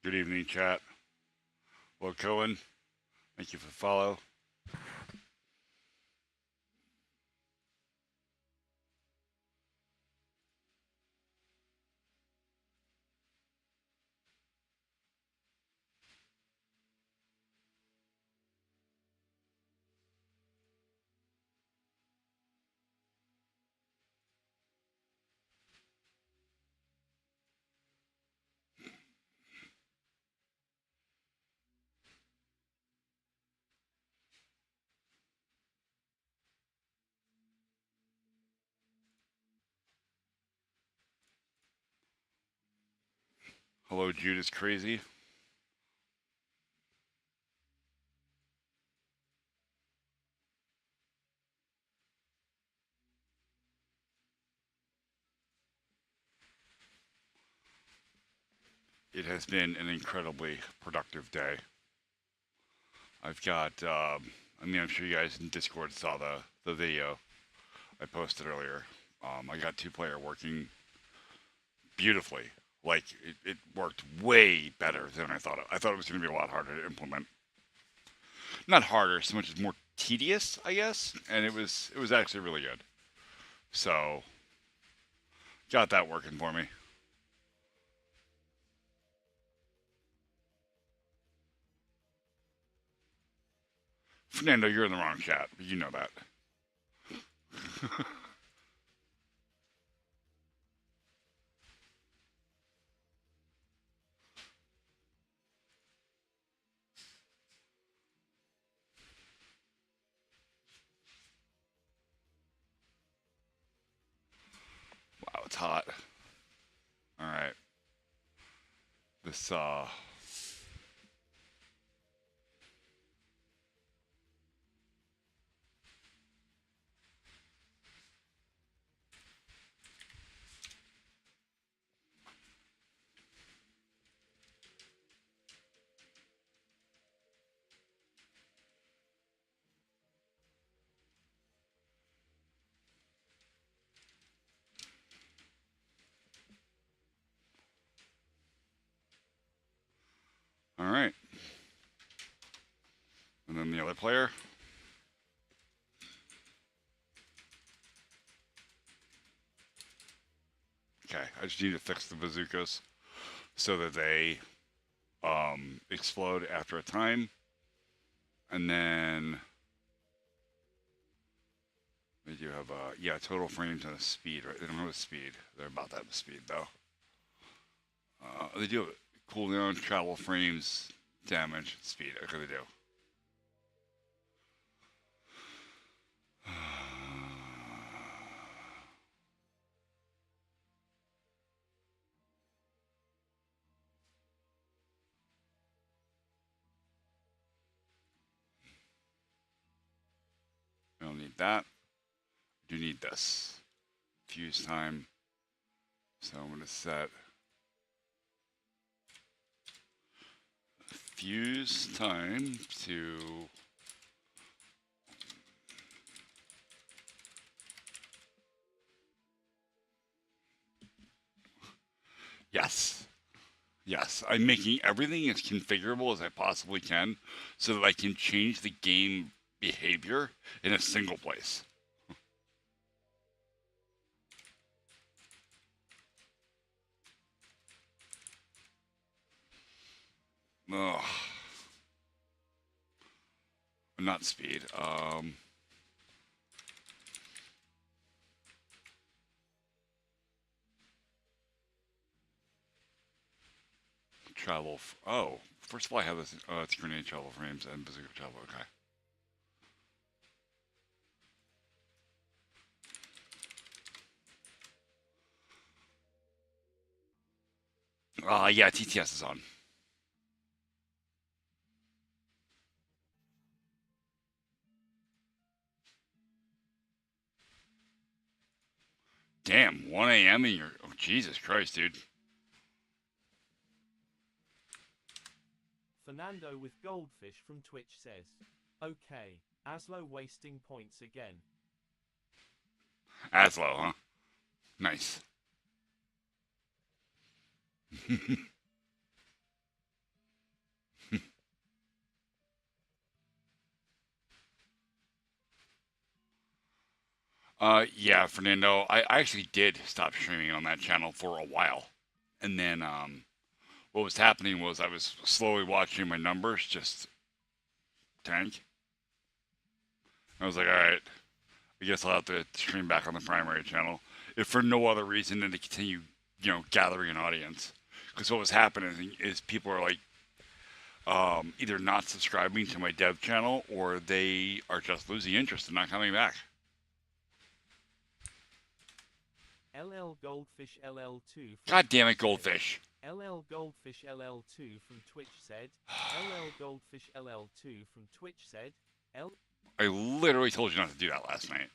Good evening, chat. Well, Cohen, thank you for the follow. Hello, Judas Crazy. It has been an incredibly productive day. I've got, I'm sure you guys in Discord saw the video I posted earlier. I got two-player working beautifully. Like, it worked way better than I thought. I thought it was going to be a lot harder to implement. Not harder, so much as more tedious, I guess. And it was actually really good. So, got that working for me. Fernando, you're in the wrong chat. You know that. Wow, it's hot. All right. This all right. And then the other player. Okay, I just need to fix the bazookas so that they explode after a time. And then they do have yeah, total frames and a speed, right? They don't have a speed. They're about to have a speed though. They do have cooldown, travel frames, damage, speed. Okay, they do. I don't need that. I do need this. Fuse time. So I'm going to set fuse time to yes. Yes, I'm making everything as configurable as I possibly can so that I can change the game behavior in a single place. Ugh. Not speed. Travel. Oh, first of all, I have this. It's grenade travel frames and bazooka travel. Okay. Yeah, TTS is on. Damn, 1 a.m. and you're. Oh, Jesus Christ, dude. Fernando with Goldfish from Twitch says, okay, Aslo wasting points again. Aslo, huh? Nice. Yeah, Fernando. I actually did stop streaming on that channel for a while, and then what was happening was I was slowly watching my numbers just tank. I was like, all right, I guess I'll have to stream back on the primary channel, if for no other reason than to continue, gathering an audience. Because what was happening is people are like, either not subscribing to my dev channel or they are just losing interest and not coming back. LL Goldfish LL2 from God damn Twitch it, said, Goldfish. LL Goldfish LL2 from Twitch said, LL Goldfish LL2 from Twitch said, L. I literally told you not to do that last night.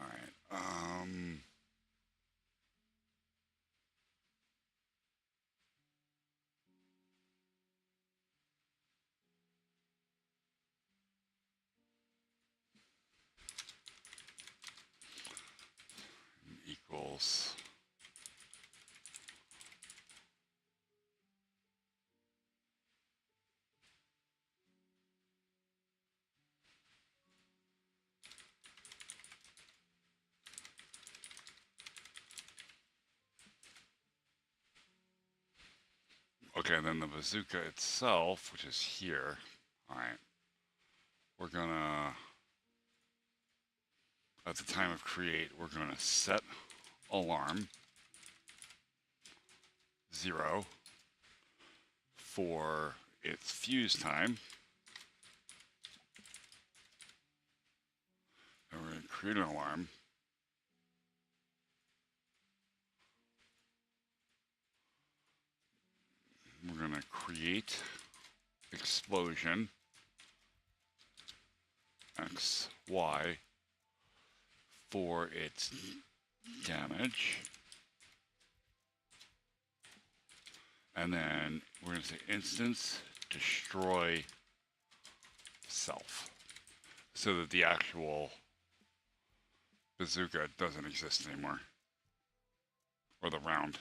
All right. Equals. Okay, then the bazooka itself, which is here. All right. We're gonna, at the time of create, we're gonna set alarm 0 for its fuse time. And we're gonna create an alarm. We're gonna create explosion X, Y for its damage. And then we're going to say instance destroy self so that the actual bazooka doesn't exist anymore. Or the round.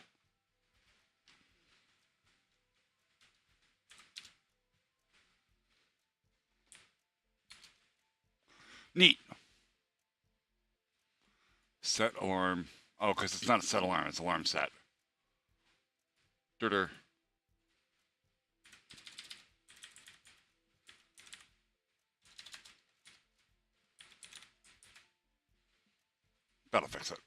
Neat. Set alarm. Oh, because it's not a set alarm, it's alarm set. Durder. That'll fix it.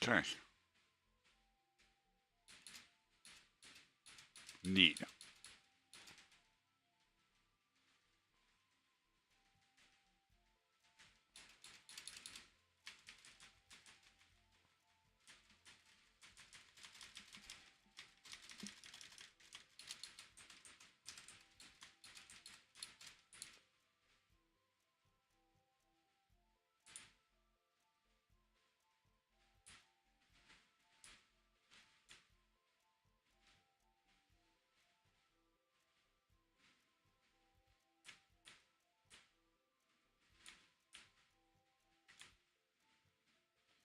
Okay. Neat.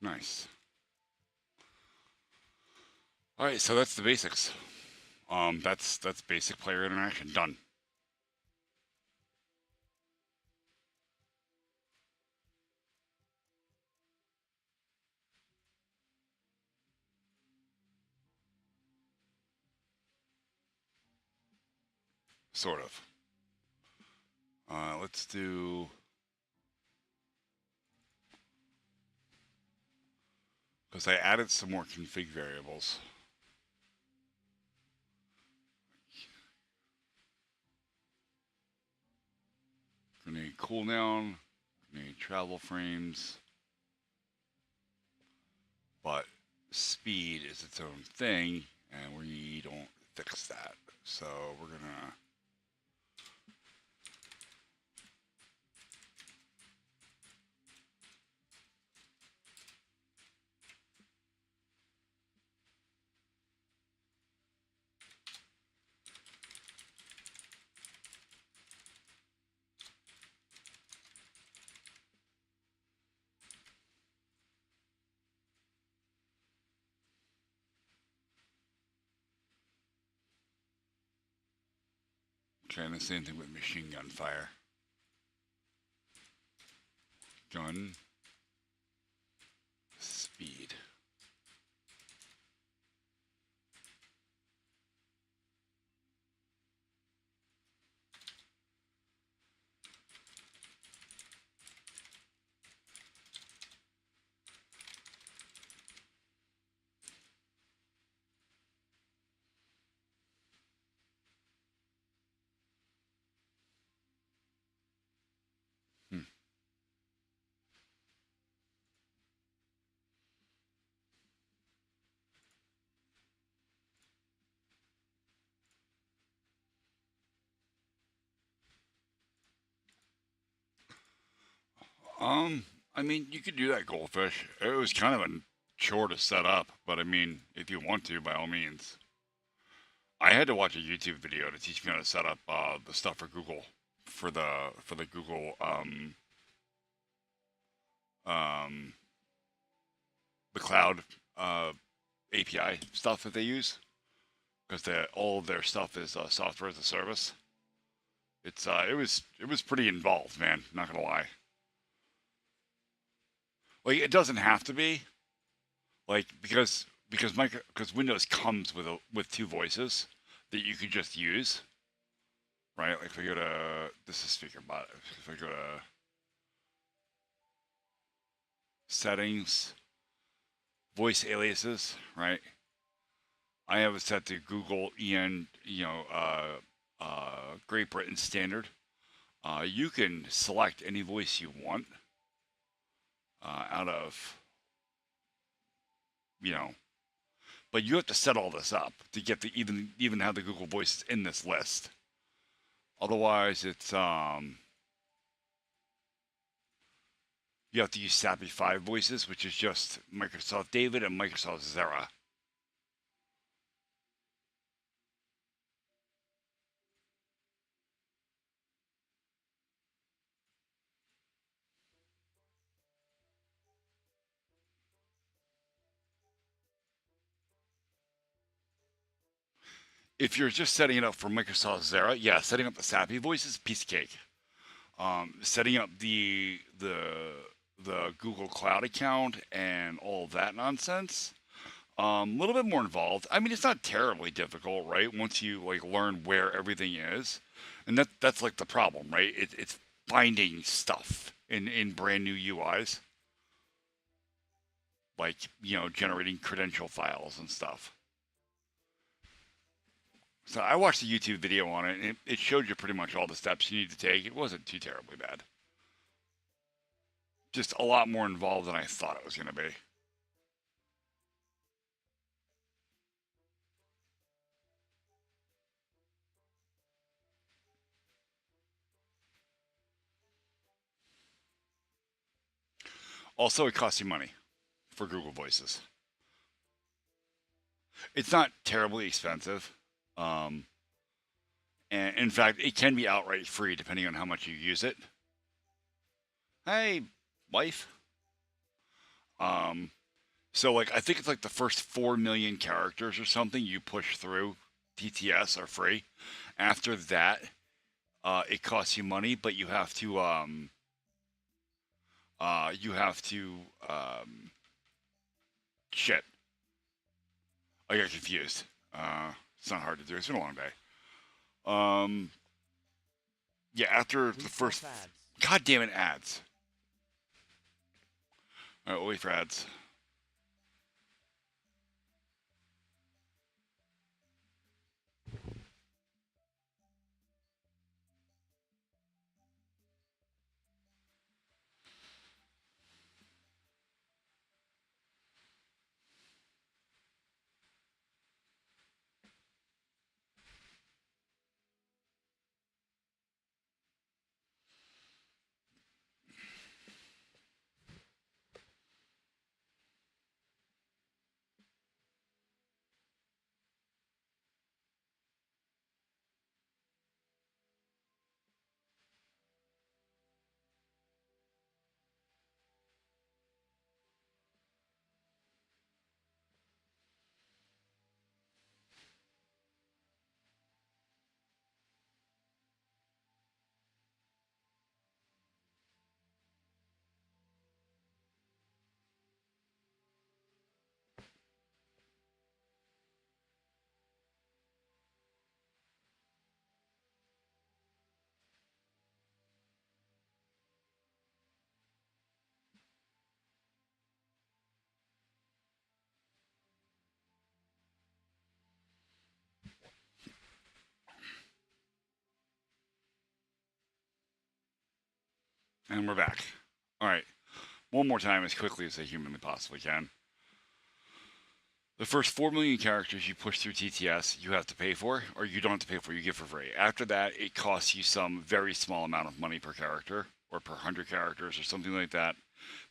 Nice. All right, so that's the basics. That's basic player interaction done. Sort of. Let's do. Because I added some more config variables. Grenade cooldown, grenade travel frames, but speed is its own thing, and we don't fix that. So we're gonna Okay, and the same thing with machine gun fire. Gun speed. Hmm. I mean, you could do that goldfish. It was kind of a chore to set up, but I mean, if you want to, by all means. I had to watch a YouTube video to teach me how to set up the stuff for Google, for the Google um, the cloud API stuff that they use, because all of their stuff is software as a service. It was pretty involved, man. Not gonna lie. Like it doesn't have to be like because Windows comes with two voices that you could just use, right? Like if I go to this is speaker bot. If I go to settings, voice aliases, right? I have it set to Google EN, Great Britain standard. You can select any voice you want out of, you know, but you have to set all this up to get the even have the Google voices in this list. Otherwise, it's you have to use SAPI 5 voices, which is just Microsoft David and Microsoft Zera. If you're just setting it up for Microsoft Zera, yeah, setting up the SAPI voice is a piece of cake. Setting up the Google Cloud account and all that nonsense, a little bit more involved. I mean, it's not terribly difficult, right? Once you like learn where everything is, and that's like the problem, right? It's finding stuff in brand new UIs, like generating credential files and stuff. So I watched a YouTube video on it, and it showed you pretty much all the steps you need to take. It wasn't too terribly bad. Just a lot more involved than I thought it was going to be. Also, it costs you money for Google Voices. It's not terribly expensive. Um, and in fact, it can be outright free depending on how much you use it. Hey, wife. Um, so like I think it's like the first 4 million characters or something you push through TTS are free. After that, it costs you money, but you have to shit. I got confused. It's not hard to do. It's been a long day. Um, yeah, after the first. Ads. God damn it, ads. All right, we'll wait for ads. And we're back. All right. One more time as quickly as I humanly possibly can. The first 4 million characters you push through TTS, you have to pay for, or you don't have to pay for, you get for free. After that, it costs you some very small amount of money per character, or per 100 characters, or something like that.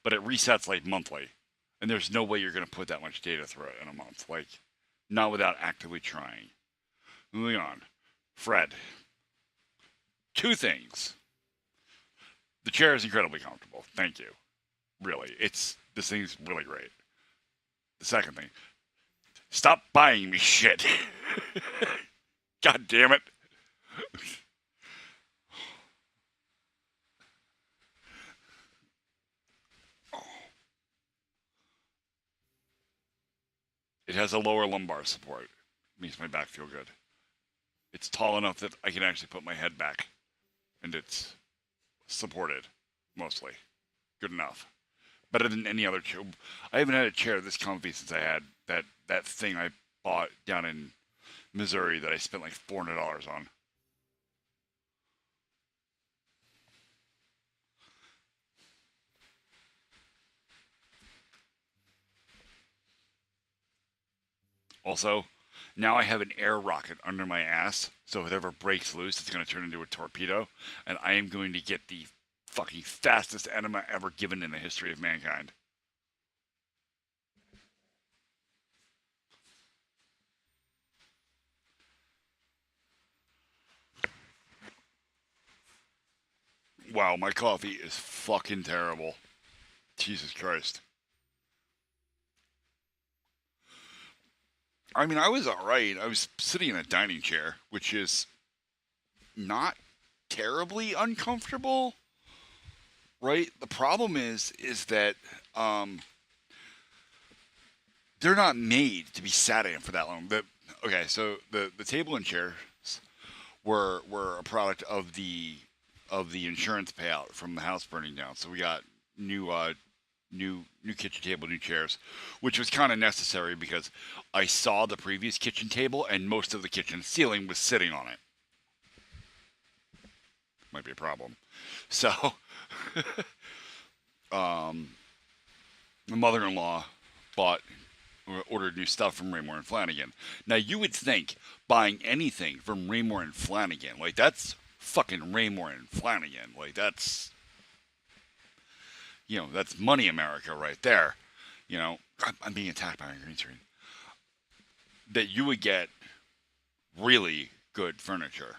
But it resets like monthly. And there's no way you're going to put that much data through it in a month. Like, not without actively trying. Moving on. Fred. 2 things. The chair is incredibly comfortable. Thank you. Really. This thing's really great. The second thing. Stop buying me shit. God damn it. It has a lower lumbar support. It makes my back feel good. It's tall enough that I can actually put my head back. And it's supported, mostly. Good enough. Better than any other chair. I haven't had a chair this comfy since I had that thing I bought down in Missouri that I spent like $400 on. Also, now I have an air rocket under my ass, so if it ever breaks loose, it's going to turn into a torpedo, and I am going to get the fucking fastest enema ever given in the history of mankind. Wow, my coffee is fucking terrible. Jesus Christ. I mean, I was alright. I was sitting in a dining chair, which is not terribly uncomfortable, right? The problem is that they're not made to be sat in for that long. Okay, so the table and chairs were a product of the insurance payout from the house burning down. So we got new kitchen table, new chairs, which was kind of necessary because I saw the previous kitchen table and most of the kitchen ceiling was sitting on it. Might be a problem. So, um, my mother-in-law bought or ordered new stuff from Raymore and Flanagan. Now you would think buying anything from Raymore and Flanagan, like that's fucking Raymore and Flanagan, like that's that's money America right there. I'm being attacked by a green screen. That you would get really good furniture.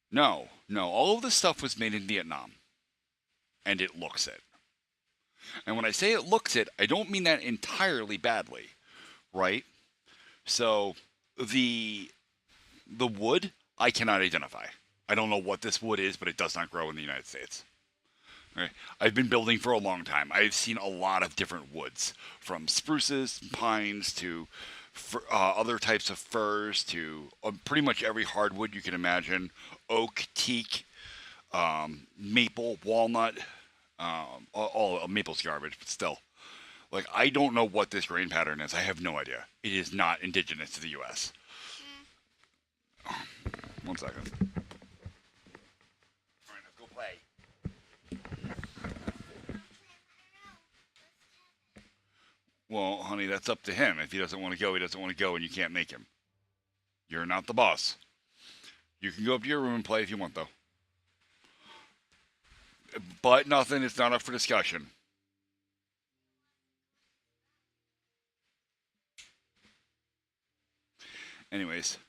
No, all of this stuff was made in Vietnam, and it looks it. And when I say it looks it, I don't mean that entirely badly, right? So the wood I cannot identify. I don't know what this wood is, but it does not grow in the United States. Right? I've been building for a long time. I've seen a lot of different woods, from spruces, pines, to other types of firs, to pretty much every hardwood you can imagine. Oak, teak, maple, walnut. All maple's garbage, but still. Like, I don't know what this grain pattern is. I have no idea. It is not indigenous to the U.S. 1 second. All right, let's go play. Well, honey, that's up to him. If he doesn't want to go, he doesn't want to go, and you can't make him. You're not the boss. You can go up to your room and play if you want, though. But nothing. It's not up for discussion. Anyways,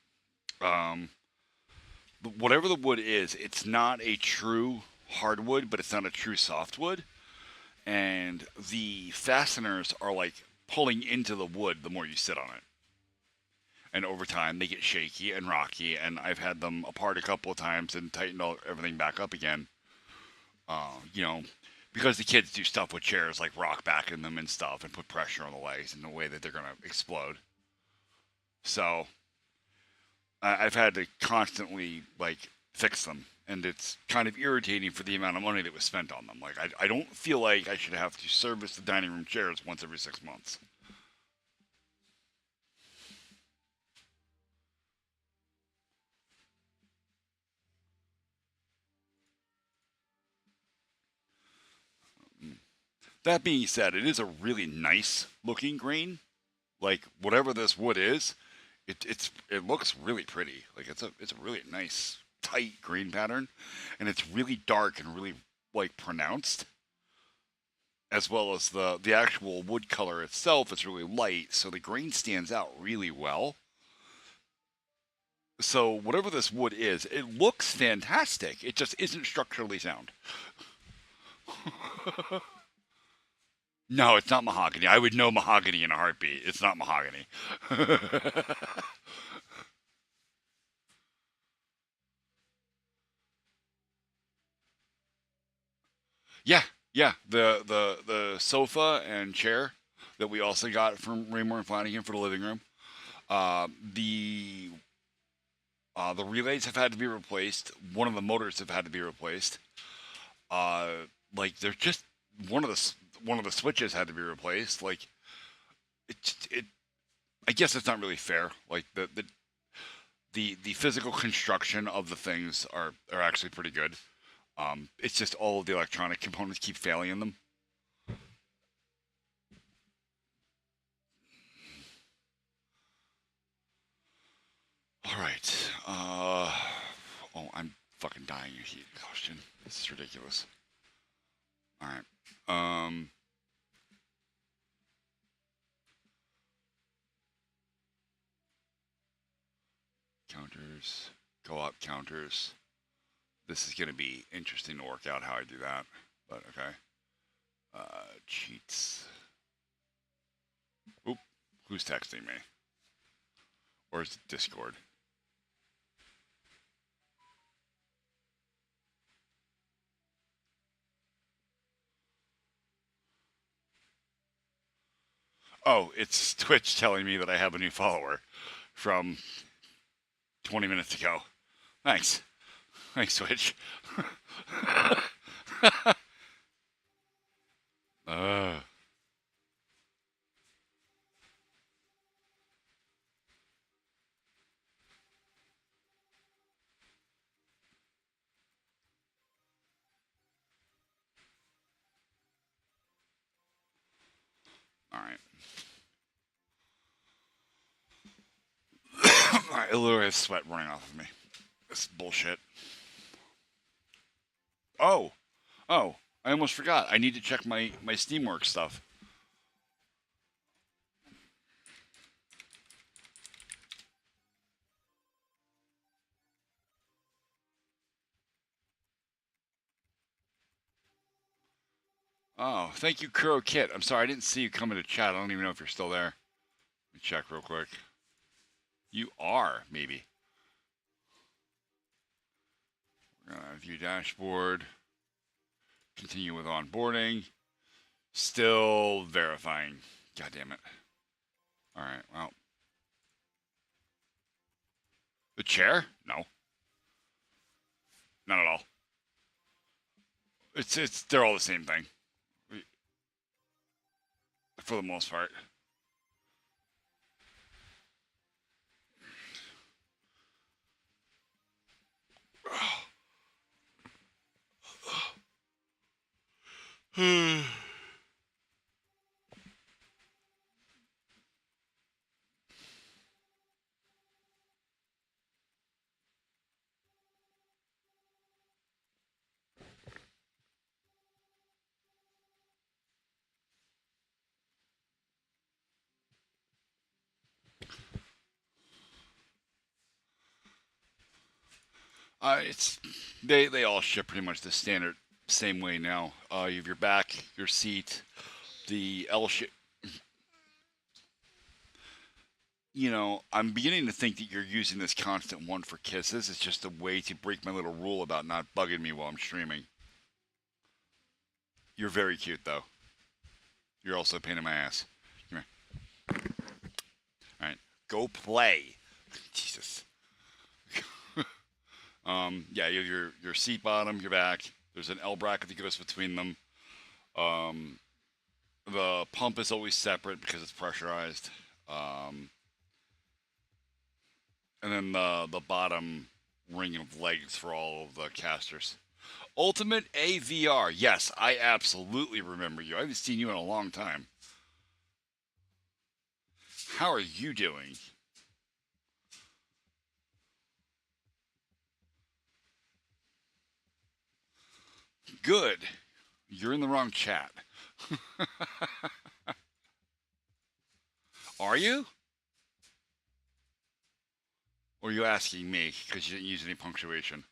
whatever the wood is, it's not a true hardwood, but it's not a true softwood. And the fasteners are like pulling into the wood the more you sit on it. And over time, they get shaky and rocky, and I've had them apart a couple of times and tightened everything back up again. Because the kids do stuff with chairs like rock back in them and stuff and put pressure on the legs in a way that they're going to explode. So I've had to constantly fix them, and it's kind of irritating for the amount of money that was spent on them. Like I don't feel like I should have to service the dining room chairs once every 6 months. That being said, it is a really nice looking green. Like whatever this wood is, it looks really pretty. Like it's a really nice tight green pattern, and it's really dark and really like pronounced, as well as the actual wood color itself is really light, so the green stands out really well. So whatever this wood is, it looks fantastic. It just isn't structurally sound. No, it's not mahogany. I would know mahogany in a heartbeat. It's not mahogany. Yeah, yeah. The sofa and chair that we also got from Raymore and Flanagan for the living room. Uh, the the relays have had to be replaced. One of the motors have had to be replaced. Uh, like there's just one of one of the switches had to be replaced. Like it. I guess it's not really fair. Like the physical construction of the things are actually pretty good. It's just all of the electronic components keep failing in them. All right. Oh, I'm fucking dying of heat exhaustion. This is ridiculous. All right. Counters, go up counters. This is gonna be interesting to work out how I do that, but okay. Cheats. Oop. Who's texting me? Or is it Discord? Oh, it's Twitch telling me that I have a new follower from 20 minutes ago. Thanks. Thanks, Twitch. uh, all right. All right. I literally have sweat running off of me. This is bullshit. Oh, oh. I almost forgot. I need to check my Steamworks stuff. Oh, thank you, Kuro Kit. I'm sorry I didn't see you come into chat. I don't even know if you're still there. Let me check real quick. You are, maybe. We're gonna view dashboard. Continue with onboarding. Still verifying. God damn it. All right. Well, the chair? No, not at all. It's they're all the same thing for the most part. It's they all ship pretty much the standard same way now. You have your back, your seat, the L shape. You know, I'm beginning to think that you're using this constant one for kisses. It's just a way to break my little rule about not bugging me while I'm streaming. You're very cute, though. You're also a pain in my ass. Come here. All right, go play. Jesus. Yeah, you have your seat bottom, your back. There's an L bracket that goes between them. Um, the pump is always separate because it's pressurized. And then the bottom ring of legs for all of the casters. Ultimate AVR. Yes, I absolutely remember you. I haven't seen you in a long time. How are you doing? Good. You're in the wrong chat. Are you? Or are you asking me because you didn't use any punctuation?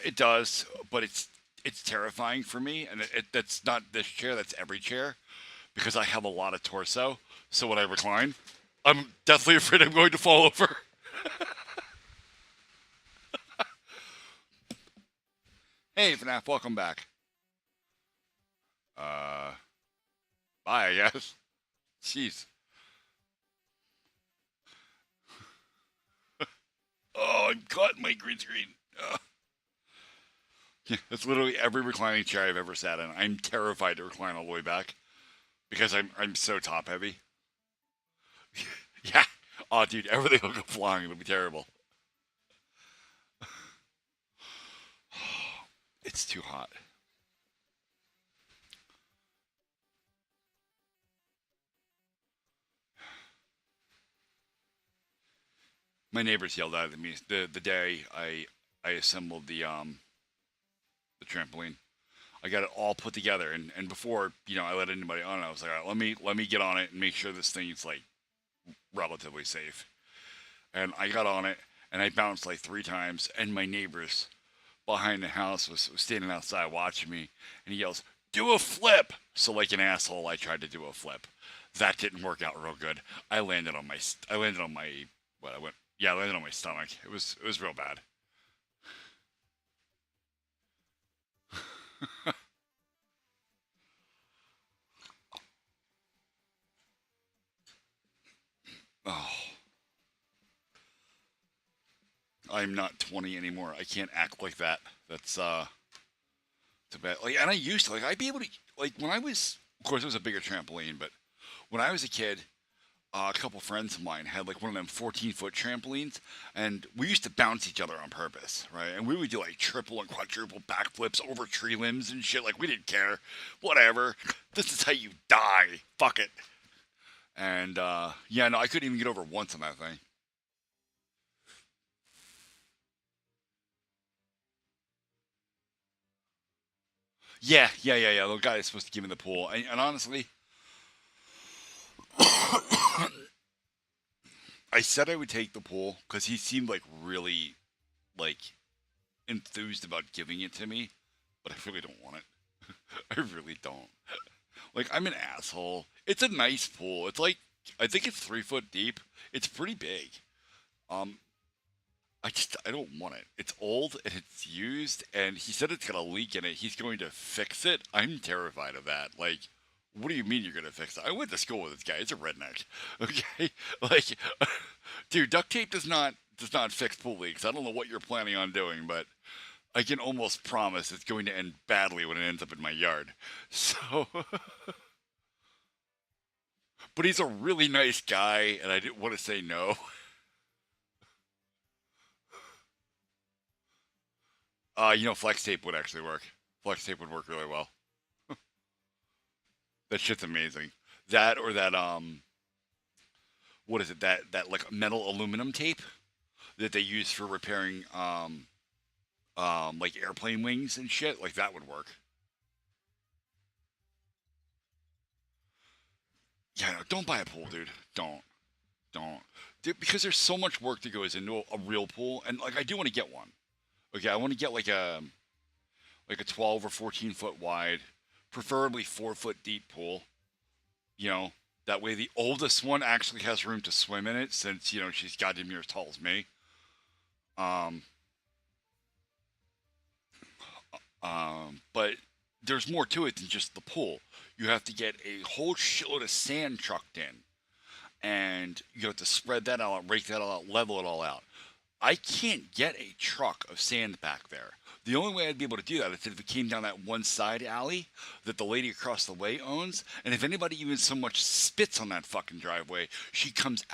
It does, but it's terrifying for me, and that's not this chair. That's every chair because I have a lot of torso. So when I recline, I'm deathly afraid I'm going to fall over. Hey, FNAF, welcome back. Uh, bye, I guess. Jeez. Oh, I'm caught in my green screen. Yeah, that's literally every reclining chair I've ever sat in. I'm terrified to recline all the way back because I'm so top heavy. Yeah. Oh, dude, everything will go flying. It'll be terrible. It's too hot. My neighbors yelled out at me the day I assembled the trampoline. I got it all put together, and before I let anybody on it, I was like, all right, let me get on it and make sure this thing's like relatively safe. And I got on it, and I bounced like 3 times, and my neighbors behind the house was standing outside watching me, and he yells, "Do a flip!" So like an asshole, I tried to do a flip. That didn't work out real good. I landed on my what I went yeah I landed on my stomach. It was real bad. Oh, I'm not 20 anymore. I can't act like that. That's too bad. Like, and I used to I'd be able to like when I was. Of course, it was a bigger trampoline, but when I was a kid, a couple friends of mine had like one of them 14-foot trampolines, and we used to bounce each other on purpose, right? And we would do like triple and quadruple backflips over tree limbs and shit. Like we didn't care, whatever. This is how you die. Fuck it. And yeah, no, I couldn't even get over once on that thing. Yeah, yeah, yeah, yeah. The guy is supposed to give me the pool, and honestly, I said I would take the pool because he seemed like really like enthused about giving it to me, but I really don't want it. I really don't. Like I'm an asshole. It's a nice pool. It's like I think it's 3 foot deep. It's pretty big. Um, I don't want it. It's old and it's used, and he said it's got a leak in it. He's going to fix it. I'm terrified of that. Like, what do you mean you're gonna fix it? I went to school with this guy. It's a redneck. Okay, like, dude, duct tape does not fix pool leaks. I don't know what you're planning on doing, but I can almost promise it's going to end badly when it ends up in my yard. So, but he's a really nice guy, and I didn't want to say no. Flex tape would actually work. Flex tape would work really well. That shit's amazing. That or that what is it? That like metal aluminum tape that they use for repairing like airplane wings and shit. Like that would work. Yeah, no, don't buy a pool, dude. Don't. Dude, because there's so much work that goes into a real pool, and like I do want to get one. Okay, I want to get like a 12 or 14 foot wide, preferably 4 foot deep pool. You know, that way the oldest one actually has room to swim in it, since she's goddamn near as tall as me. Um, but there's more to it than just the pool. You have to get a whole shitload of sand trucked in, and you have to spread that all out, rake that all out, level it all out. I can't get a truck of sand back there. The only way I'd be able to do that is if it came down that one side alley that the lady across the way owns. And if anybody even so much spits on that fucking driveway, she comes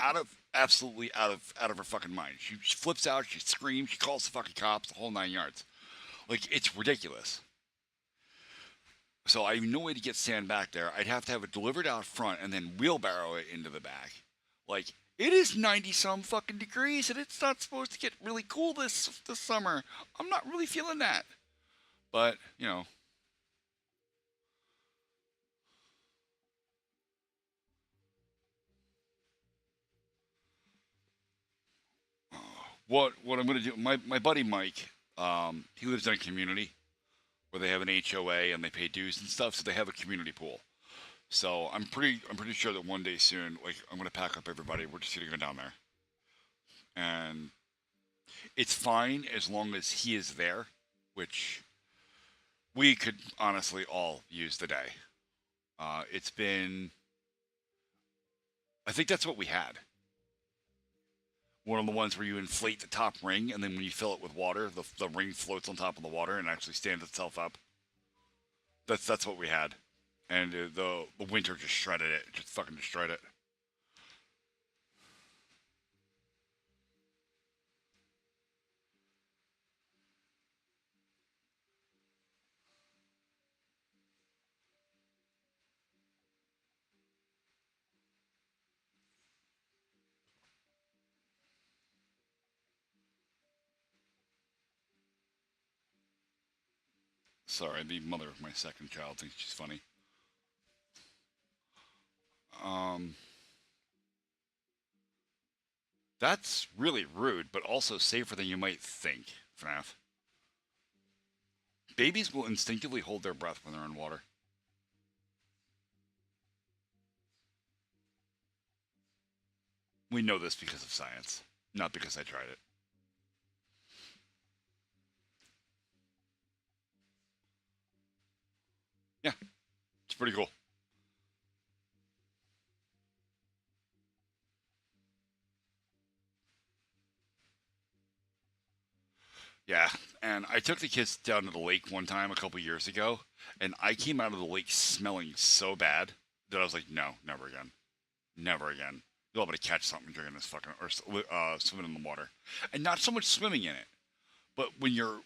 absolutely out of her fucking mind. She flips out, she screams, she calls the fucking cops, the whole 9 yards. Like, it's ridiculous. So I have no way to get sand back there. I'd have to have it delivered out front and then wheelbarrow it into the back. Like, it is 90 some fucking degrees and it's not supposed to get really cool this summer. I'm not really feeling that. But, what I'm gonna do, my buddy Mike, he lives in a community where they have an HOA and they pay dues and stuff, so they have a community pool. So I'm pretty sure that one day soon, like, I'm gonna pack up everybody. We're just gonna go down there, and it's fine as long as he is there, which we could honestly all use the day. It's been, I think that's what we had. One of the ones where you inflate the top ring, and then when you fill it with water, the ring floats on top of the water and actually stands itself up. That's what we had, and the winter just shredded it, just fucking destroyed it. Sorry, the mother of my second child thinks she's funny. Um, that's really rude, but also safer than you might think, FNAF. Babies will instinctively hold their breath when they're in water. We know this because of science, not because I tried it. Yeah, it's pretty cool. Yeah, and I took the kids down to the lake one time a couple years ago, and I came out of the lake smelling so bad that I was like, no, never again. Never again. You'll be able to catch something drinking this fucking, or swimming in the water. And not so much swimming in it, but when you're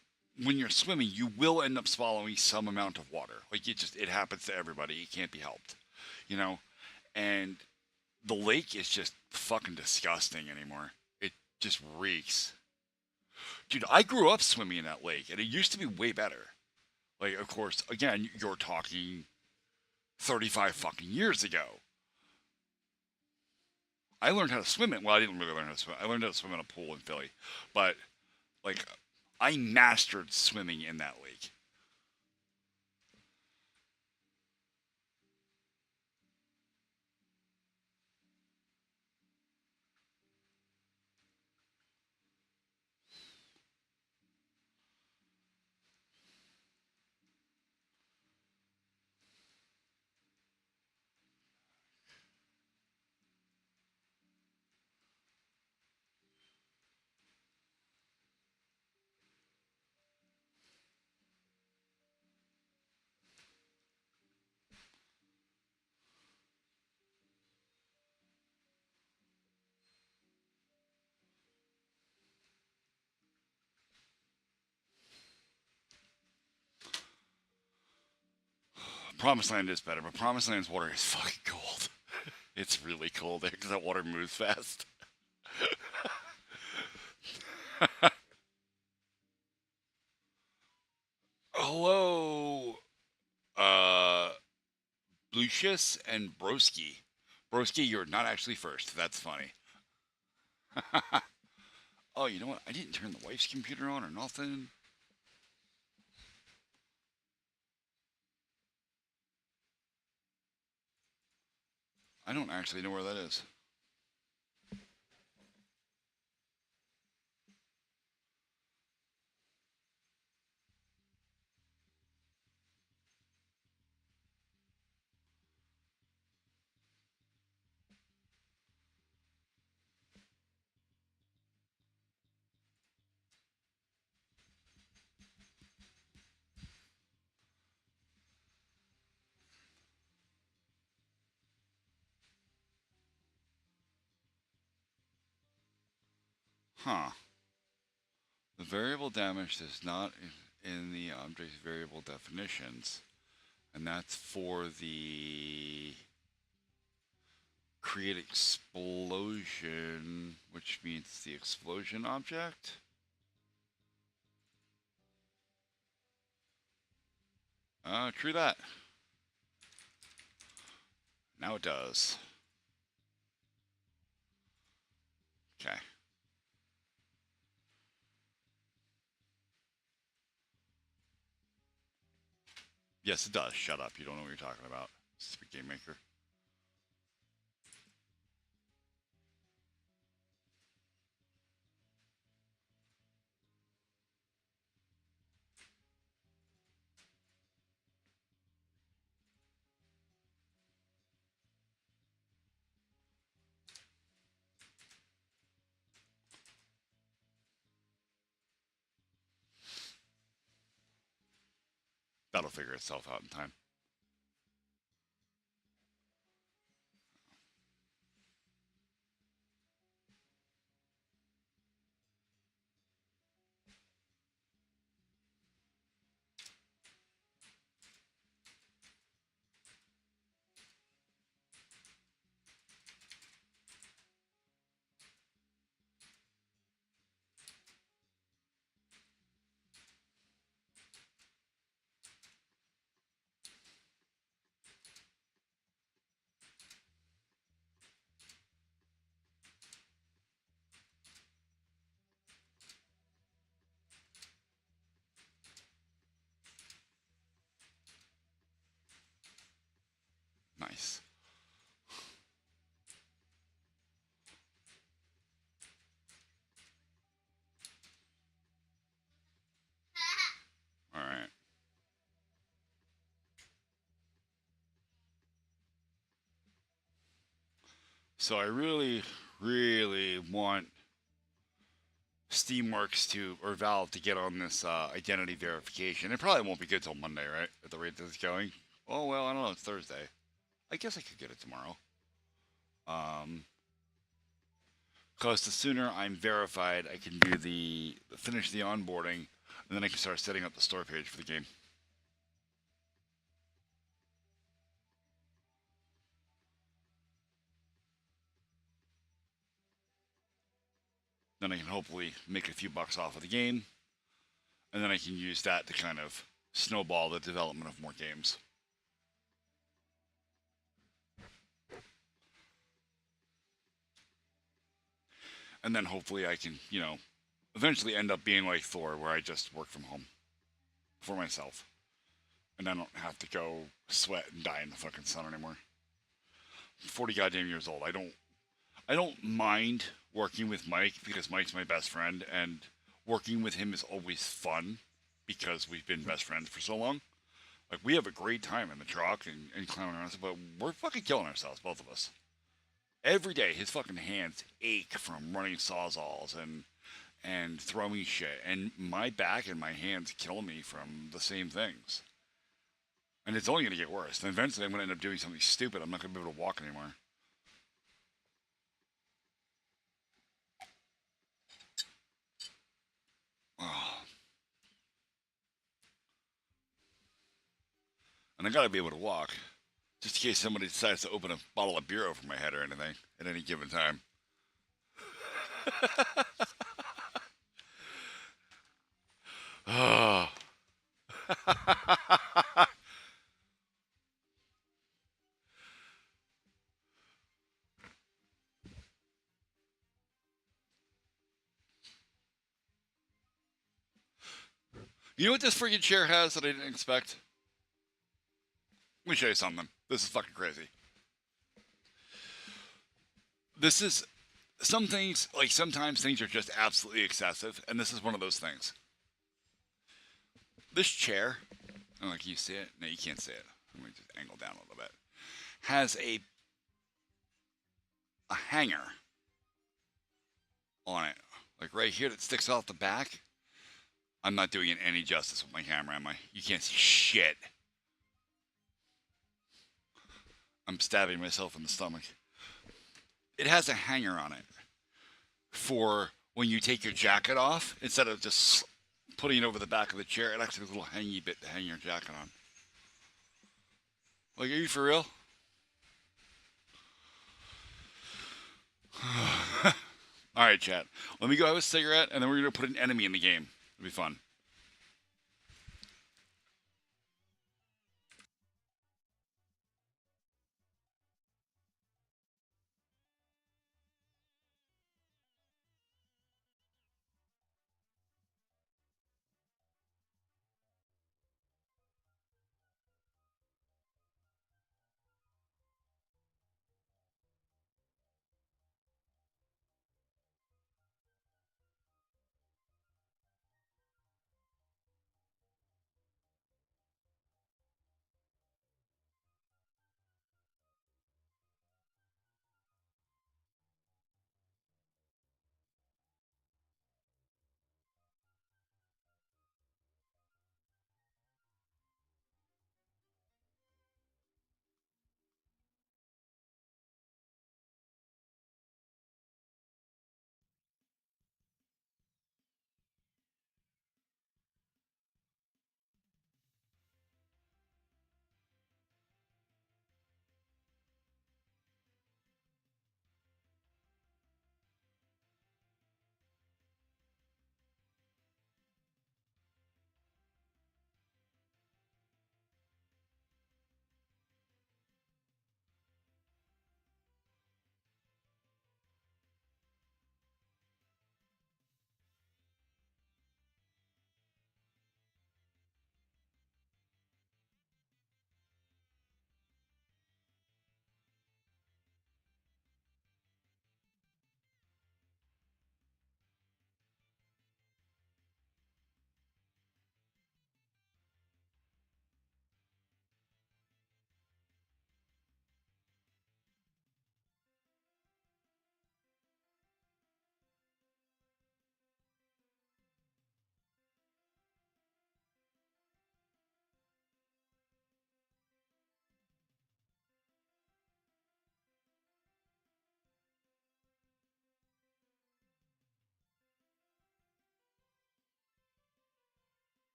swimming, you will end up swallowing some amount of water. Like, it happens to everybody. It can't be helped, you know. And the lake is just fucking disgusting anymore. It just reeks. Dude, I grew up swimming in that lake, and it used to be way better. Like, of course, again, you're talking 35 fucking years ago. I learned how to swim it. Well, I didn't really learn how to swim. I learned how to swim in a pool in Philly, but like, I mastered swimming in that lake. Promised Land is better, but Promised Land's water is fucking cold. It's really cold there because that water moves fast. Hello, uh, Lucius and Broski. Broski, you're not actually first. That's funny. Oh, you know what? I didn't turn the wife's computer on or nothing. I don't actually know where that is. Huh. The variable damage is not in the object's variable definitions. And that's for the create explosion, which means the explosion object. True that. Now it does. Okay. Yes, it does. Shut up. You don't know what you're talking about. Stupid game maker. That'll figure itself out in time. Nice. All right. So I really, really want Steamworks to, or Valve to get on this identity verification. It probably won't be good till Monday, right? At the rate that it's going. Oh, well, I don't know. It's Thursday. I guess I could get it tomorrow. Because the sooner I'm verified, I can do finish the onboarding, and then I can start setting up the store page for the game. Then I can hopefully make a few bucks off of the game, and then I can use that to kind of snowball the development of more games. And then hopefully I can, eventually end up being like Thor, where I just work from home for myself. And I don't have to go sweat and die in the fucking sun anymore. I'm 40 goddamn years old. I don't mind working with Mike because Mike's my best friend, and working with him is always fun because we've been best friends for so long. Like, we have a great time in the truck and clowning around, but we're fucking killing ourselves, both of us. Every day, his fucking hands ache from running sawzalls and throwing shit, and my back and my hands kill me from the same things. And it's only going to get worse. And eventually, I'm going to end up doing something stupid. I'm not going to be able to walk anymore. Oh. And I got to be able to walk, just in case somebody decides to open a bottle of beer over my head or anything at any given time. Oh. You know what this freaking chair has that I didn't expect? Let me show you something. This is fucking crazy. This is some things, like sometimes things are just absolutely excessive, and this is one of those things. This chair, oh, like you see it? No, you can't see it. Let me just angle down a little bit. Has a hanger on it, like right here that sticks off the back. I'm not doing it any justice with my camera, am I? You can't see shit. I'm stabbing myself in the stomach. It has a hanger on it for when you take your jacket off, instead of just putting it over the back of the chair, it actually has a little hangy bit to hang your jacket on. Like, are you for real? All right, chat. Let me go have a cigarette, and then we're gonna put an enemy in the game. It'll be fun.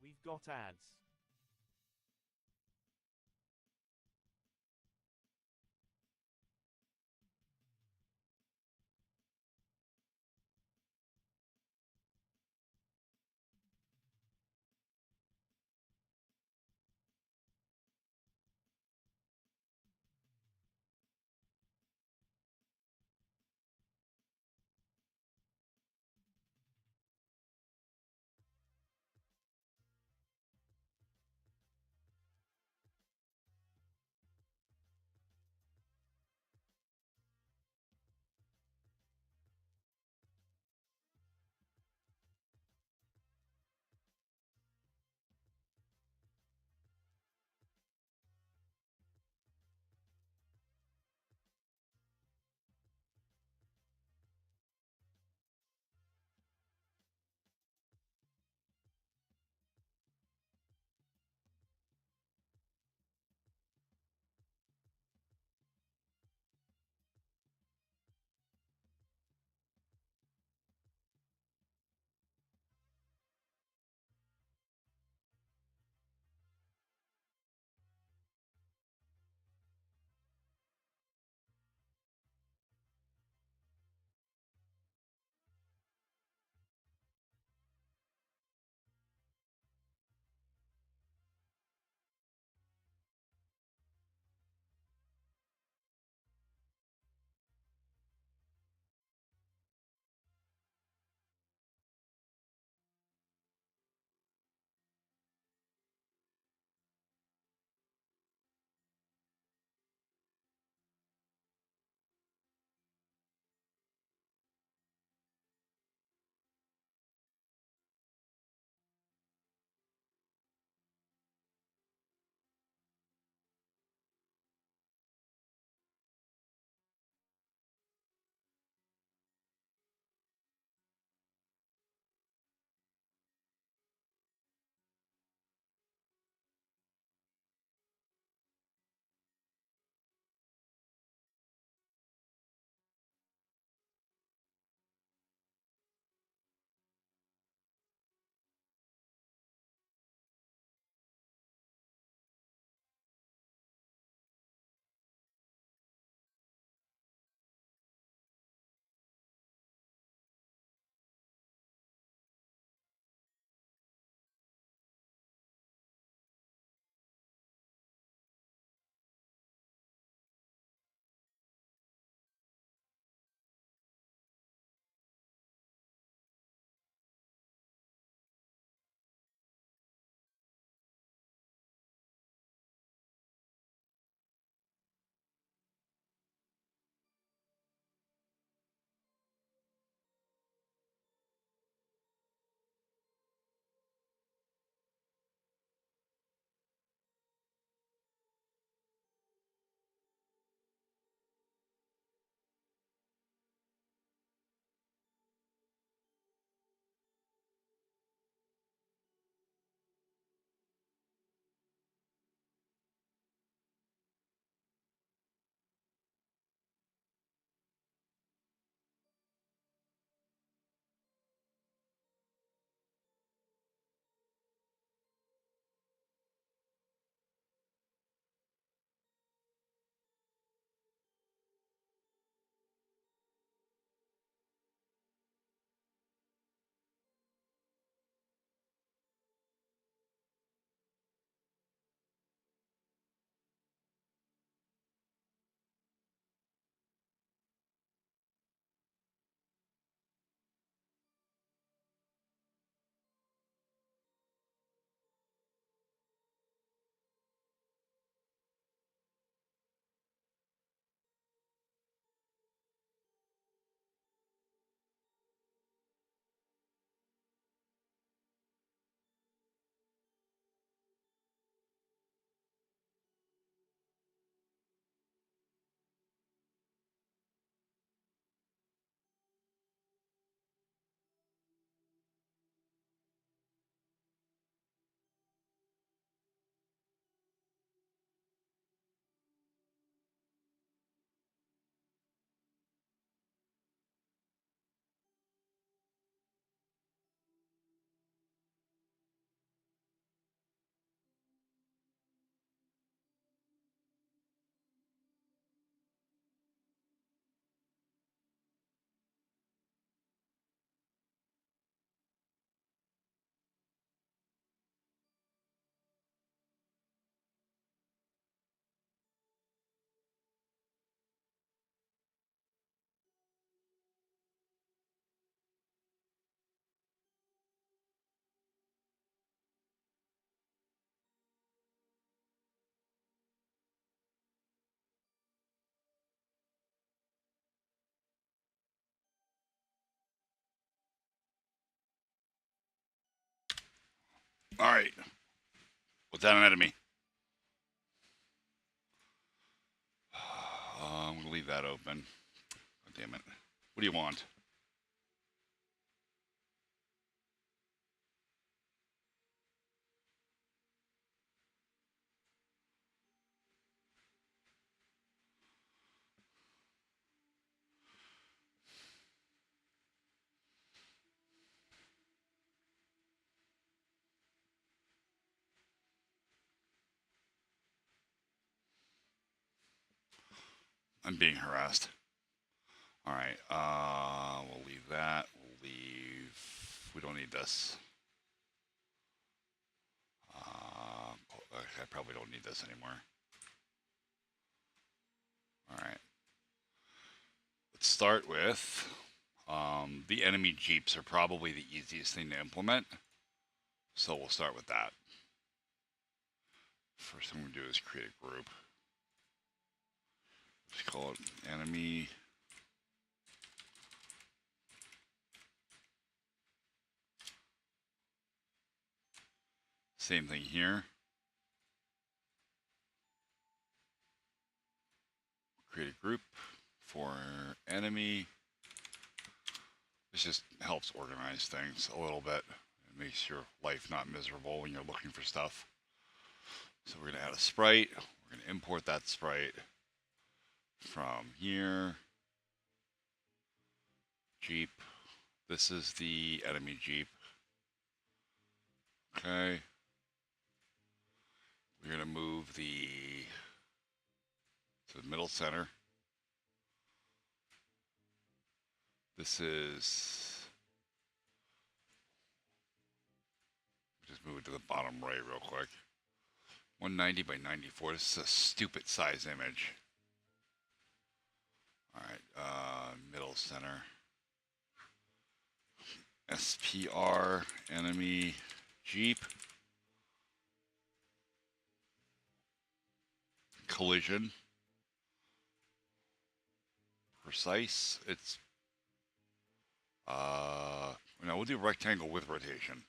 We've got ads. All right. What's that an enemy? I'm going to leave that open. Oh, damn it. What do you want? I'm being harassed. All right. We'll leave that. We'll leave. We don't need this. I probably don't need this anymore. All right. Let's start with the enemy jeeps are probably the easiest thing to implement. So we'll start with that. First thing we do is create a group. Let's call it enemy. Same thing here. Create a group for enemy. This just helps organize things a little bit. It makes your life not miserable when you're looking for stuff. So we're going to add a sprite. We're going to import that sprite from here. Jeep. This is the enemy Jeep. Okay. We're going to move to the middle center. This is, just move it to the bottom right real quick. 190 by 94. This is a stupid size image. All right, middle center. SPR enemy Jeep. Collision. Precise. It's no, we'll do rectangle with rotation.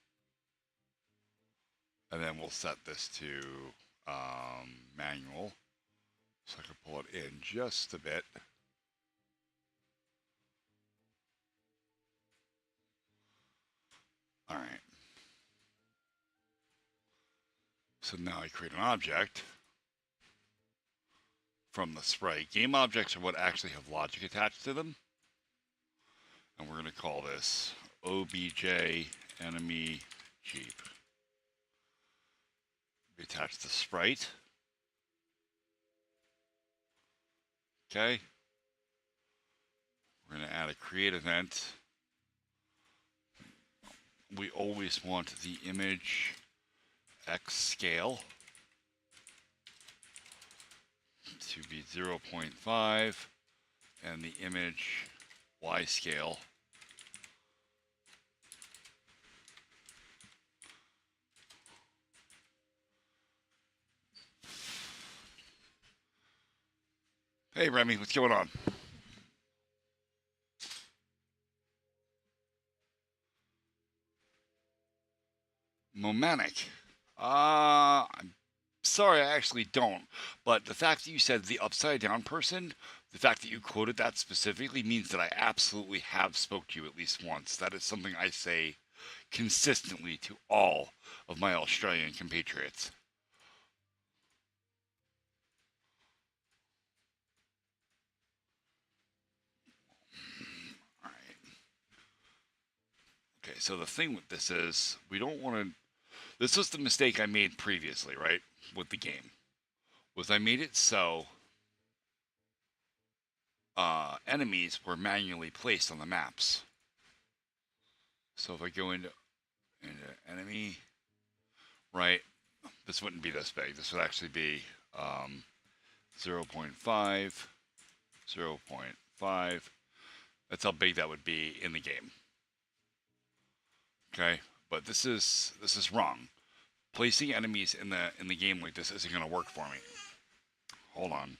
And then we'll set this to manual. So I can pull it in just a bit. All right. So now I create an object from the sprite. Game objects are what actually have logic attached to them. And we're going to call this OBJ enemy Jeep. We attach the sprite. Okay. We're going to add a create event. We always want the image X scale to be 0.5 and the image Y scale Hey Remy, what's going on? Momanic. I'm sorry, I actually don't. But the fact that you said the upside down person, the fact that you quoted that specifically means that I absolutely have spoke to you at least once. That is something I say consistently to all of my Australian compatriots. All right. Okay, so the thing with this is we don't want to. This was the mistake I made previously, right, with the game. Was I made it so enemies were manually placed on the maps. So if I go into enemy, right, this wouldn't be this big. This would actually be 0.5, 0.5. That's how big that would be in the game. Okay, but this is wrong. Placing enemies in the game like this isn't going to work for me. Hold on.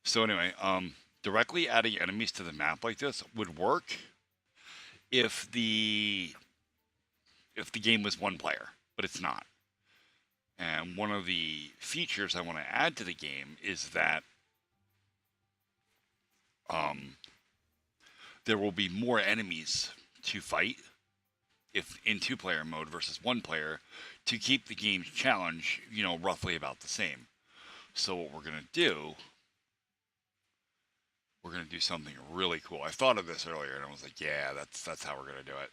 So anyway, directly adding enemies to the map like this would work if the game was one player, but it's not. And one of the features I want to add to the game is that um, there will be more enemies to fight if in two-player mode versus one player to keep the game's challenge, roughly about the same. So what we're gonna do something really cool. I thought of this earlier and I was like, yeah, that's how we're gonna do it.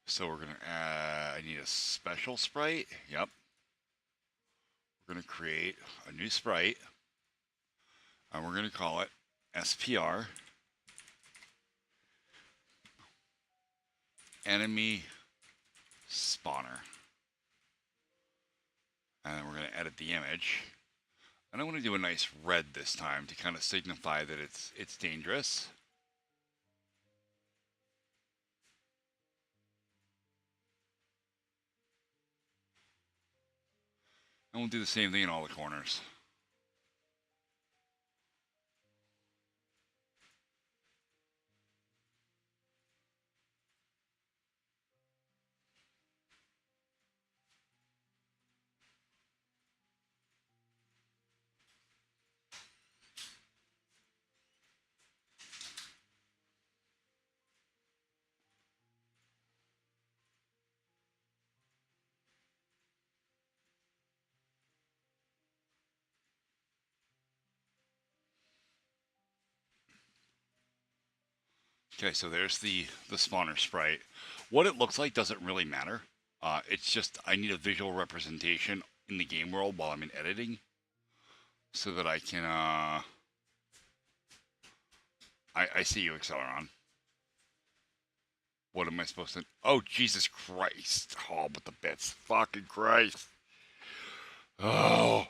So we're gonna I need a special sprite. Yep. We're gonna create a new sprite and we're gonna call it SPR enemy spawner. And then we're gonna edit the image. And I want to do a nice red this time to kind of signify that it's dangerous. And we'll do the same thing in all the corners. Okay, so there's the spawner sprite. What it looks like doesn't really matter. It's just I need a visual representation in the game world while I'm in editing, so that I can. I see you, Acceleron. What am I supposed to? Oh, Jesus Christ! Oh, but the bits, fucking Christ! Oh.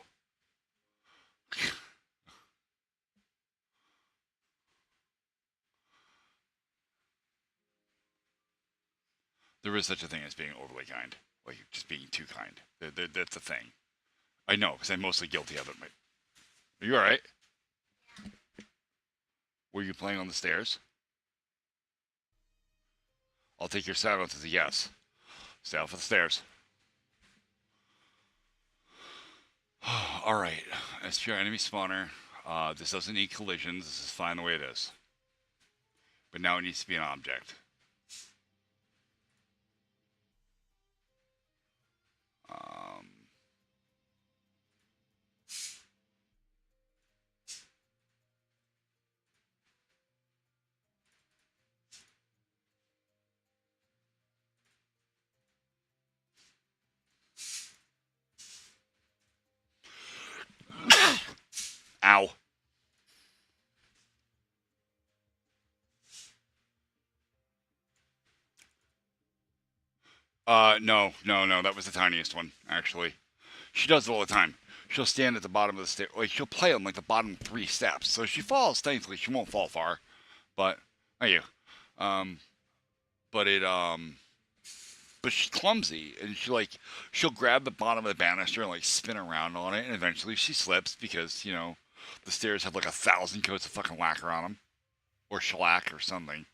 There is such a thing as being overly kind, like just being too kind. That's a thing. I know, because I'm mostly guilty of it. Are you all right? Were you playing on the stairs? I'll take your silence as a yes. Stay off of the stairs. All right, SPR enemy spawner. This doesn't need collisions. This is fine the way it is. But now it needs to be an object. Um, Ow. No. That was the tiniest one, actually. She does it all the time. She'll stand at the bottom of the stairs. Like, she'll play on, like, the bottom 3 steps. So if she falls, thankfully, she won't fall far. But, are you? Um, but but she's clumsy. And she'll grab the bottom of the banister and, like, spin around on it. And eventually she slips because, the stairs have, like, 1,000 coats of fucking lacquer on them. Or shellac or something.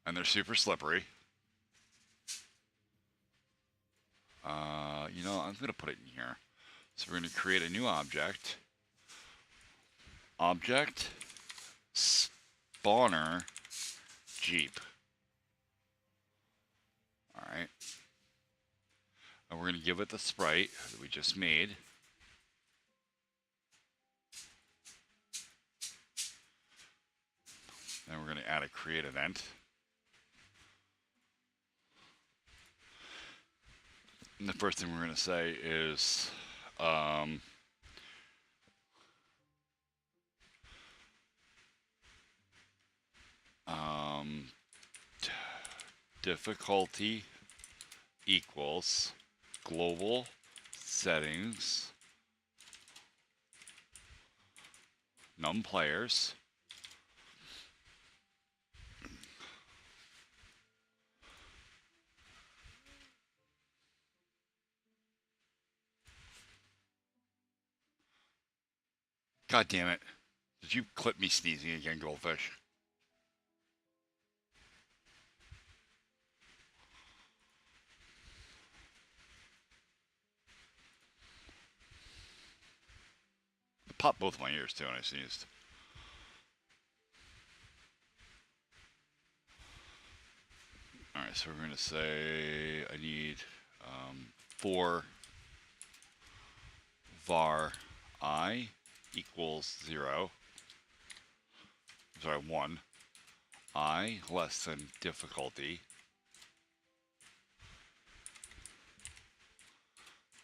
And they're super slippery. I'm going to put it in here. So we're going to create a new object. Object spawner Jeep. Alright. And we're going to give it the sprite that we just made. Then we're going to add a create event. And the first thing we're going to say is difficulty equals global settings num players God damn it. Did you clip me sneezing again, Goldfish? It popped both my ears too when I sneezed. Alright, so we're going to say I need 4 var I equals 0. Sorry, 1. I less than difficulty.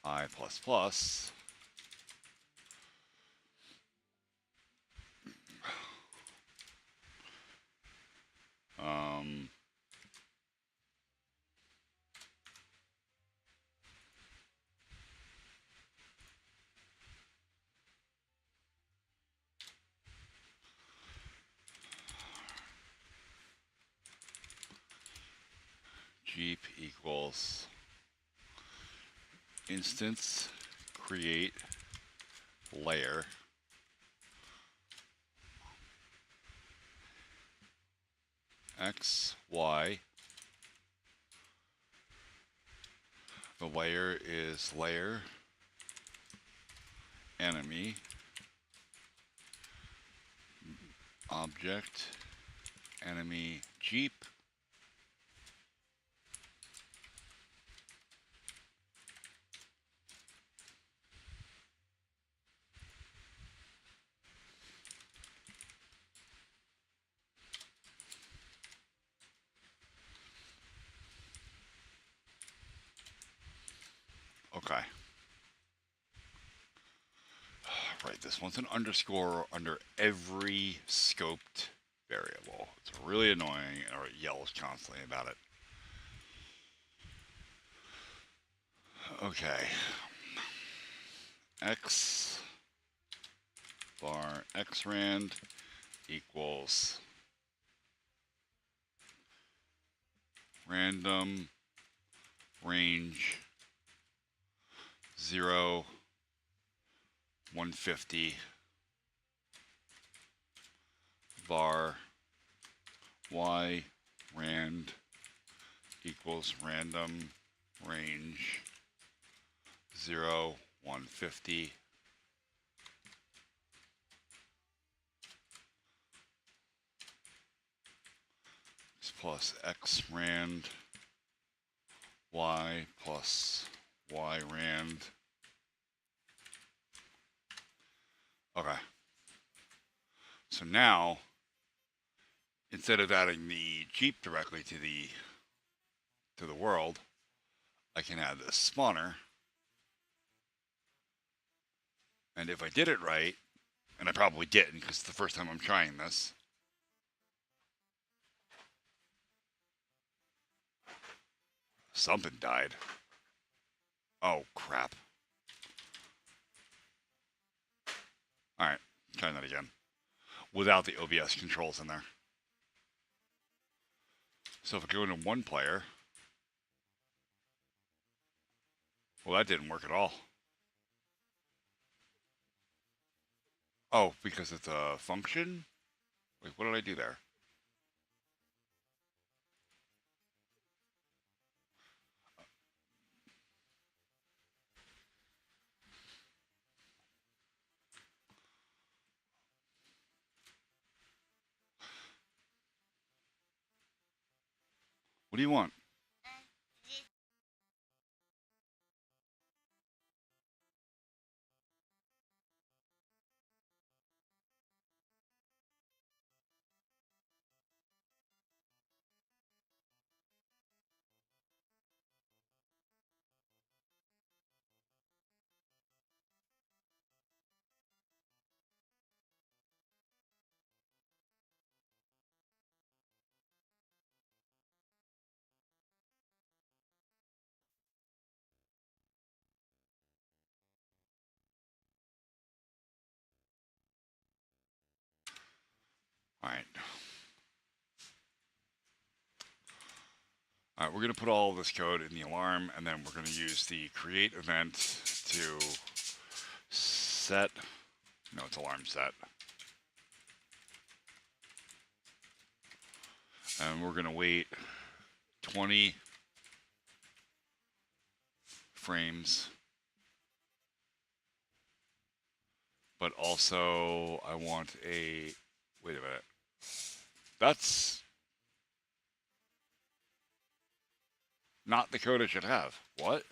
I plus plus. Um, Jeep equals instance create layer x y. The layer is layer enemy object enemy Jeep. Okay. Right, this one's an underscore under every scoped variable. It's really annoying, or it yells constantly about it. Okay. X bar xrand equals random range 0 150 var y rand equals random range 0 150 plus x rand y plus y rand. Okay. So now, instead of adding the Jeep directly to the world, I can add this spawner. And if I did it right, and I probably didn't because it's the first time I'm trying this, something died. Oh, crap. Alright, trying that again. Without the OBS controls in there. So if I go into one player, well, that didn't work at all. Oh, because it's a function? Wait, what did I do there? What do you want? Alright. Alright, we're going to put all of this code in the alarm, and then we're going to use the create event to set No, it's alarm set. And we're gonna wait 20 frames. But also, I want a. Wait a minute. That's not the code I should have. What?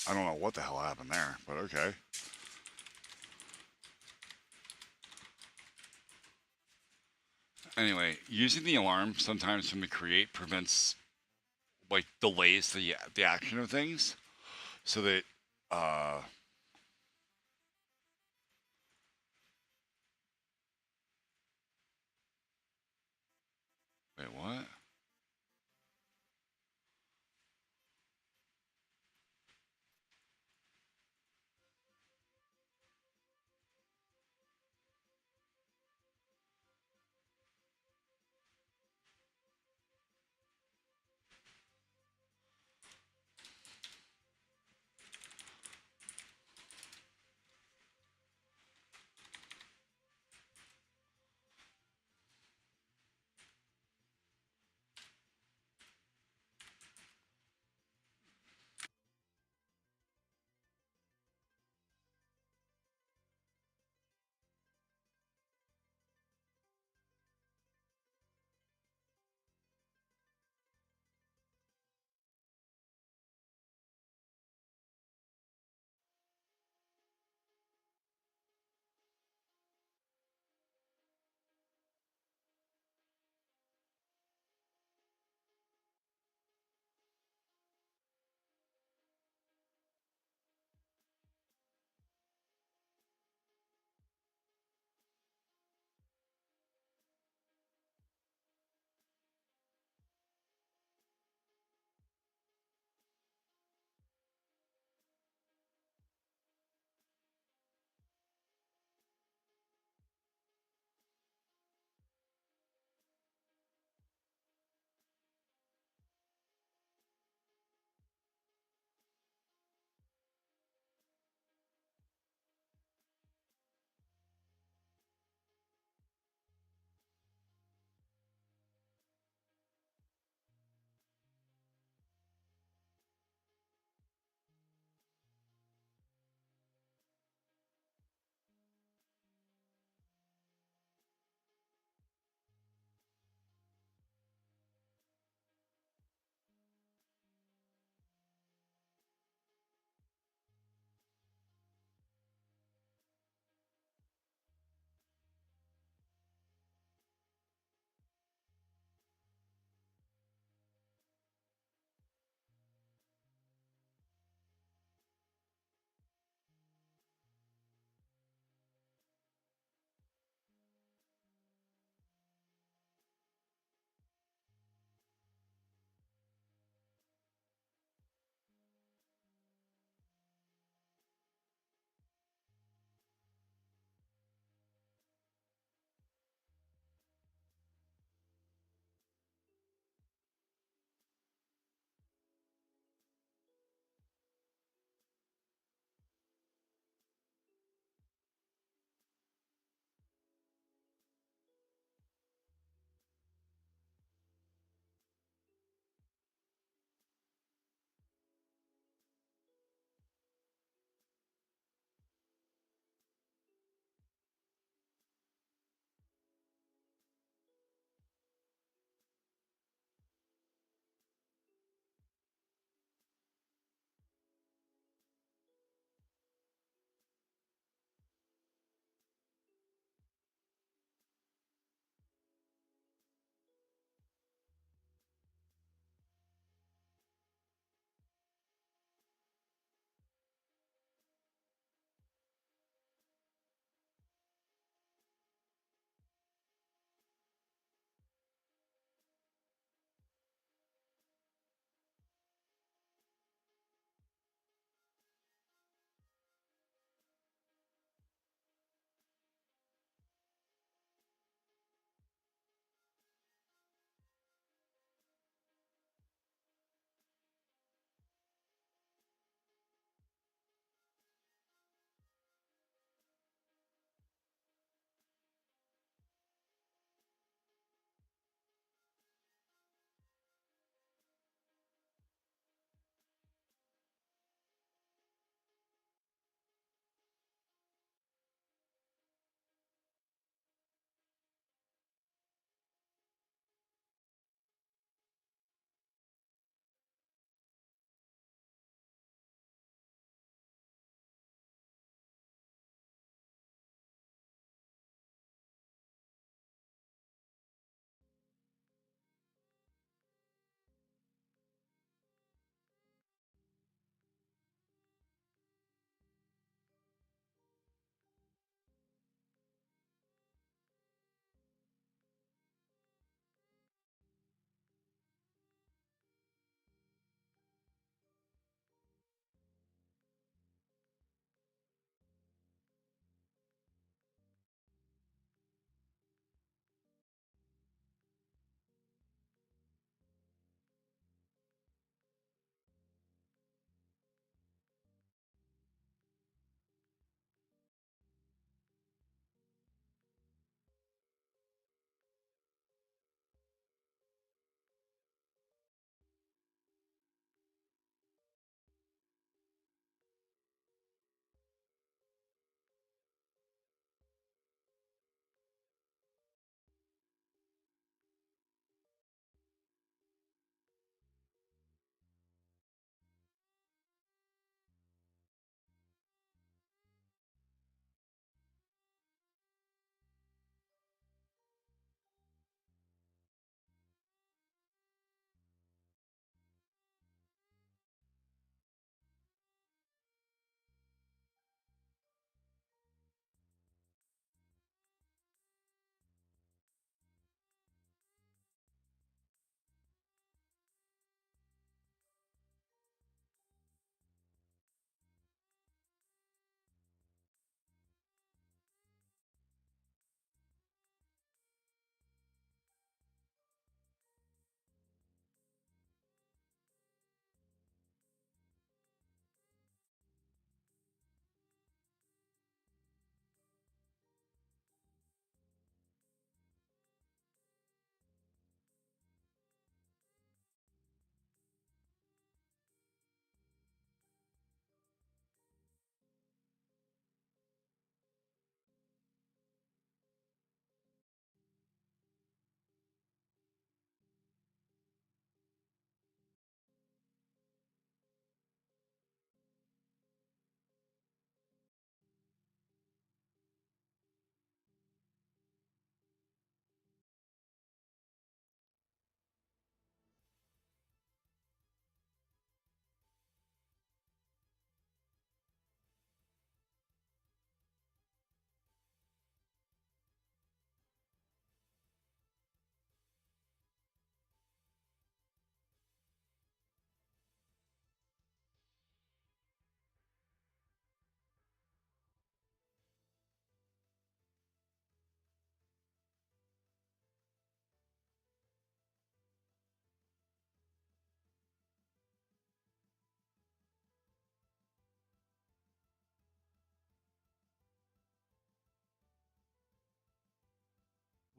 I don't know what the hell happened there, but okay. Anyway, using the alarm sometimes from the create prevents like delays the action of things, so that uh wait, what?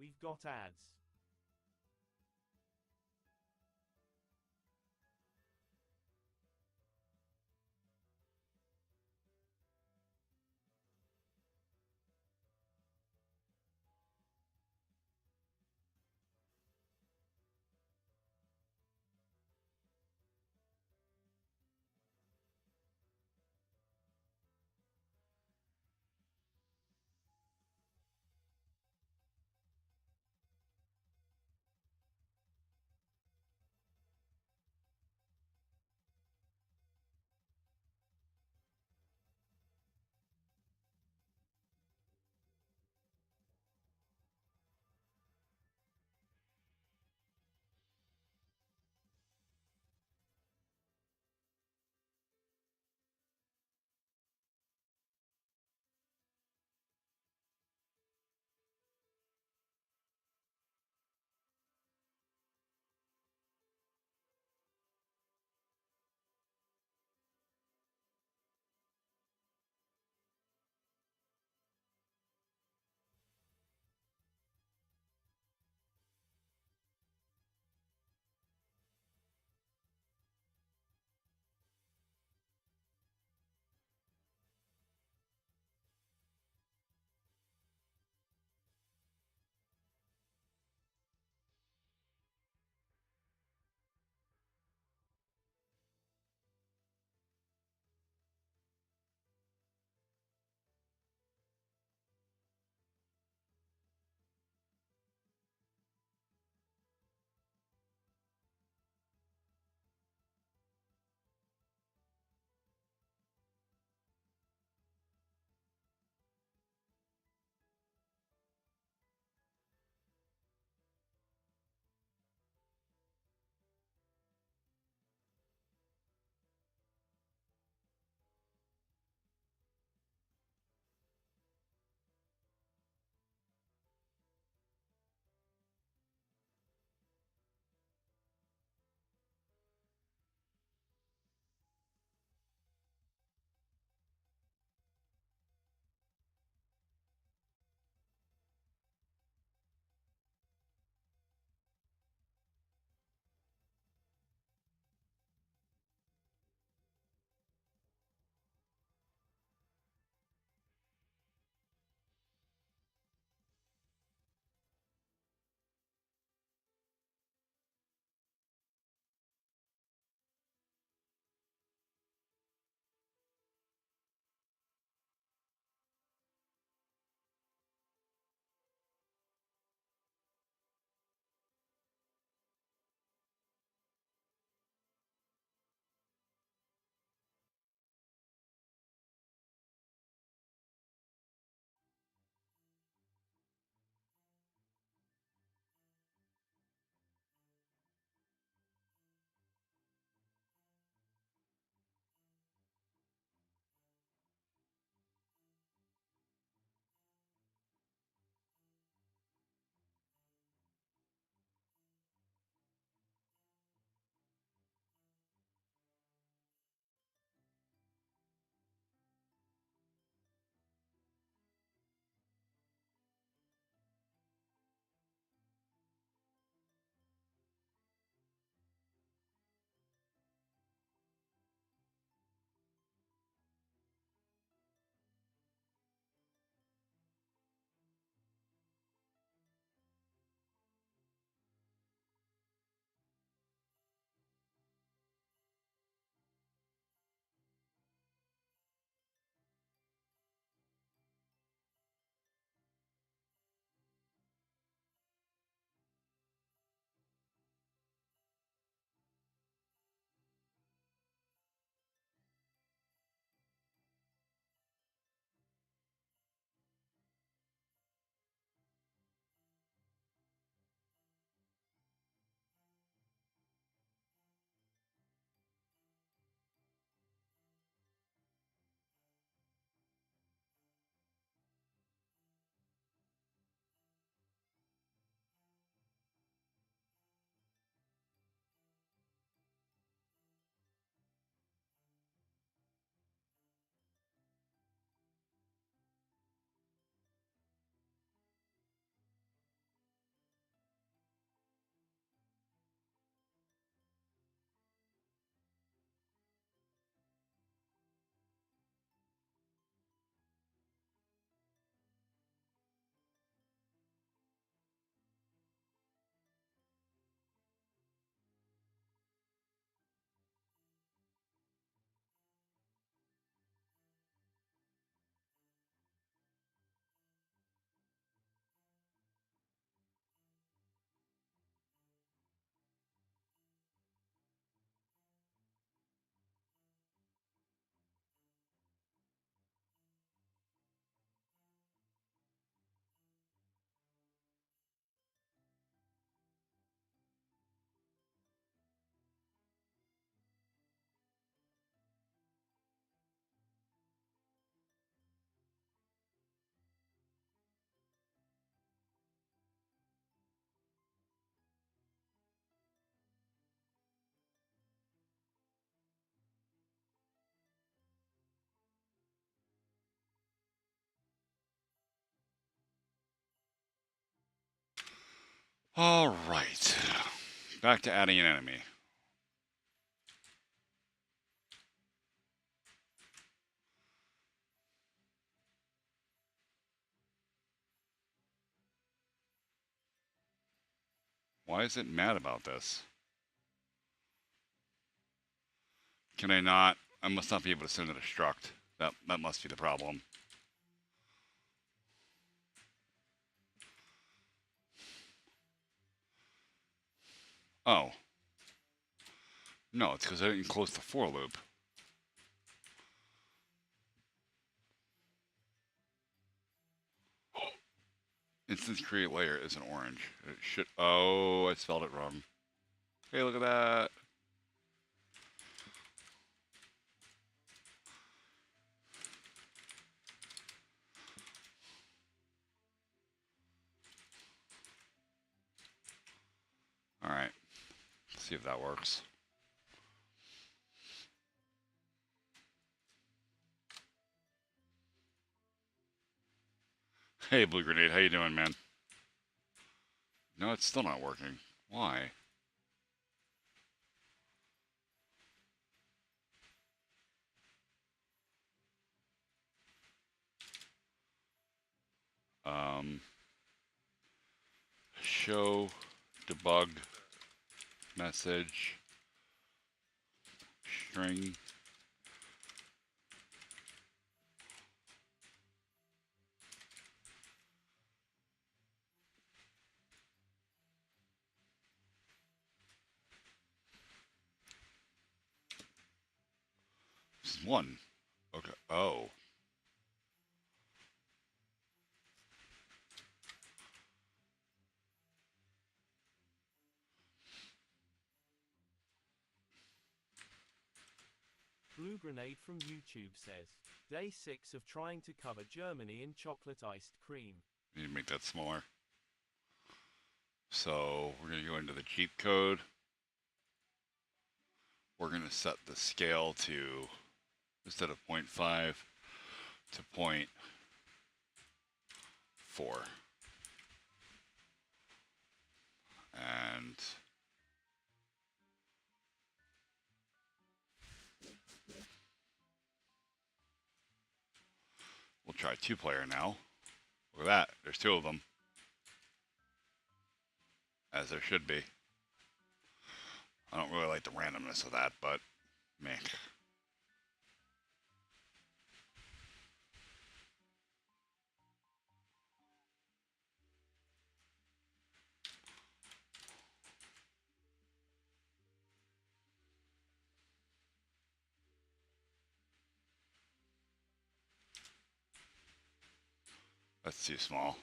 We've got ads. All right. Back to adding an enemy. Why is it mad about this? Can I not? I must not be able to send it a struct. That must be the problem. Oh. No, it's because I didn't close the for loop. Instance create layer is an orange. It should. Oh, I spelled it wrong. Hey, look at that. All right. Let's see if that works. Hey, Blue Grenade, how you doing, man? No, it's still not working. Why? Um, show debug message string. This is one. Okay. Oh. Blue Grenade from YouTube says, Day 6 of trying to cover Germany in chocolate iced cream. Need to make that smaller. So we're going to go into the cheat code. We're going to set the scale to, instead of 0.5, to 0.4. And we'll try 2-player now. Look at that. There's 2 of them. As there should be. I don't really like the randomness of that, but meh. That's too small.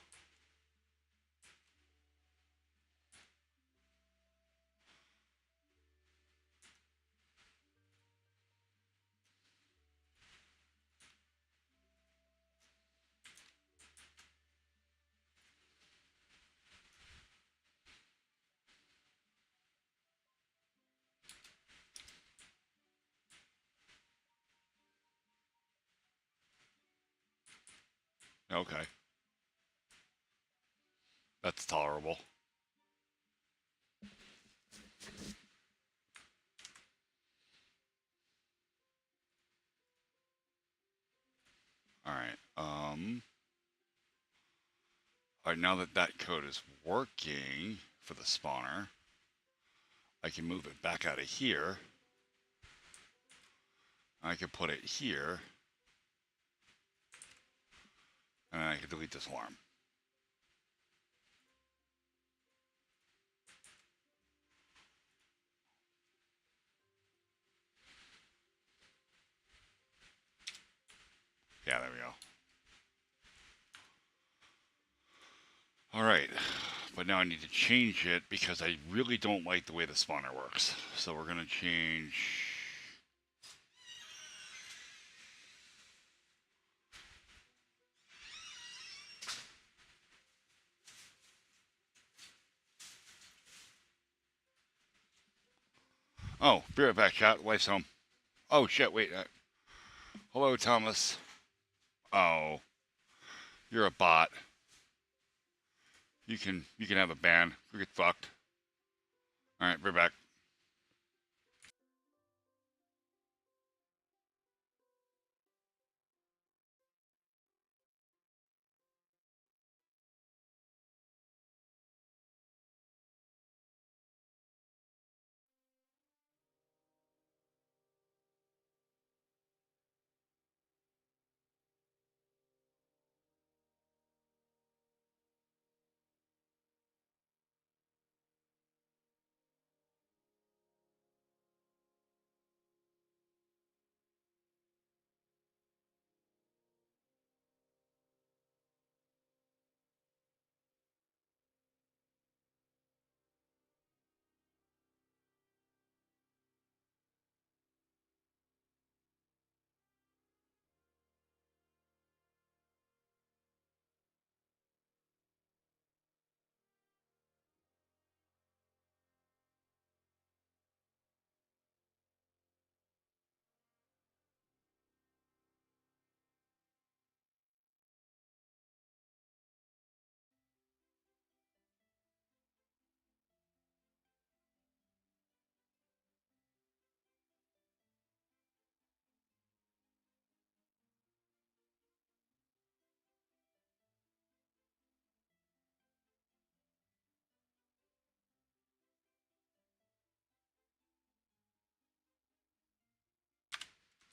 Okay. That's tolerable. Alright. Alright, now that that code is working for the spawner, I can move it back out of here. I can put it here. And I can delete this alarm. Yeah, there we go. Alright, but now I need to change it because I really don't like the way the spawner works. So we're going to change... Oh, be right back, chat. Wife's home. Oh, shit, wait. Hello, Thomas. Oh, you're a bot. You can have a ban. We get fucked. All right, we're back.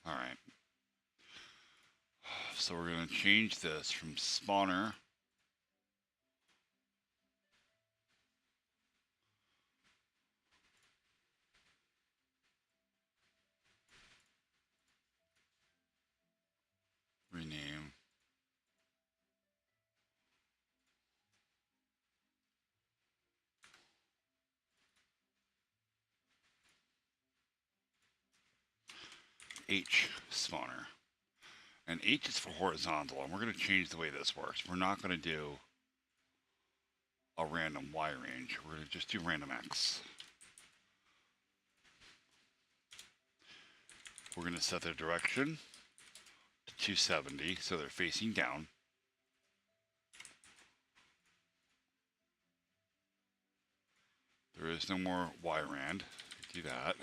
All right. So we're gonna change this from spawner rename H spawner. And H is for horizontal, and we're going to change the way this works. We're not going to do a random Y range. We're going to just do random X. We're going to set their direction to 270, so they're facing down. There is no more Y rand. Do that.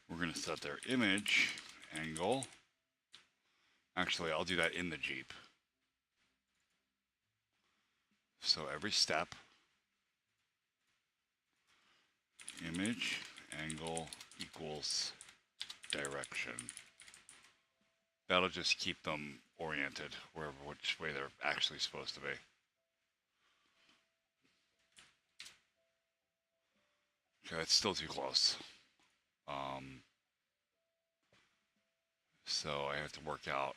We're going to set their image angle. Actually, I'll do that in the Jeep. So every step, image angle equals direction. That'll just keep them oriented wherever which way they're actually supposed to be. Okay, it's still too close. So I have to work out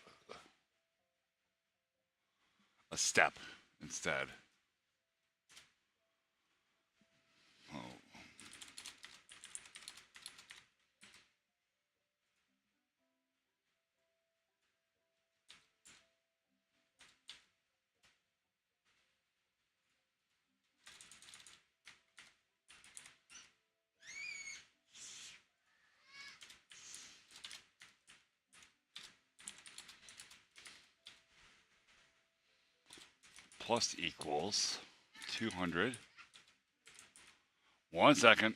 a step instead. Oh, plus equals 200. 1 second.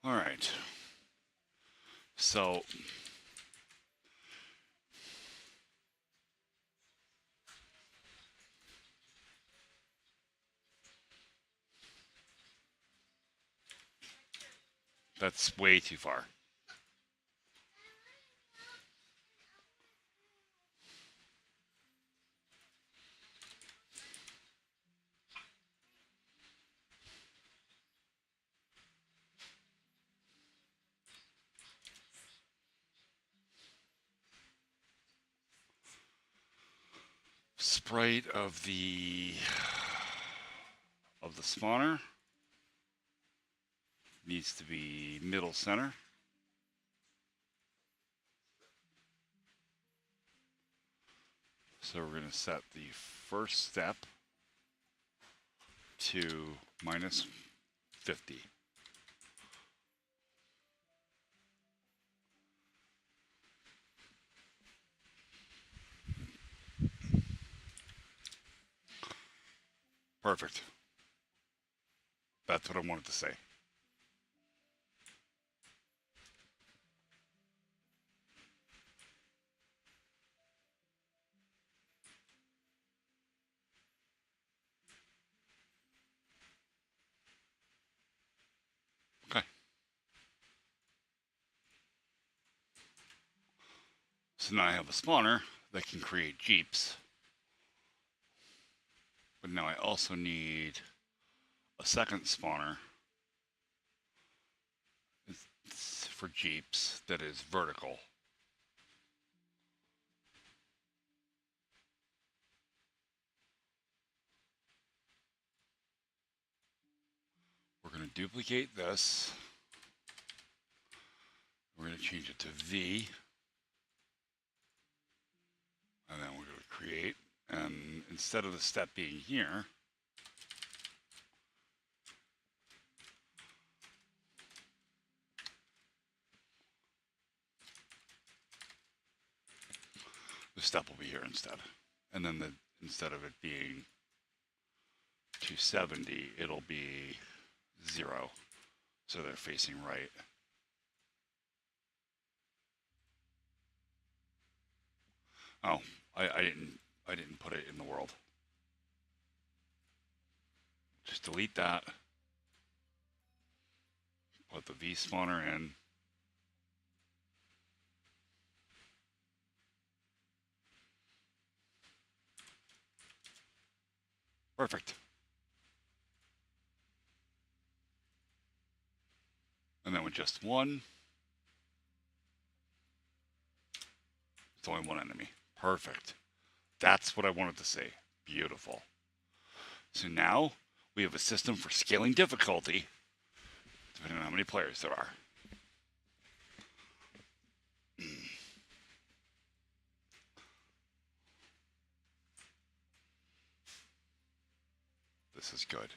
All right. So that's way too far. Sprite of the spawner needs to be middle center. So we're going to set the first step to minus 50. Perfect. That's what I wanted to say. Okay. So now I have a spawner that can create Jeeps. But now I also need a second spawner for Jeeps that is vertical. We're going to duplicate this. We're going to change it to V. And then we're going to create. And instead of the step being here, the step will be here instead. And then instead of it being 270, it'll be 0. So they're facing right. Oh, I didn't put it in the world. Just delete that. Put the V spawner in. Perfect. And then with just one, it's only one enemy. Perfect. That's what I wanted to say. Beautiful. So now we have a system for scaling difficulty, depending on how many players there are. This is good.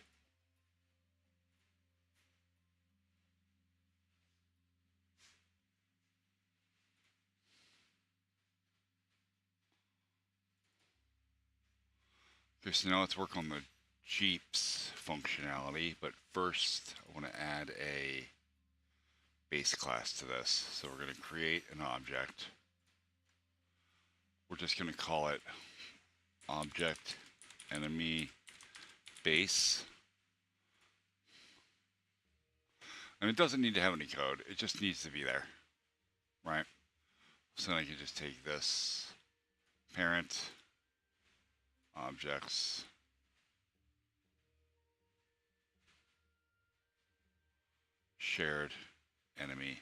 Okay, so now let's work on the Jeeps functionality, but first I want to add a base class to this. So we're going to create an object. We're just going to call it object enemy base. And it doesn't need to have any code. It just needs to be there, right? So then I can just take this parent objects shared enemy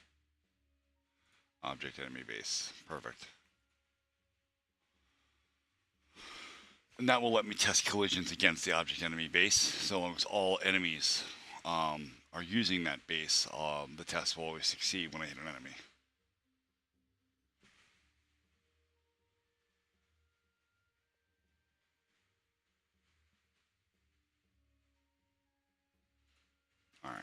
object enemy base. Perfect. And that will let me test collisions against the object enemy base. So long as all enemies are using that base, the test will always succeed when I hit an enemy. All right.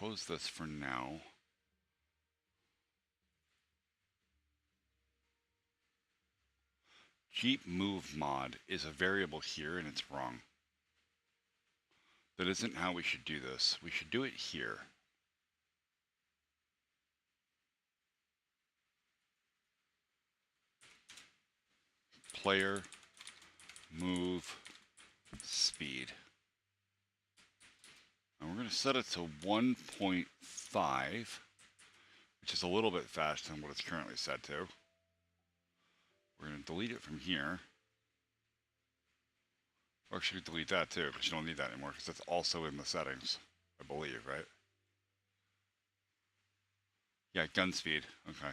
close this for now. Jeep move mod is a variable here and it's wrong. That isn't how we should do this. We should do it here. Player move speed. And we're going to set it to 1.5, which is a little bit faster than what it's currently set to. We're going to delete it from here. Or actually delete that too, but you don't need that anymore because it's also in the settings, I believe, right? Yeah, gun speed. Okay.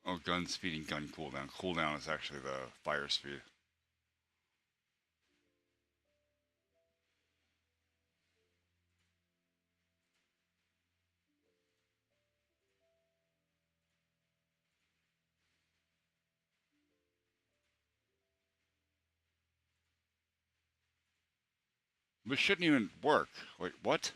Oh, gun speed and gun cooldown. Cooldown is actually the fire speed. This shouldn't even work. Wait, what?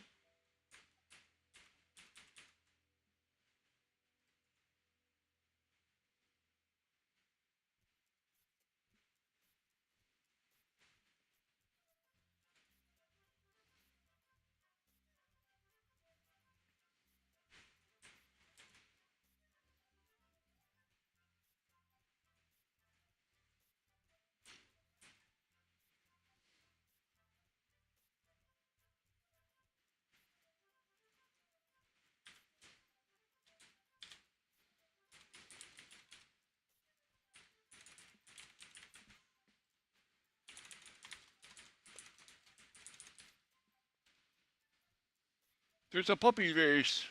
There's a puppy race.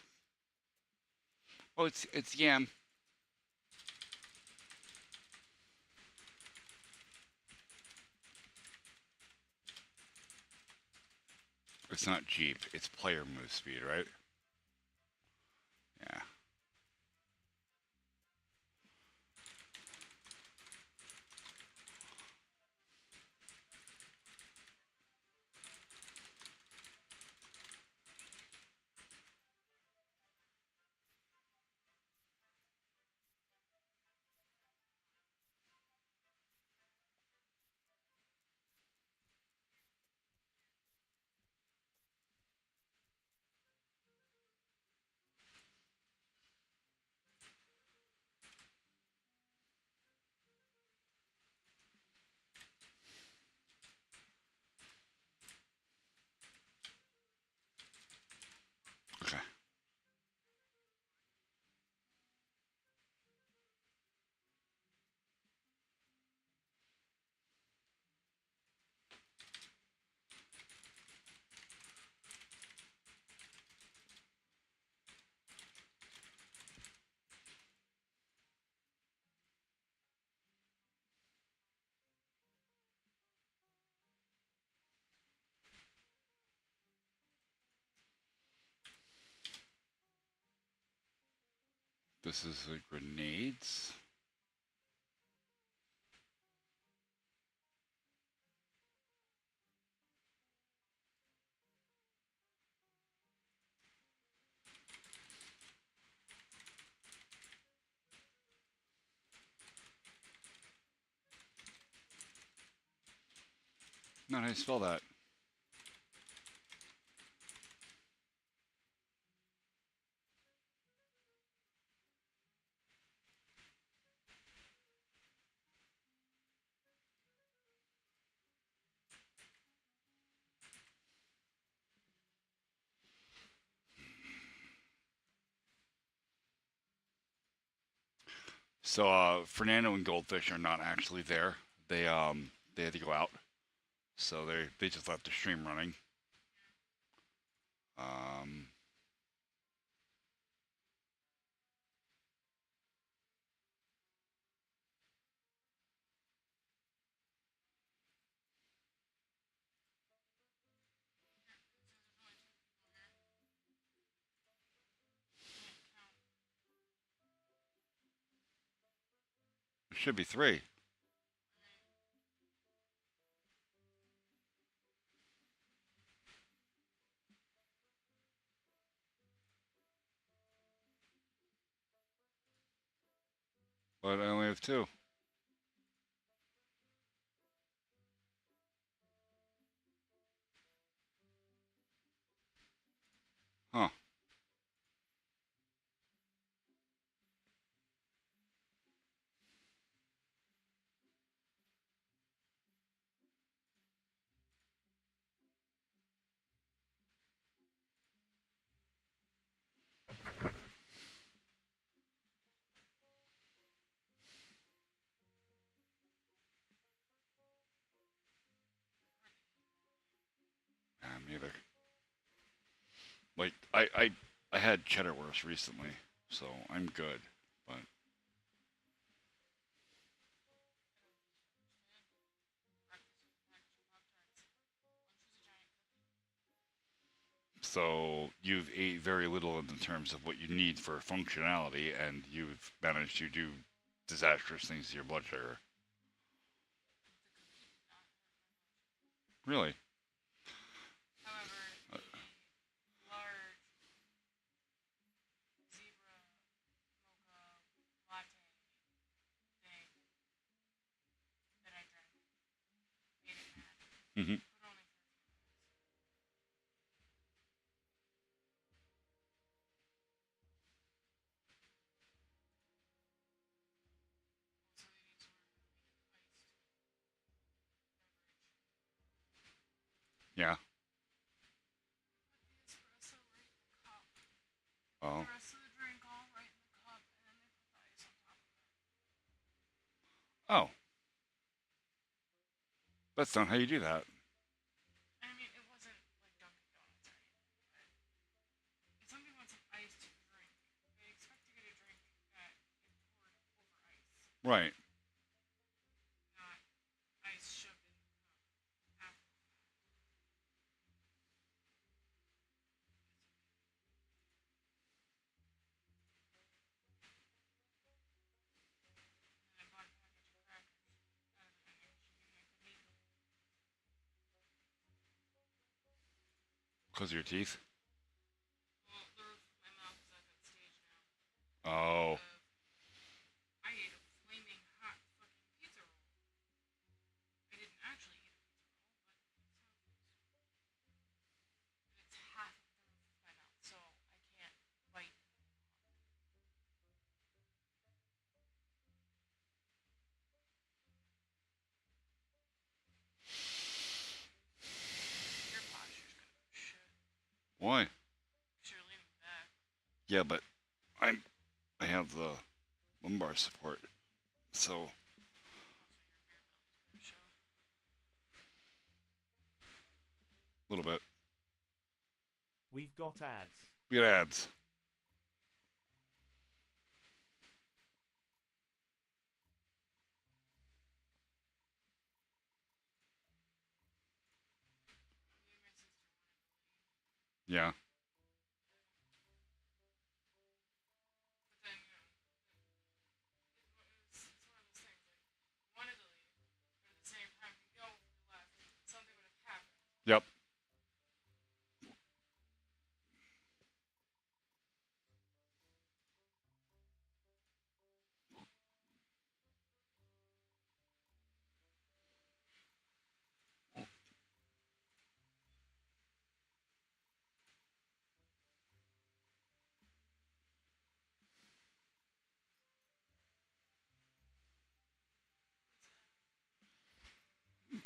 Oh, it's Yam. It's not Jeep. It's player move speed, right? Yeah. Okay. This is the grenades. Not how you spell that. So Fernando and Goldfish are not actually there. They had to go out. So they just left the stream running. Um, Should be three. But I only have two. Huh. Neither. Like I had cheddar wurst recently, so I'm good. But so you've ate very little in terms of what you need for functionality, and you've managed to do disastrous things to your blood sugar. Really? Uh, hmm. Yeah. Oh. Oh. That's not how you do that. Right. Because of your teeth. Oh. Why? Yeah, but I'm I have the lumbar support, so a little bit. We've got ads. We got ads. Yeah. Yep.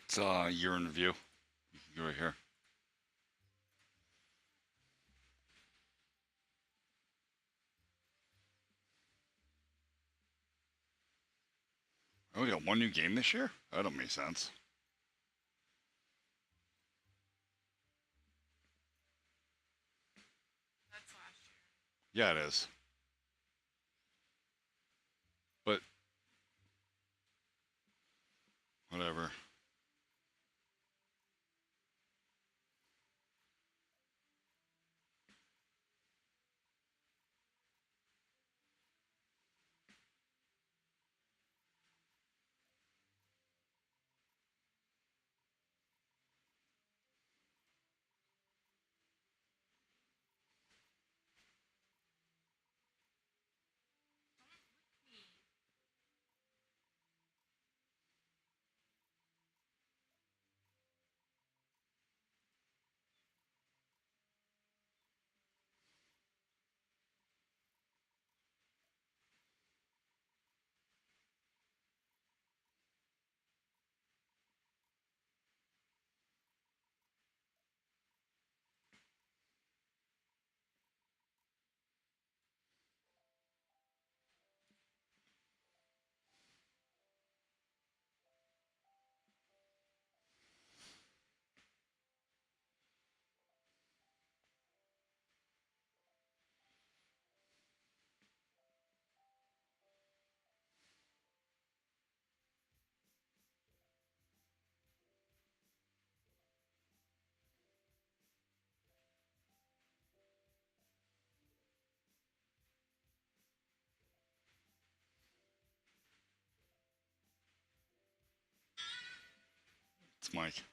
It's year in review. You right here. Oh, we got one new game this year. That don't make sense. Yeah, it is. But whatever. Thanks, Mike.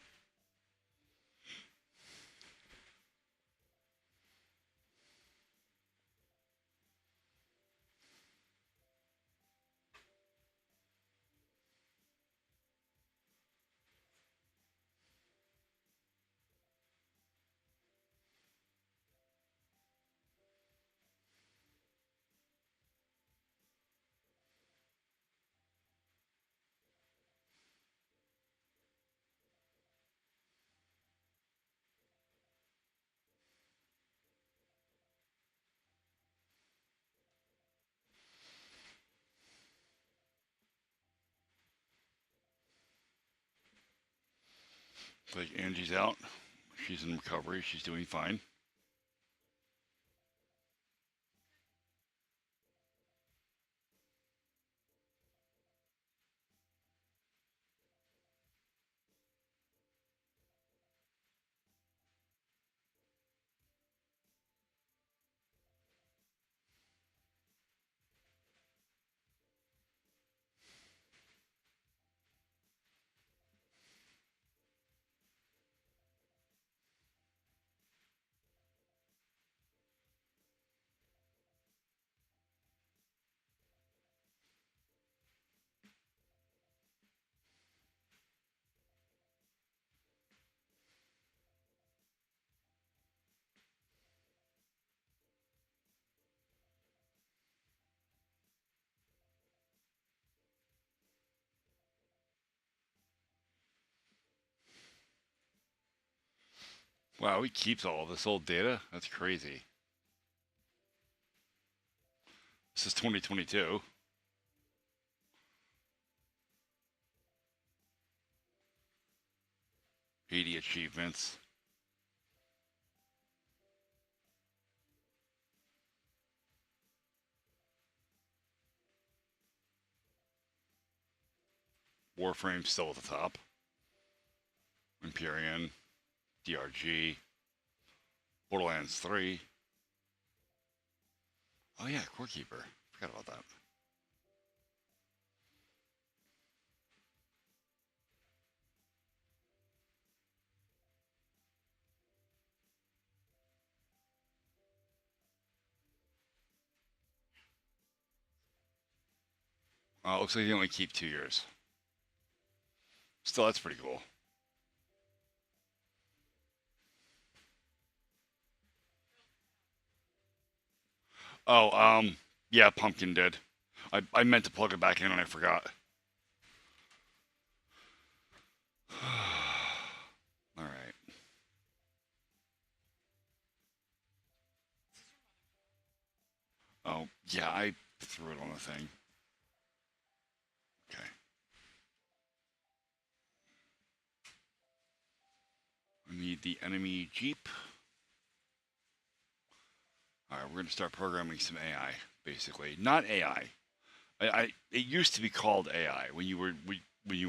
Like Angie's out. She's in recovery. She's doing fine. Wow, he keeps all of this old data? That's crazy. This is 2022. 80 achievements. Warframe still at the top. Empyrean. DRG. Borderlands 3. Oh yeah, Core Keeper. Forgot about that. Looks like they only keep 2 years. Still, that's pretty cool. Oh, yeah, Pumpkin did. I meant to plug it back in and I forgot. All right. Oh, yeah, I threw it on the thing. Okay. I need the enemy Jeep. All right, we're going to start programming some AI, basically. Not AI. It used to be called AI when you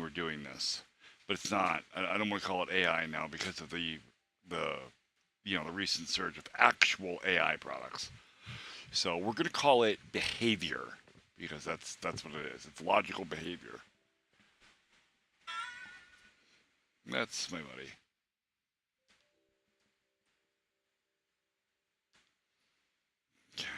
were doing this, but it's not. I don't want to call it AI now because of the the recent surge of actual AI products. So we're going to call it behavior because that's what it is. It's logical behavior. That's my buddy. Okay.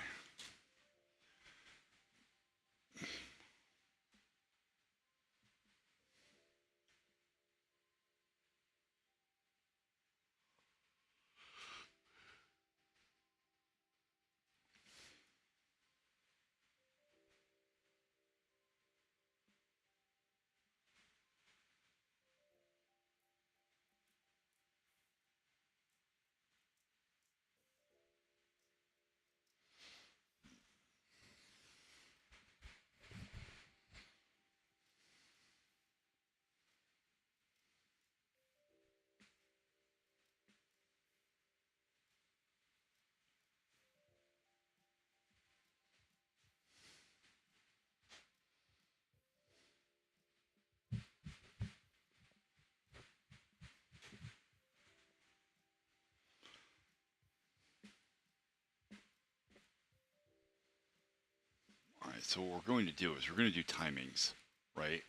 All right. So what we're going to do is we're going to do timings, right?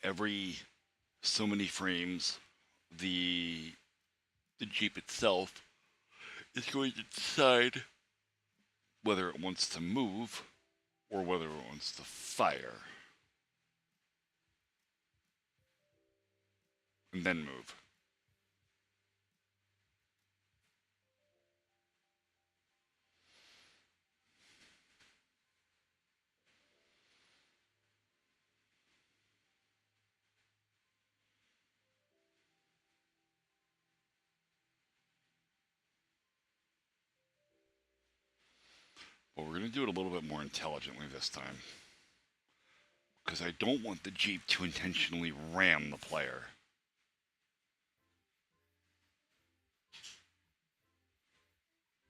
Every so many frames the the Jeep itself is going to decide whether it wants to move or whether it wants to fire and then move. But we're going to do it a little bit more intelligently this time. Because I don't want the Jeep to intentionally ram the player.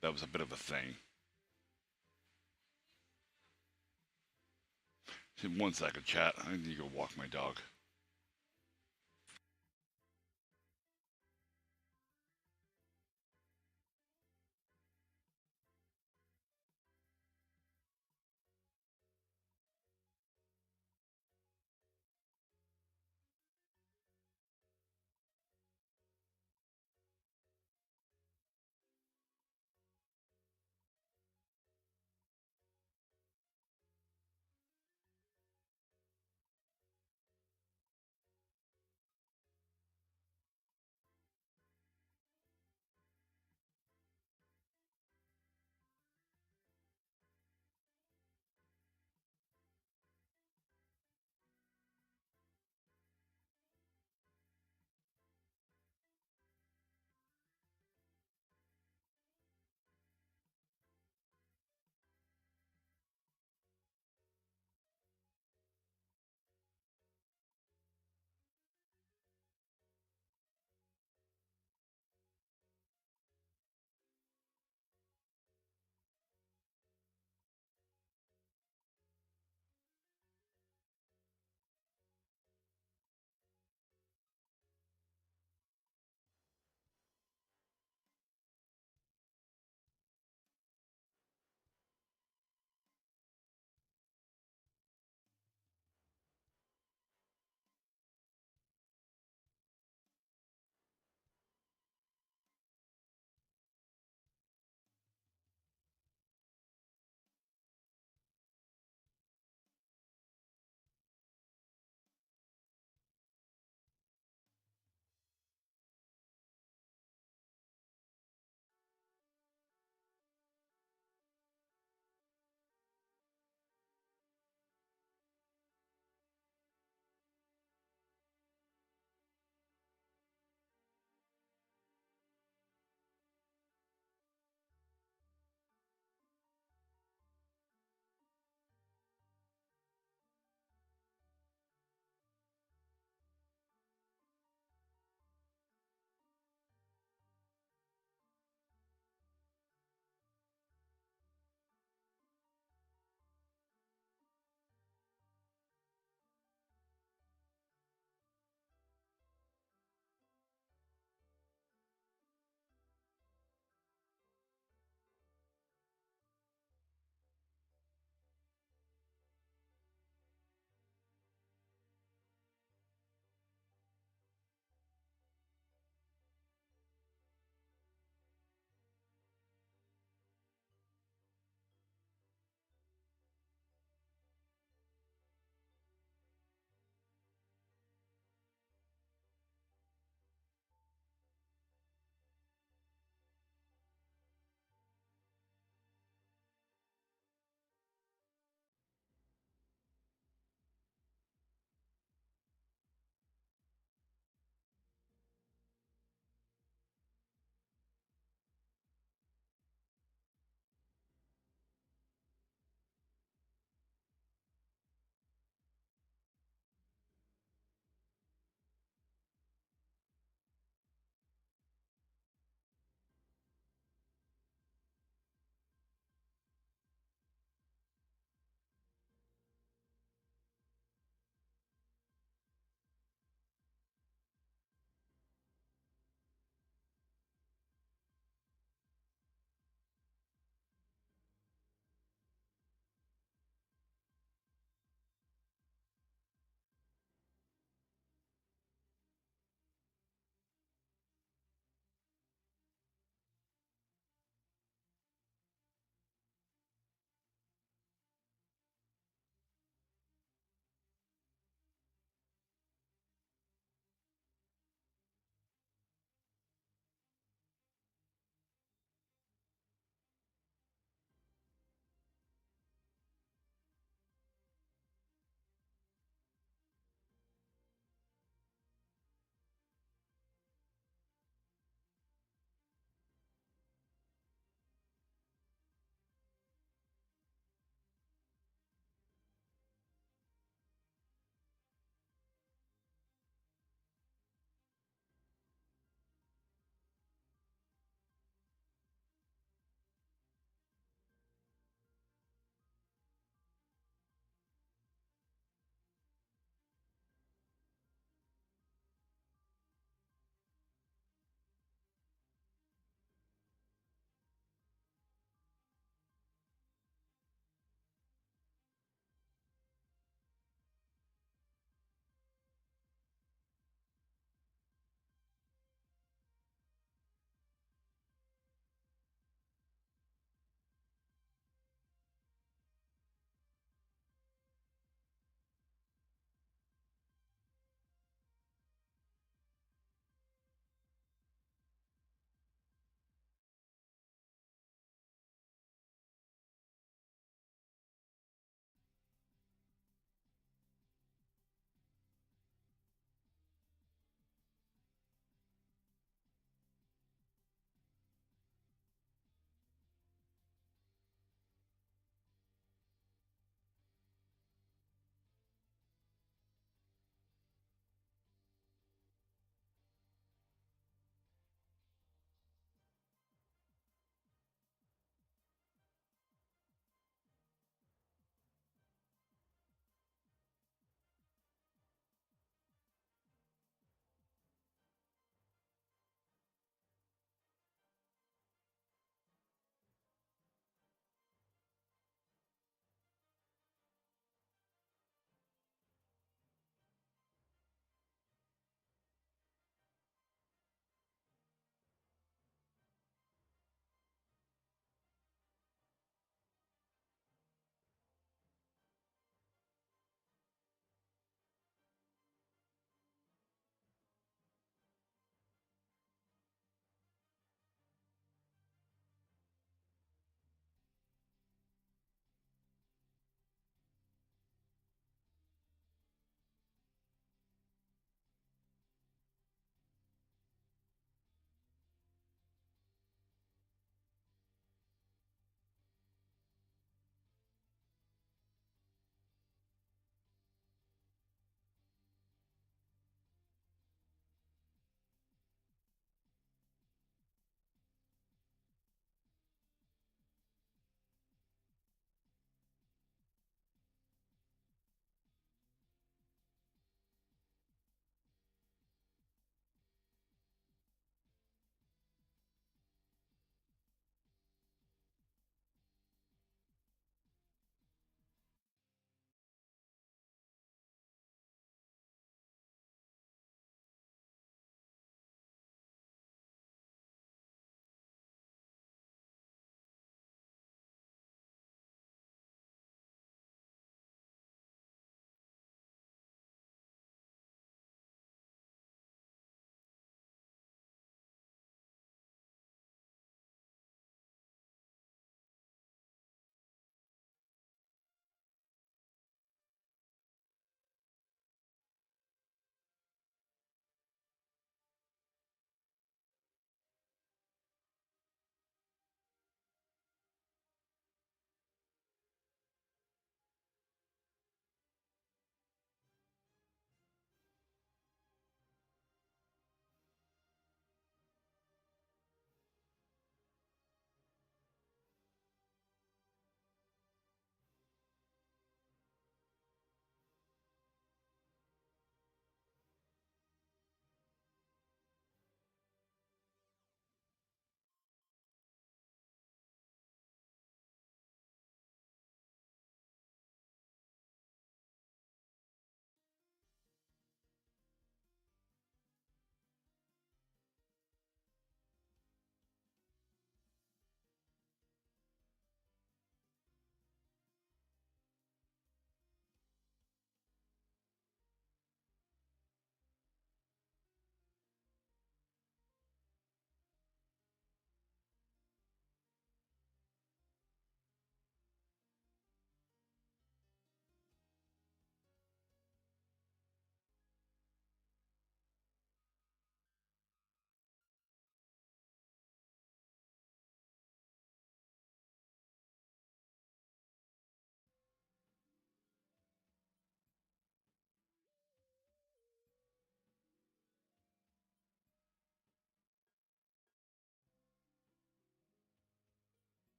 That was a bit of a thing. One second, chat. I need to go walk my dog.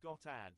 We've got ads.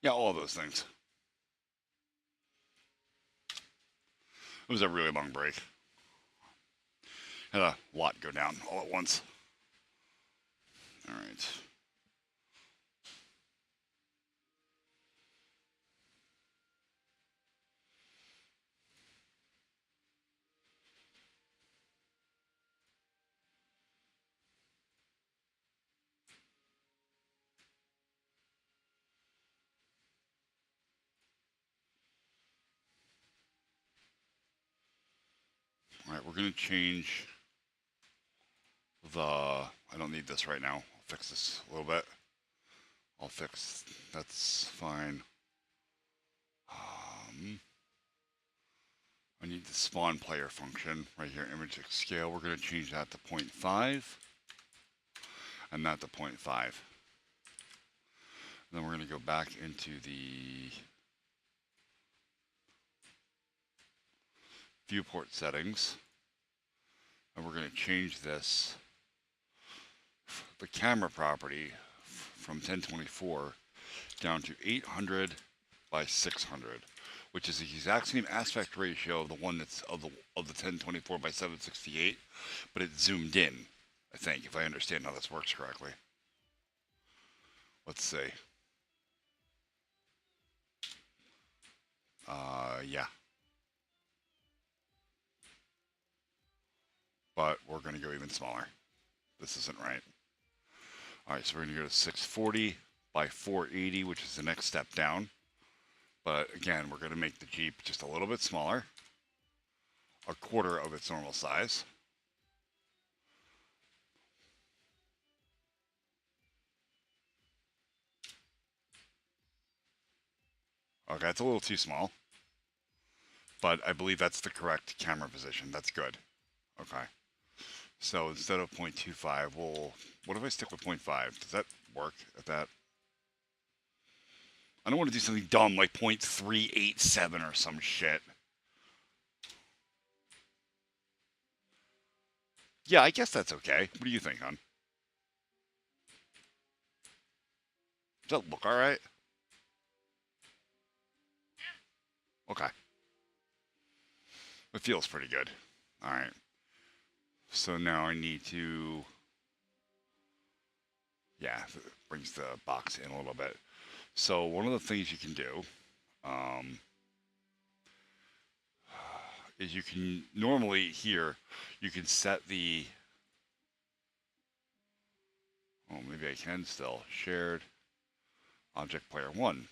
Yeah, all those things. It was a really long break. Had a lot go down all at once. All right. All right, we're going to change the... I don't need this right now. I'll fix this a little bit. I'll fix... That's fine. I need the spawn player function right here, image scale. We're going to change that to 0.5 and that to 0.5. Then we're going to go back into the viewport settings and we're going to change this, the camera property, from 1024 down to 800 by 600, which is the exact same aspect ratio of the one that's of the 1024 by 768, but it's zoomed in, I think, if I understand how this works correctly. Let's see. Yeah. But we're going to go even smaller. This isn't right. All right, so we're going to go to 640 by 480, which is the next step down. But again, we're going to make the Jeep just a little bit smaller, a quarter of its normal size. Okay, it's a little too small, but I believe that's the correct camera position. That's good. Okay. So instead of 0.25, what if I stick with 0.5? Does that work at that? I don't want to do something dumb like 0.387 or some shit. Yeah, I guess that's okay. What do you think, hon? Does that look alright? Okay. It feels pretty good. Alright. So now I need to... Yeah, it brings the box in a little bit. So one of the things you can do is you can normally here, you can set the... Oh, maybe I can still. Shared object player 1.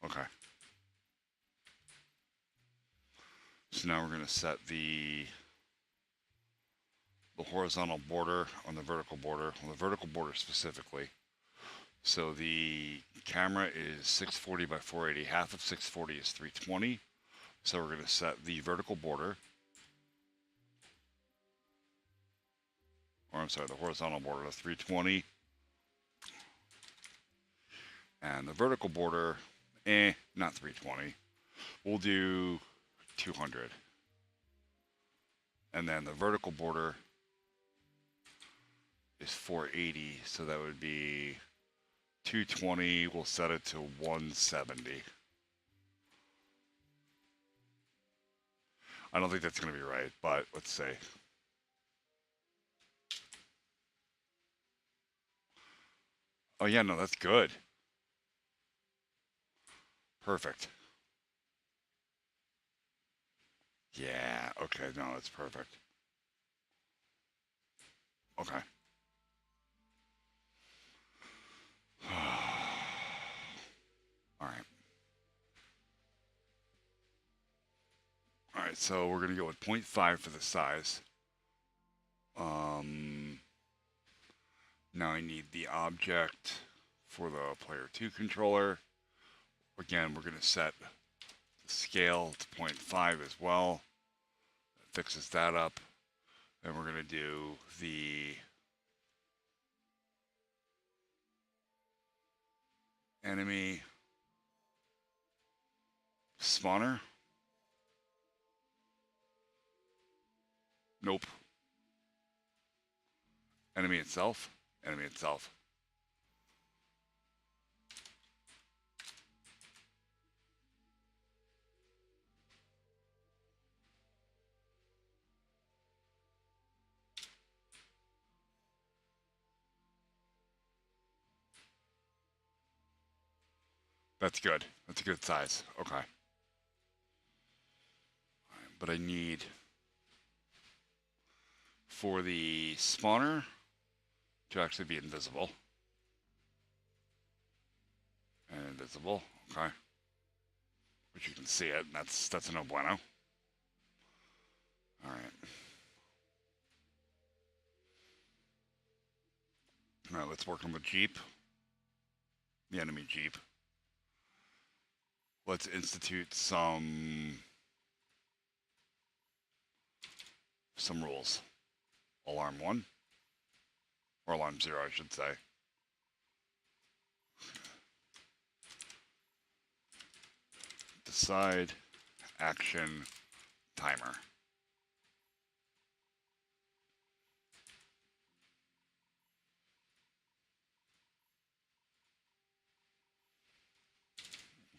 Okay. So now we're going to set the horizontal border on the vertical border, specifically. So the camera is 640 by 480. Half of 640 is 320. So we're going to set the vertical border, or I'm sorry, the horizontal border to 320. And the vertical border, not 320. We'll do 200. And then the vertical border is 480, so that would be 220. We'll set it to 170. I don't think that's going to be right, but let's see. Oh yeah, no, that's good. Perfect. Yeah, okay, no, that's perfect. Okay. All right. All right, so we're going to go with 0.5 for the size. Now I need the object for the player 2 controller. Again, we're going to set the scale to 0.5 as well. That fixes that up. Then we're going to do the enemy spawner. Nope. Enemy itself. Enemy itself. That's good. That's a good size. Okay. But I need for the spawner to actually be invisible. And invisible. Okay. Which you can see it, and that's a no bueno. Alright. Alright, let's work on the Jeep. The enemy Jeep. Let's institute some rules. Alarm 1. Or alarm 0, I should say. Decide action timer.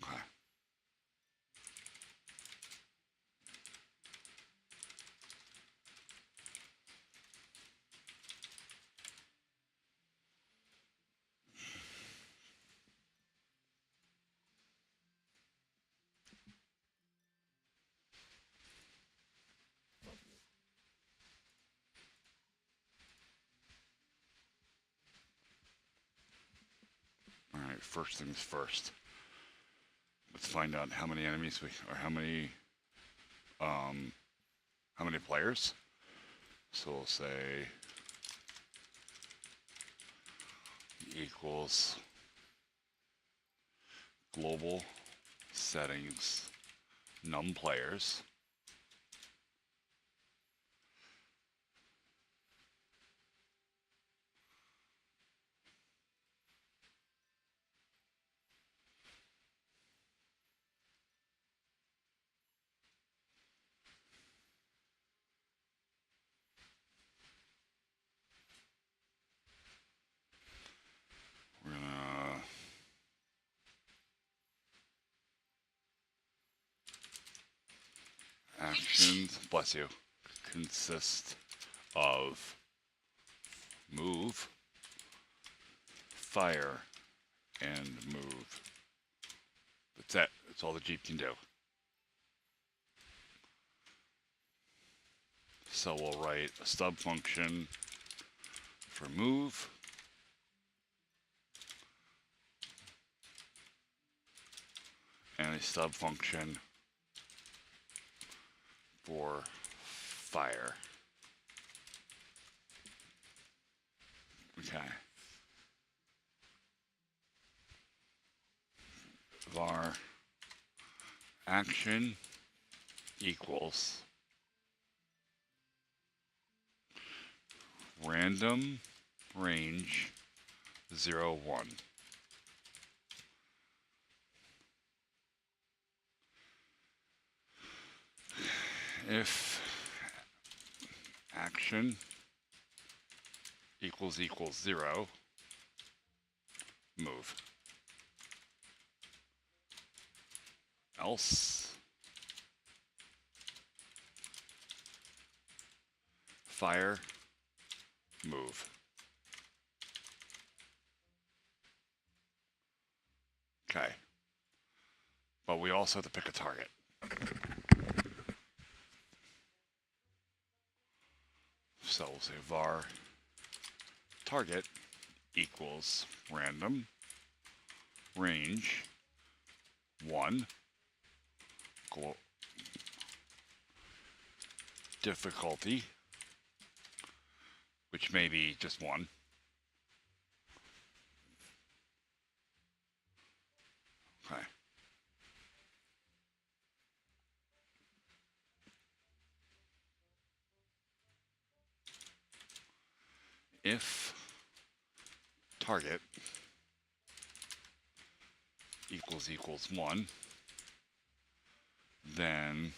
Okay. Alright, first things first. Let's find out how many enemies or how many players. So we'll say equals global settings num players. We're gonna actions, bless you, consist of move, fire, and move. That's it. That's all the Jeep can do. So we'll write a stub function for move. And a stub function for fire. Okay. Var action equals random range 0, 1. If action equals 0, move. Else fire, move. Okay. But we also have to pick a target. So we'll say var target equals random range 1 difficulty, which may be just 1. Okay. If target equals 1, then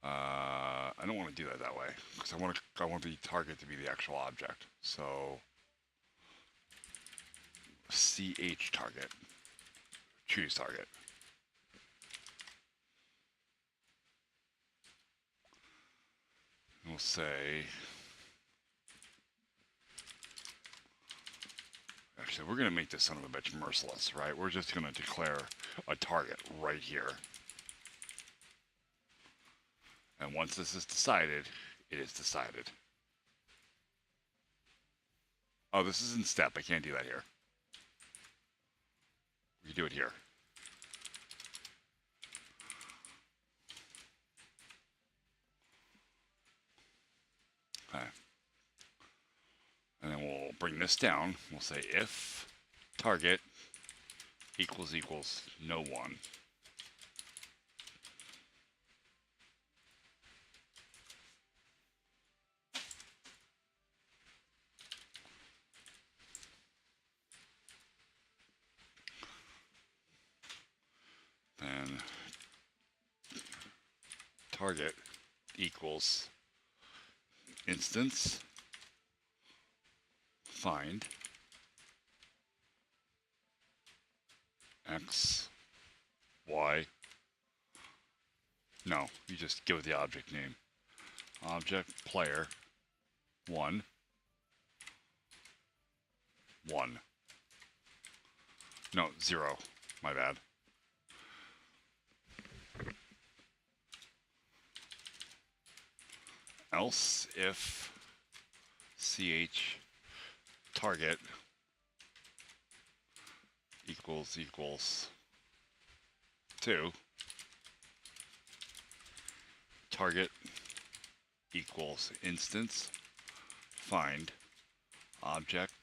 I don't want to do that way because I want the target to be the actual object. So ch target, choose target. We'll say, actually, we're going to make this son of a bitch merciless, right? We're just going to declare a target right here. And once this is decided, it is decided. Oh, this is in step. I can't do that here. We can do it here. Okay. And then we'll bring this down. We'll say if target equals no one. Then target equals instance find x, y. No, you just give it the object name. Object player 1 1. No, 0. My bad. Else if ch target equals 2, target equals instance find object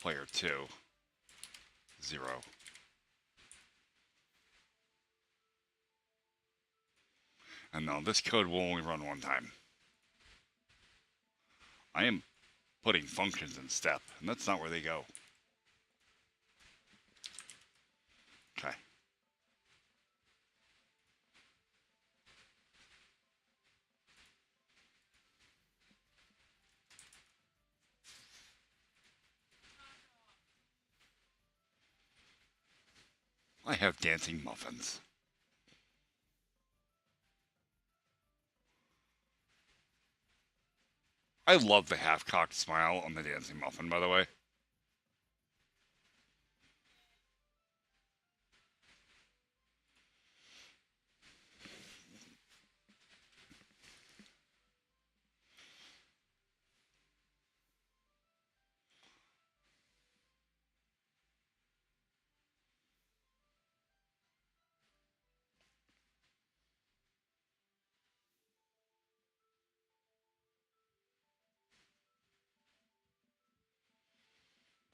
player 2 0. And now this code will only run one time. I am putting functions in step, and that's not where they go. Okay. I have dancing muffins. I love the half-cocked smile on the dancing muffin, by the way.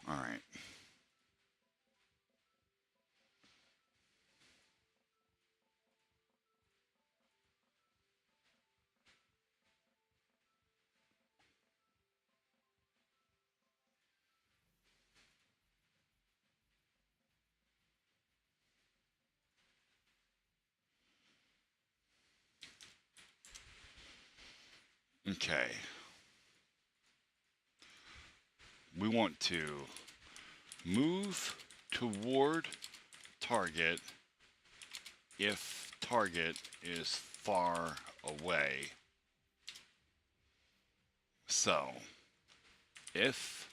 All right. Okay. We want to move toward target if target is far away. So, if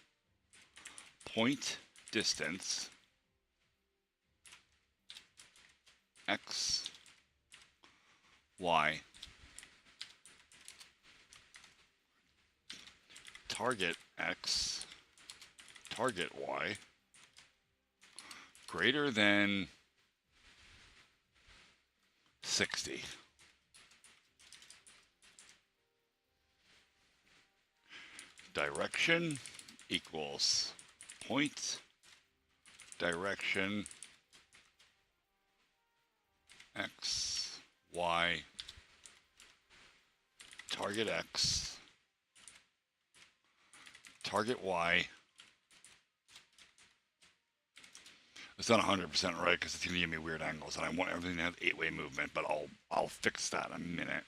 point distance x, y, target x, target y, greater than 60. Direction equals point, direction, x, y, target x, target y. It's not 100% right because it's going to give me weird angles, and I want everything to have 8-way movement, but I'll fix that in a minute.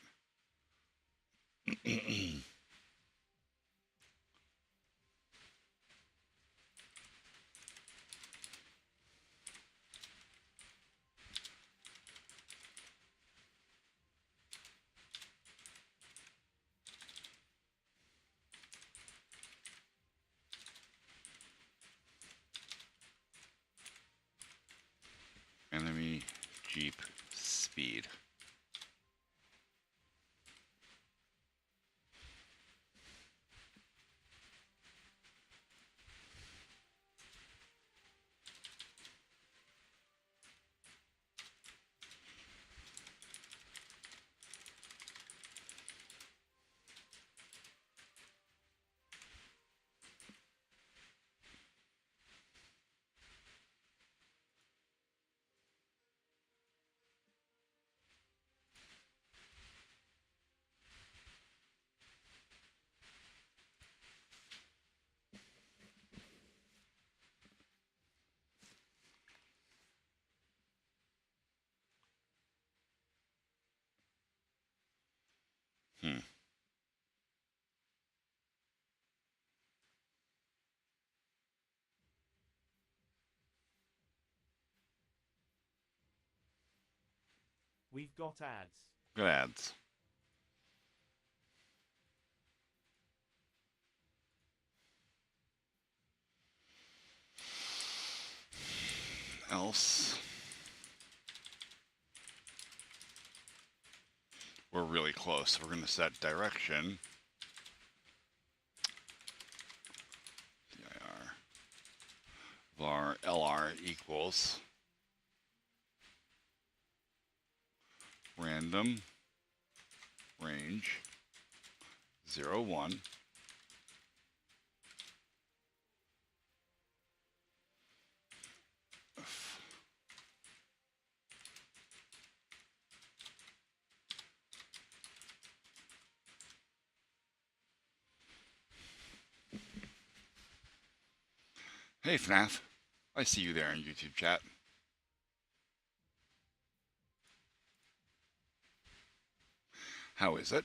Enemy Jeep speed. Hmm. We've got ads. Good ads. Else. We're really close. We're going to set direction. dir var lr equals random range 0, 1. Hey FNAF, I see you there in YouTube chat. How is it?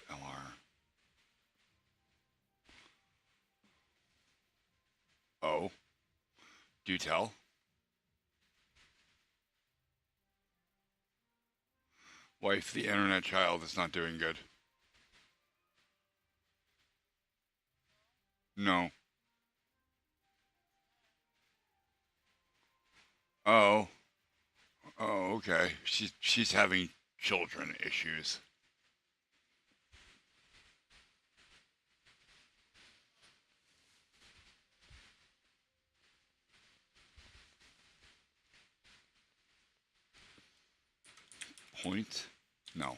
LR. Oh, do tell. Wife, the internet child is not doing good. No. Oh. Oh, okay. She's having children issues. Point. No.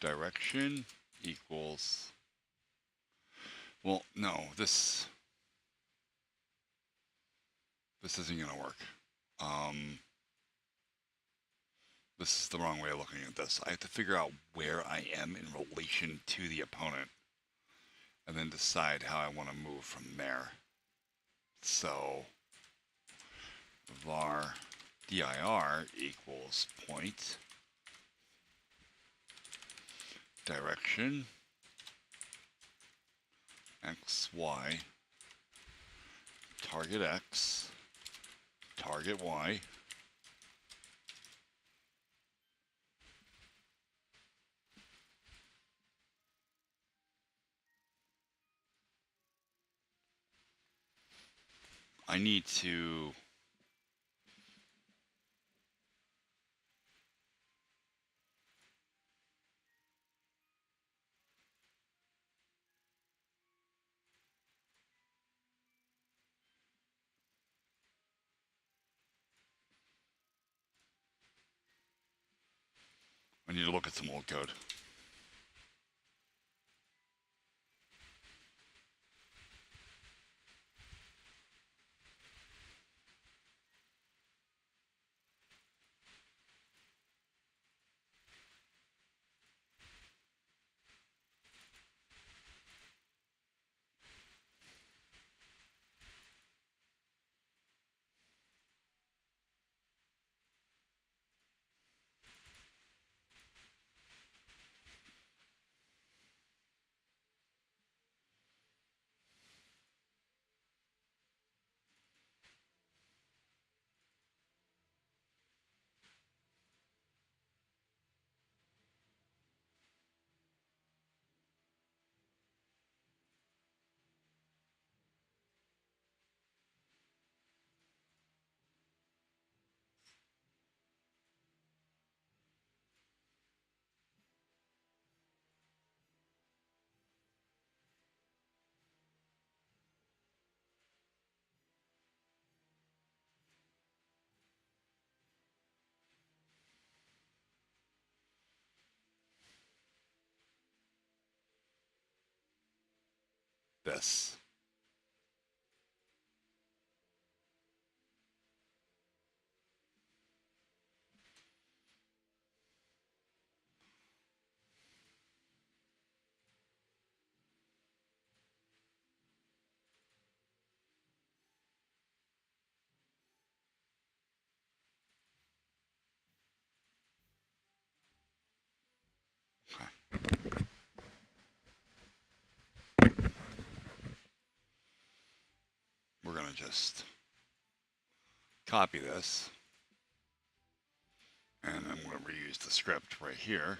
Direction equals. Well, no. This isn't gonna work. This is the wrong way of looking at this. I have to figure out where I am in relation to the opponent, and then decide how I want to move from there. So var dir equals point direction x, y, target x, target y. I need to look at some old code. this. We're going to just copy this, and I'm going to reuse the script right here.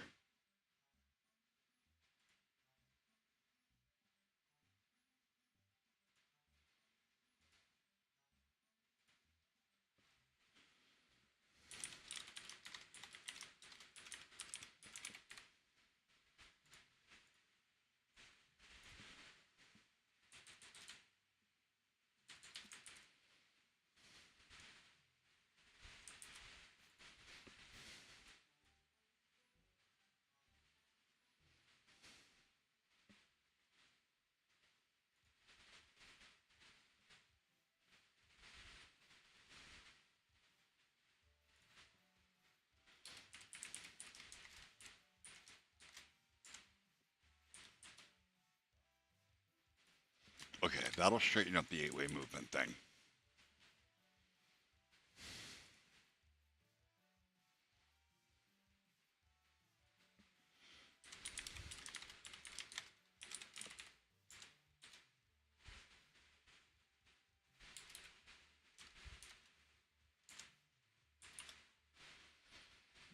Okay, that'll straighten up the 8-way movement thing.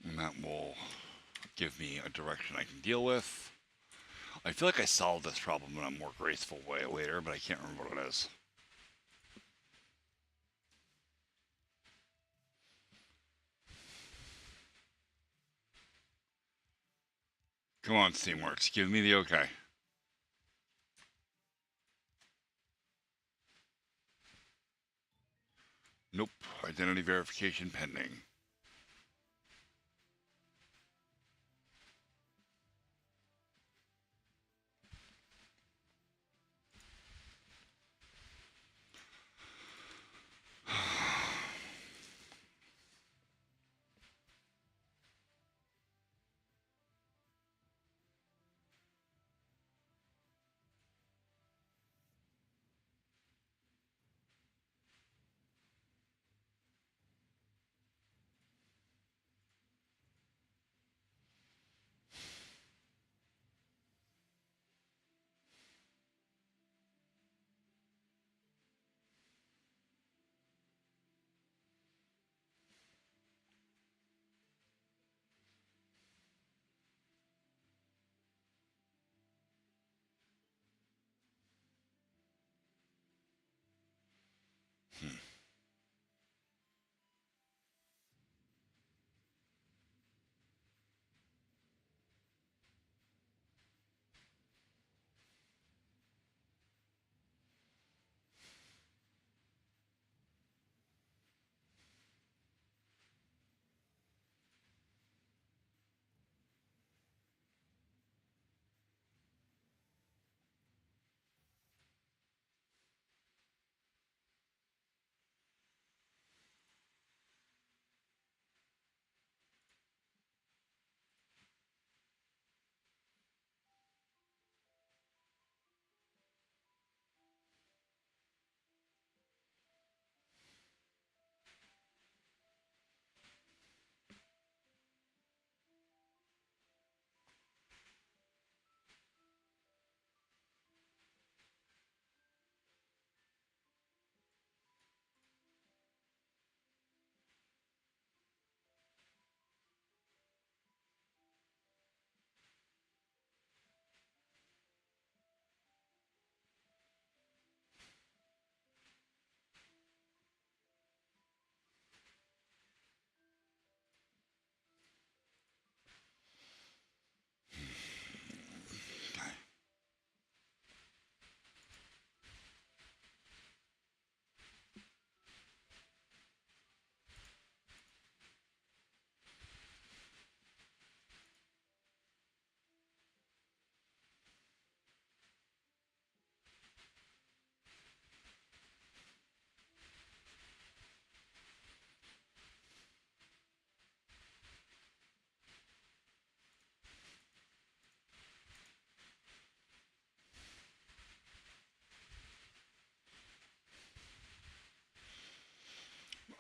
And that will give me a direction I can deal with. I feel like I solved this problem in a more graceful way later, but I can't remember what it is. Come on, Steamworks, give me the okay. Nope, identity verification pending.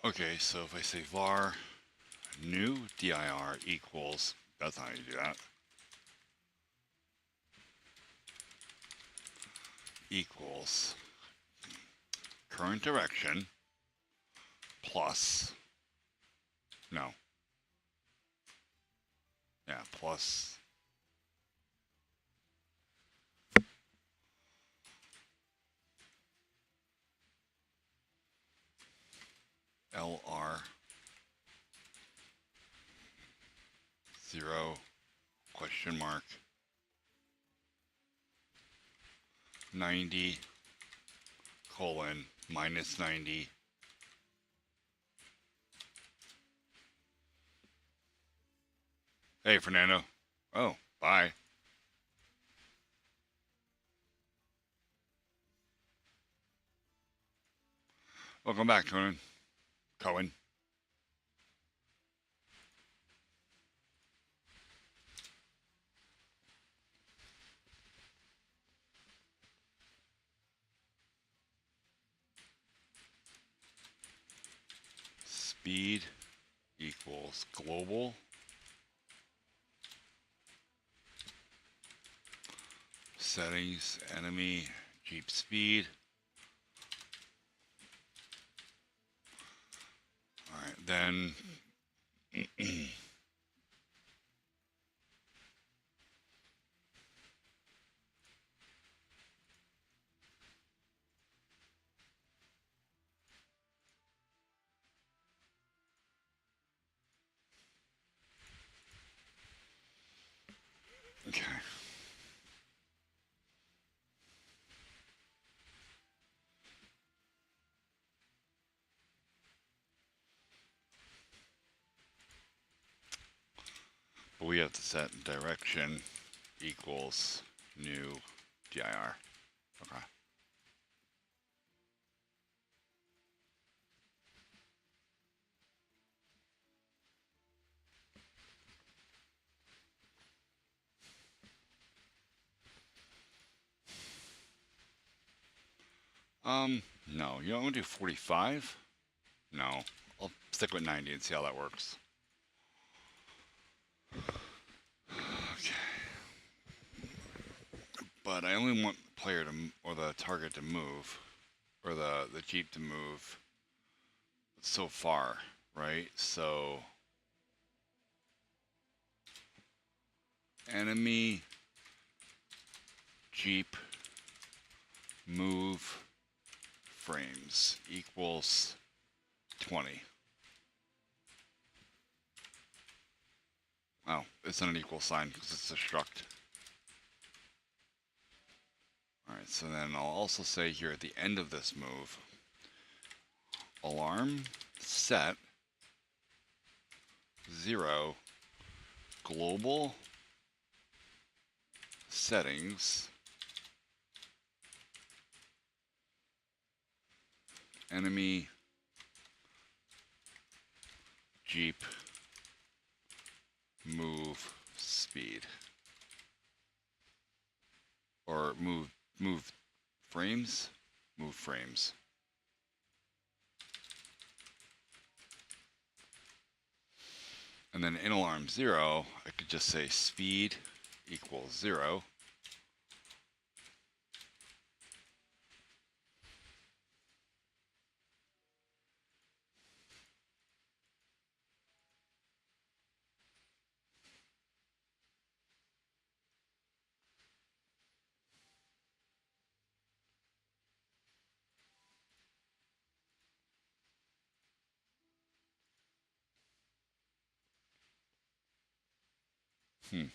Okay, so if I say var new dir equals, that's not how you do that, equals current direction plus, no, yeah, plus LR 0 question mark 90 colon minus 90 . Hey, Fernando. Oh, bye. Welcome back, Conan. Cohen. Speed equals global settings enemy Jeep speed. All right, then okay. But we have to set direction equals new dir. Okay. No, you don't want to do 45? No. I'll stick with 90 and see how that works. Okay. But I only want the player to, or the target to move, or the Jeep to move so far, right? So enemy Jeep move frames equals 20. Oh, it's not an equal sign because it's a struct. Alright, so then I'll also say here at the end of this move, alarm set 0 global settings enemy Jeep move speed, or move frames, move frames. And then in alarm 0, I could just say speed equals 0. I'm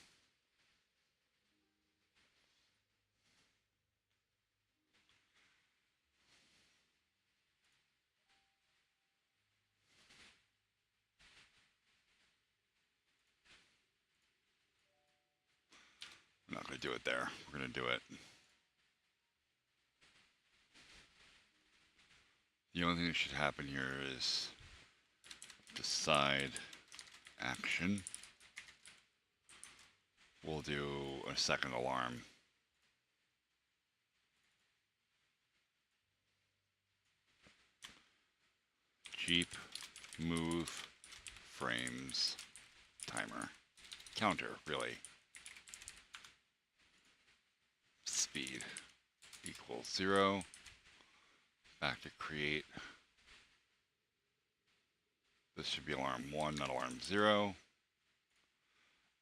not going to do it there. We're going to do it. The only thing that should happen here is decide action. We'll do a second alarm. Jeep move frames timer. Counter, really. Speed equals 0. Back to create. This should be alarm 1, not alarm 0.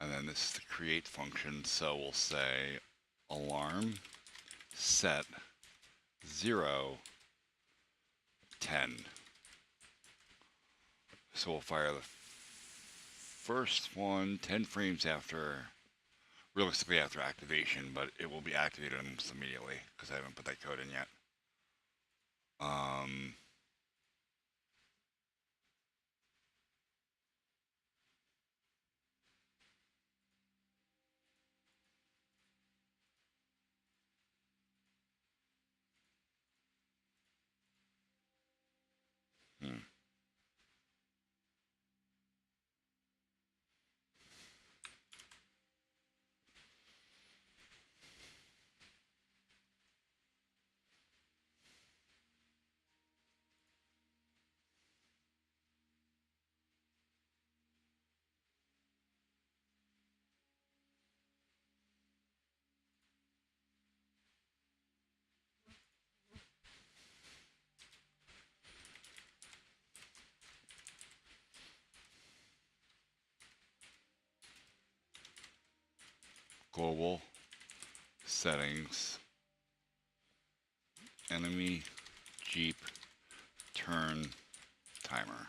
And then this is the create function, so we'll say alarm set 0, 10. So we'll fire the first one 10 frames after, realistically after activation, but it will be activated almost immediately because I haven't put that code in yet. Global settings, enemy Jeep turn timer.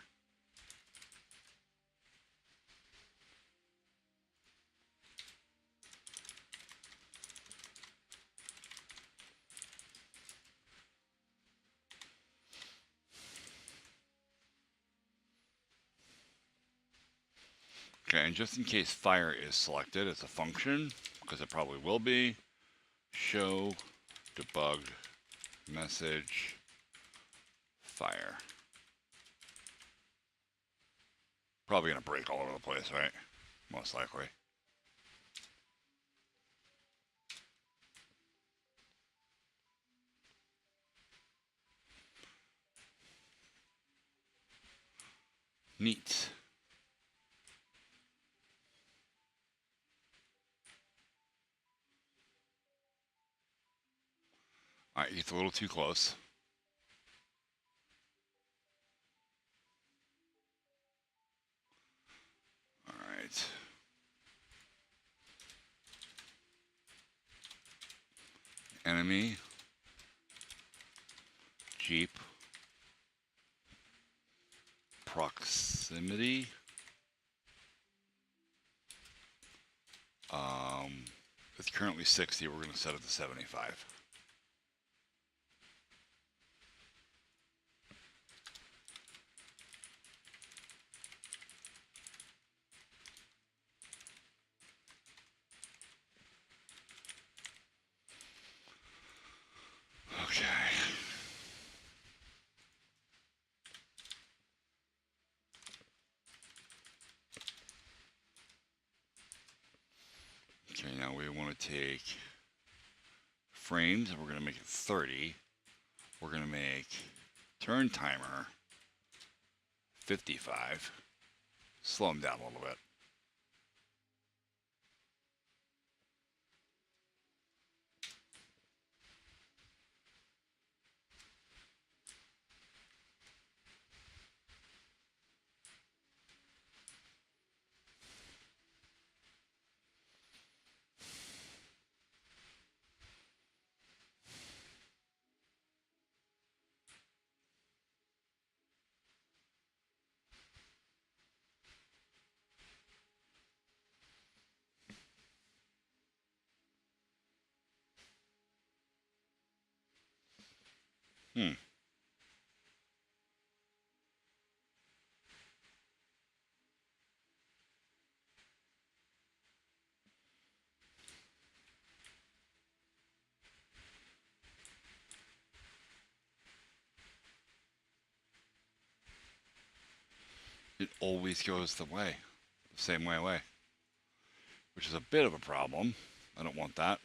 Okay, and just in case fire is selected as a function, because it probably will be, show debug message fire. Probably gonna break all over the place, right? Most likely. Neat. Alright, it's a little too close. Alright. Enemy Jeep proximity. It's currently 60. We're going to set it to 75. Okay. Okay, now we want to take frames and we're going to make it 30. We're going to make turn timer 55. Slow them down a little bit. It always goes the same way away, which is a bit of a problem. I don't want that.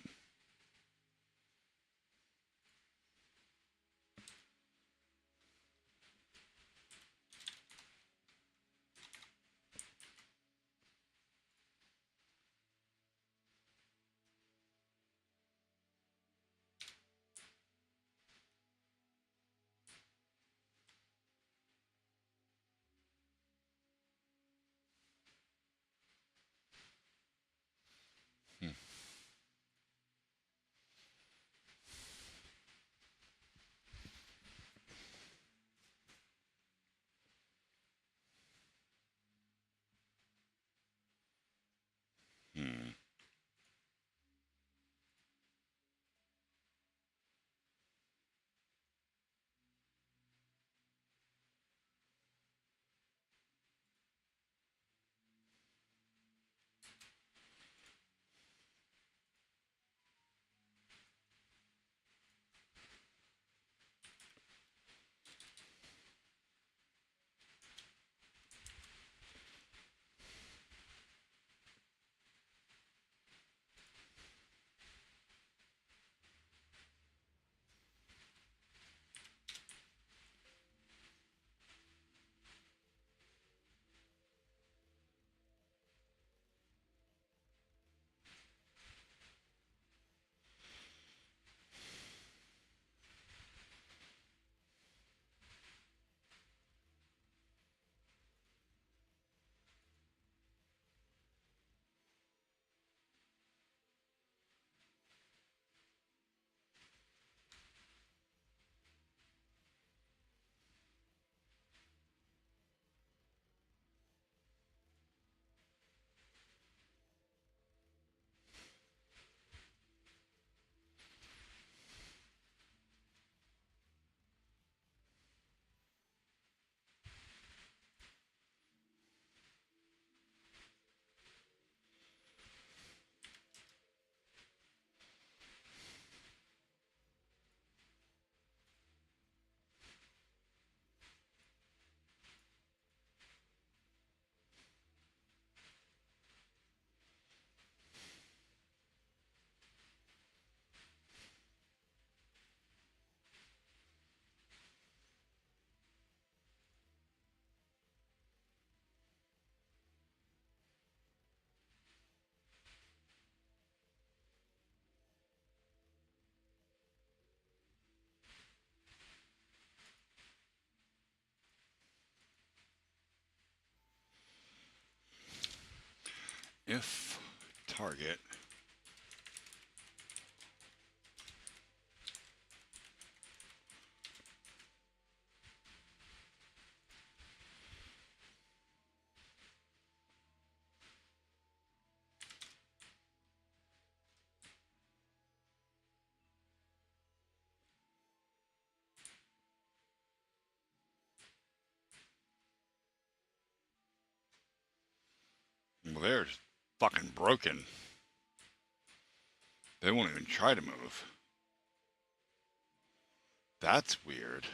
if target well, they're just fucking broken. They won't even try to move. That's weird.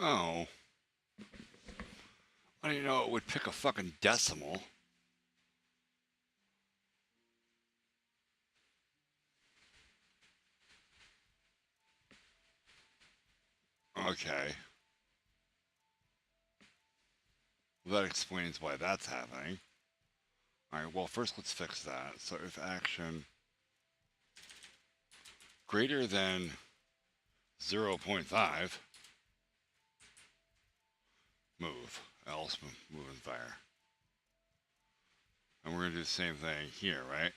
Oh, I didn't know it would pick a fucking decimal. Okay. Well, that explains why that's happening. Alright, well, first let's fix that. So if action greater than 0.5, move. Else move and fire. And we're going to do the same thing here, right?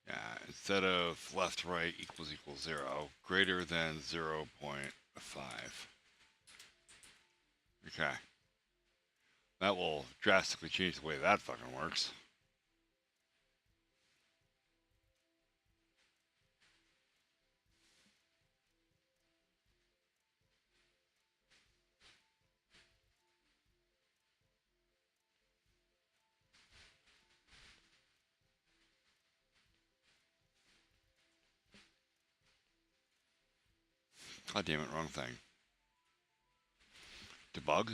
Yeah, instead of left, right equals 0, greater than 0.5. Okay. That will drastically change the way that fucking works. God damn it, wrong thing. Debug?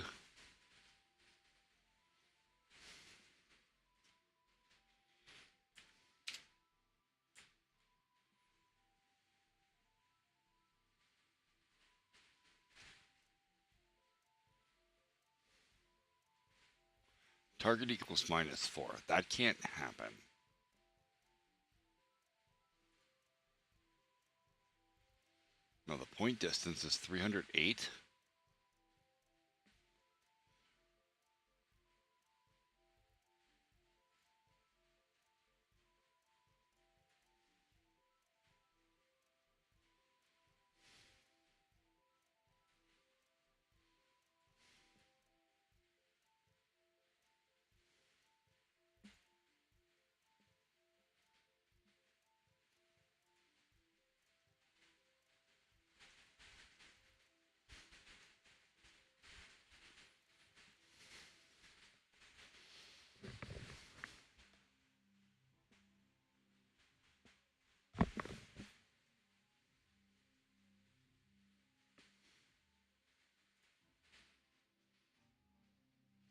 Target equals -4. That can't happen. No, the point distance is 308.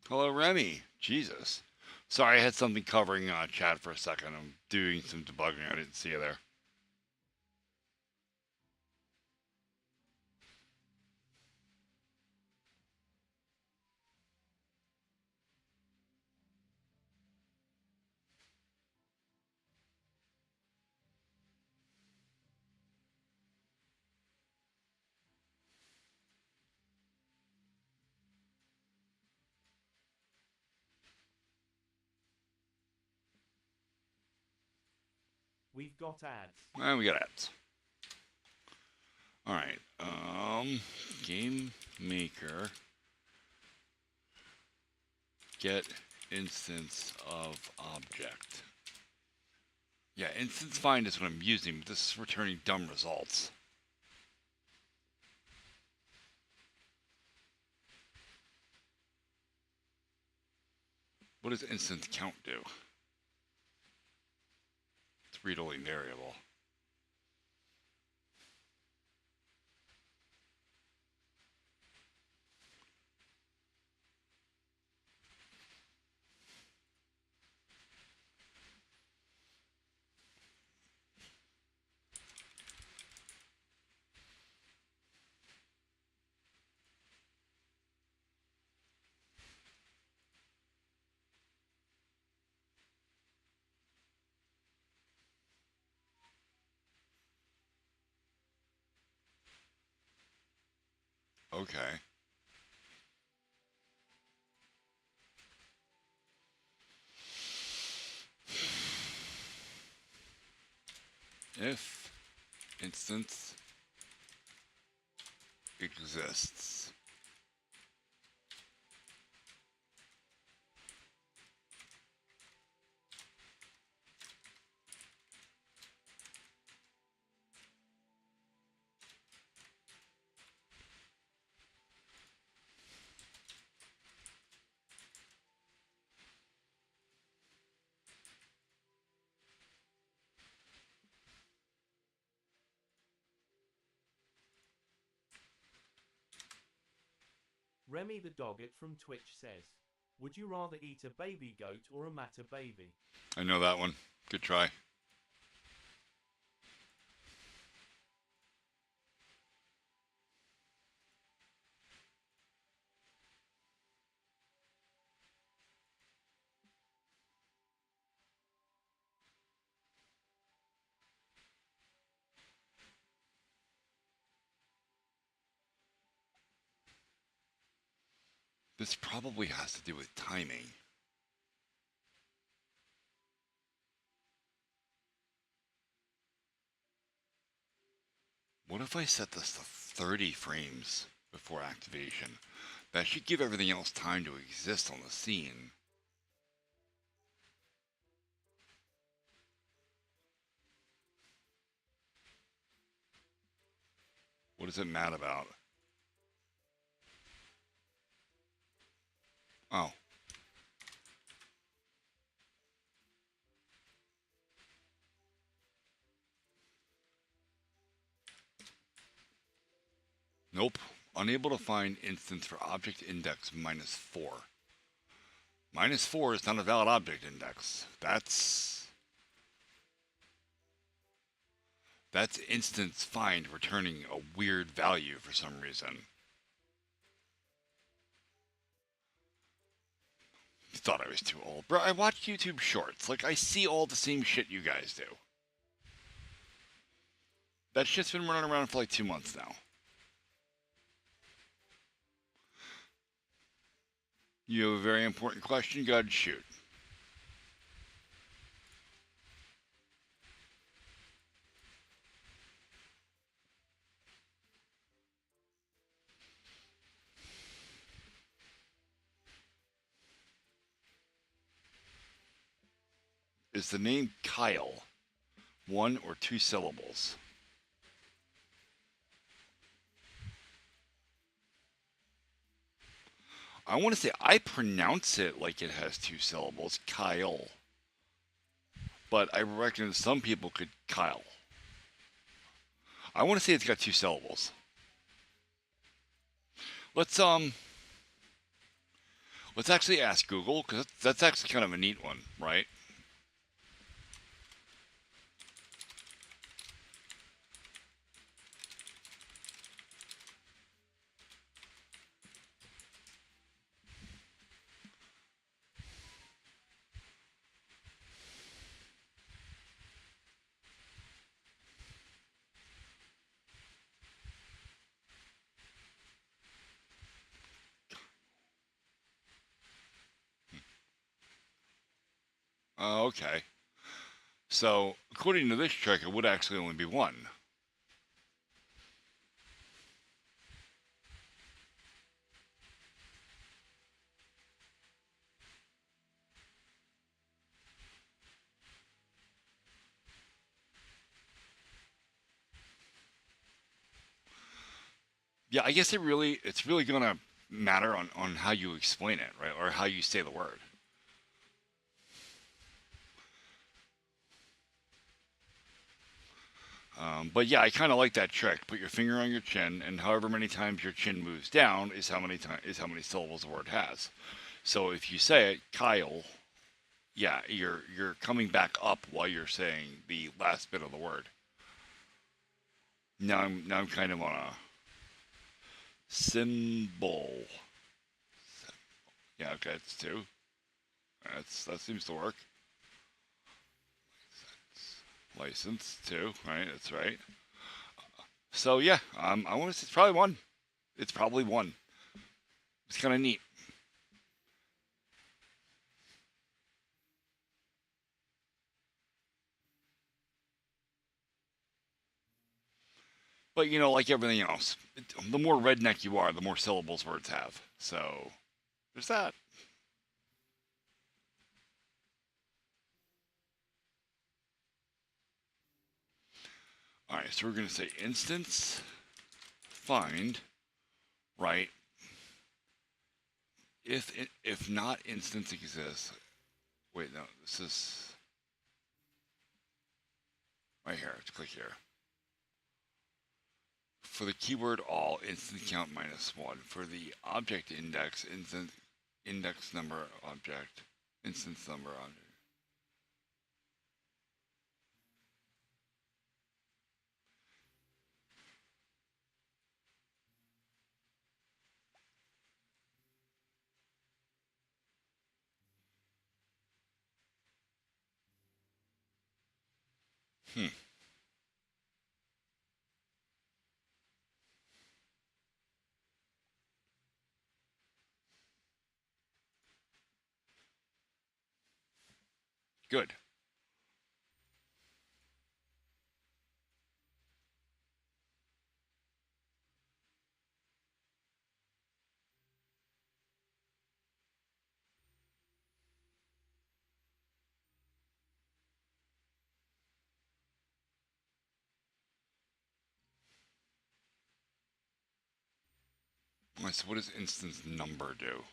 Hello, Remy. Jesus. Sorry, I had something covering chat for a second. I'm doing some debugging. I didn't see you there. We've got ads. And we got ads. All right. Game maker. Get instance of object. Yeah, instance find is what I'm using, but this is returning dumb results. What does instance count do? It's read-only variable. Okay. If instance exists. Remy the Doggett from Twitch says, would you rather eat a baby goat or a matter baby? I know that one. Good try. This probably has to do with timing. What if I set this to 30 frames before activation? That should give everything else time to exist on the scene. What is it mad about? Oh. Nope. Unable to find instance for object index -4. -4 is not a valid object index. That's instance find returning a weird value for some reason. You thought I was too old. Bro, I watch YouTube shorts. Like, I see all the same shit you guys do. That shit's been running around for like 2 months now. You have a very important question? Go ahead and shoot. Is the name Kyle 1 or 2 syllables? I want to say I pronounce it like it has 2 syllables, Kyle. But I reckon some people could Kyle. I want to say it's got 2 syllables. Let's actually ask Google, because that's actually kind of a neat one, right? Okay. So, according to this trick, it would actually only be 1. Yeah, I guess it's really gonna matter on how you explain it, right? Or how you say the word. But yeah, I kind of like that trick. Put your finger on your chin, and however many times your chin moves down is how many syllables the word has. So if you say it, Kyle, yeah, you're coming back up while you're saying the last bit of the word. Now I'm kind of on a symbol. Yeah, okay, it's 2. That seems to work. License 2, right? That's right. So yeah, I want to say it's probably 1. It's probably 1. It's kind of neat. But like everything else, the more redneck you are, the more syllables words have. So there's that. All right, so we're gonna say instance find, right? If not instance exists. Wait, no, this is right here. Let's click here. For the keyword all, instance count -1. For the object index, index number object, instance number object. Hmm. Good. All right, so what does instance number do?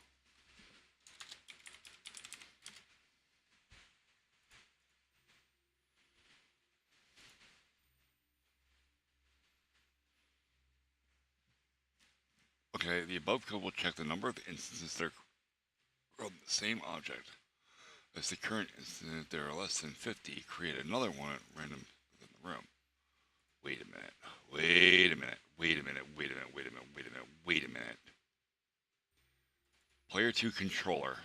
Okay, the above code will check the number of instances that are from the same object. As the current instance, if there are less than 50, create another one at random within the room. Wait a minute. Wait a minute. Wait a minute. Wait a minute. Wait a minute. Wait a minute. Wait a minute. Player 2 controller.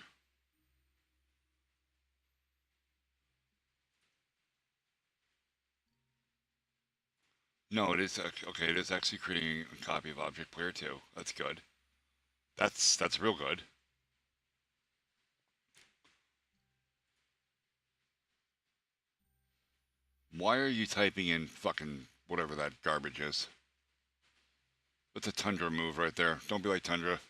No, it is okay. It is actually creating a copy of object player 2. That's good. That's real good. Why are you typing in fucking whatever that garbage is? That's a Tundra move right there. Don't be like Tundra.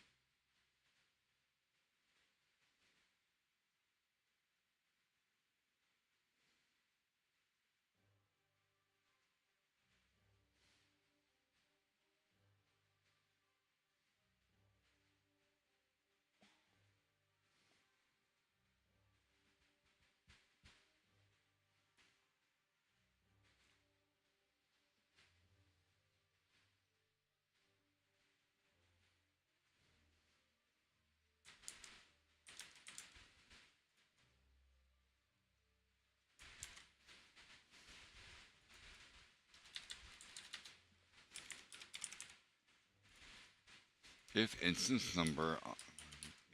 If instance number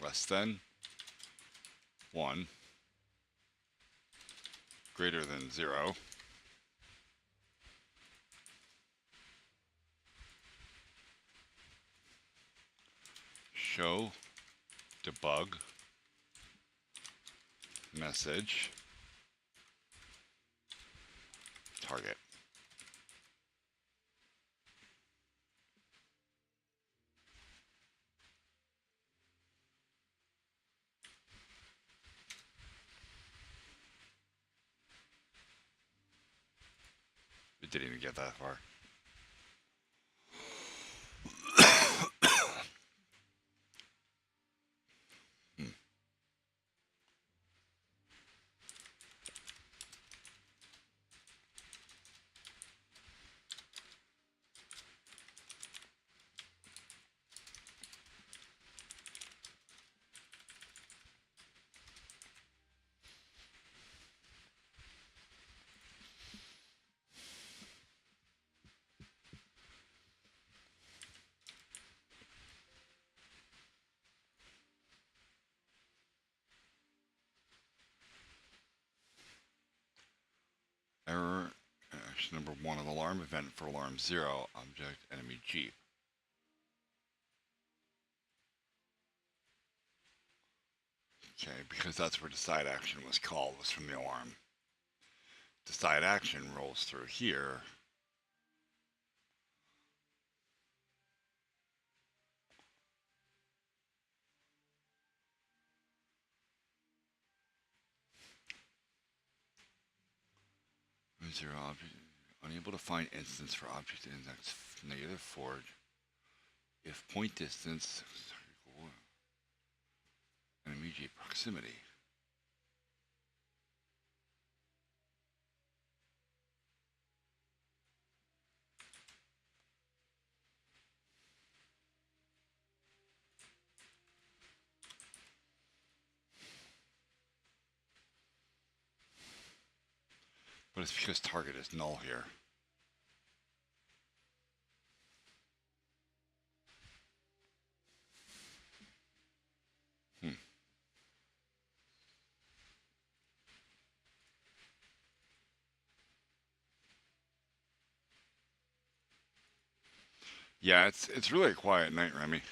less than 1, greater than 0, show debug message target. It didn't even get that far. Hmm. Error action number 1 of the alarm event for alarm 0, object enemy Jeep. Okay, because that's where decide action was called, was from the alarm. Decide action rolls through here. Zero object, unable to find instance for object index -4 if point distance and immediate proximity. But it's because target is null here. Hmm. Yeah, it's really a quiet night, Remy.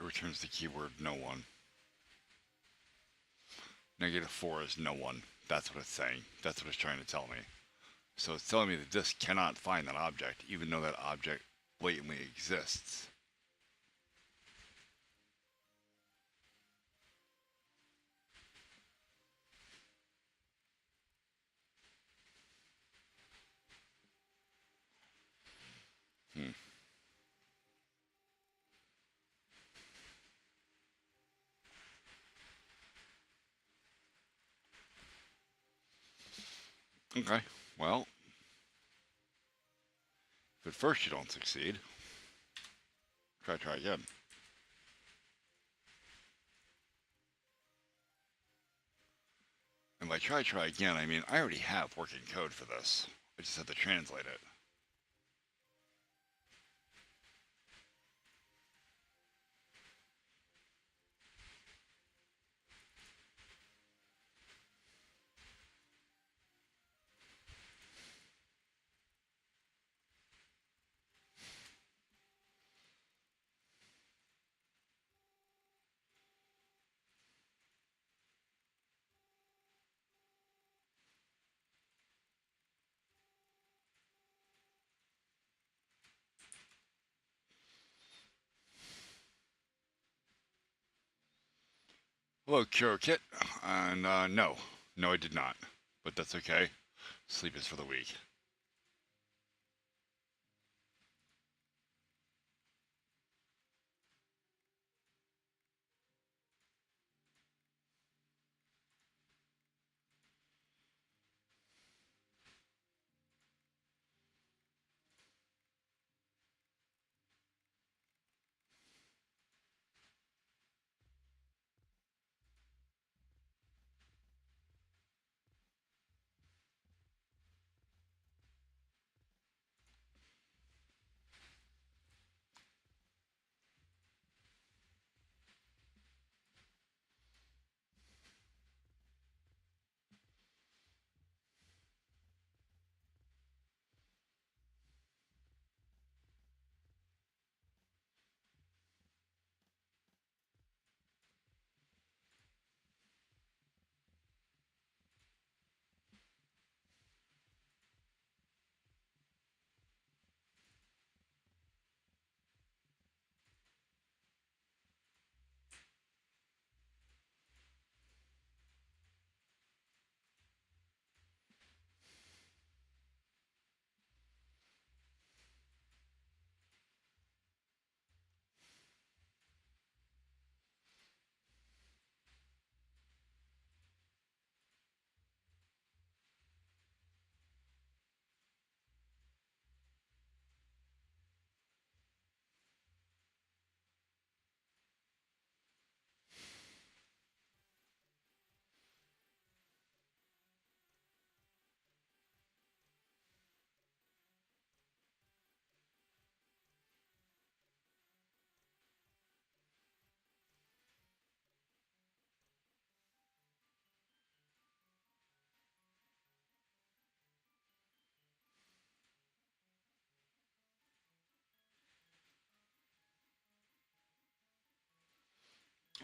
returns the keyword no one. -4 is no one. That's what it's saying. That's what it's trying to tell me. So it's telling me that this cannot find that object, even though that object blatantly exists. Hmm. Okay. Well, if at first you don't succeed, try again. And by try again, I mean I already have working code for this. I just have to translate it. Hello, Cure Kit. And no, I did not. But that's okay. Sleep is for the weak.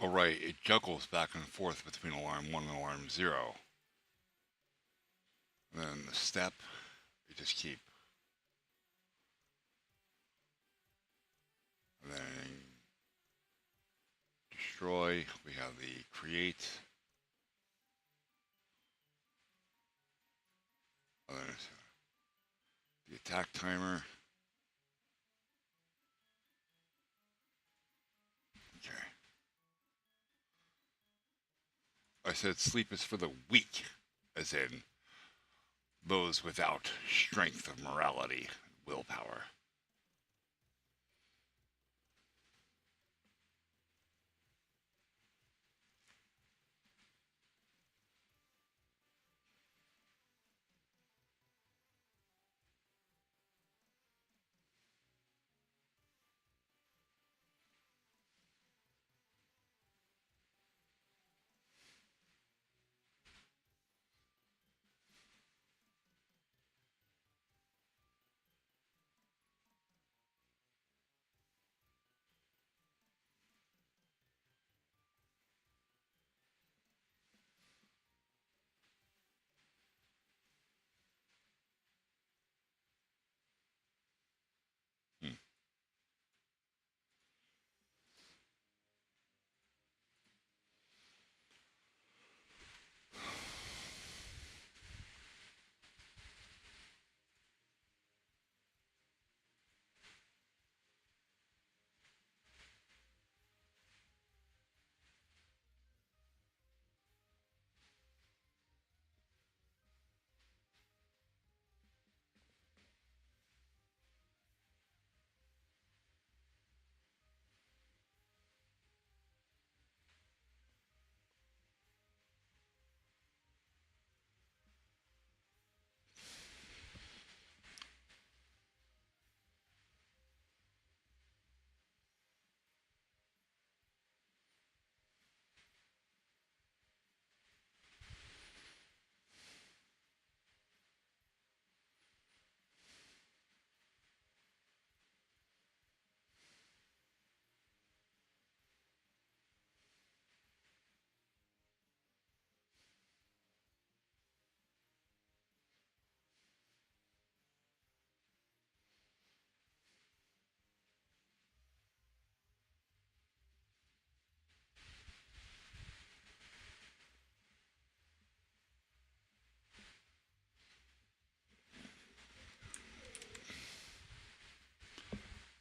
Alright, it juggles back and forth between alarm 1 and alarm 0. And then the step, you just keep. And then destroy, we have the create. And then the attack timer. Okay. I said sleep is for the weak, as in those without strength of morality, willpower.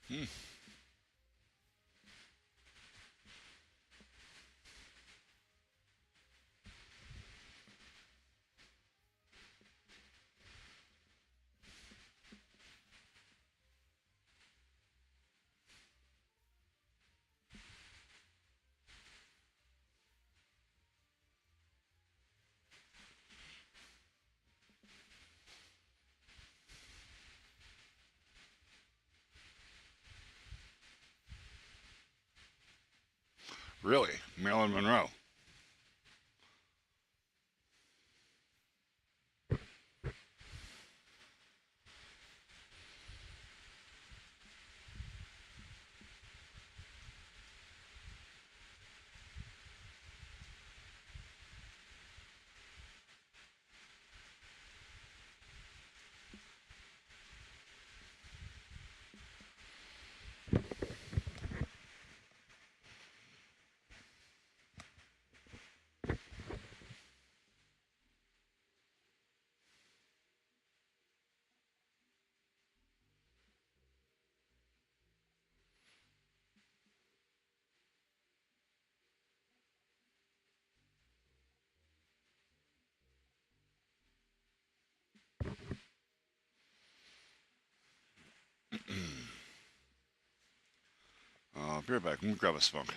Hmm. Really? Marilyn Monroe. Be right back. I'm gonna grab a smoke.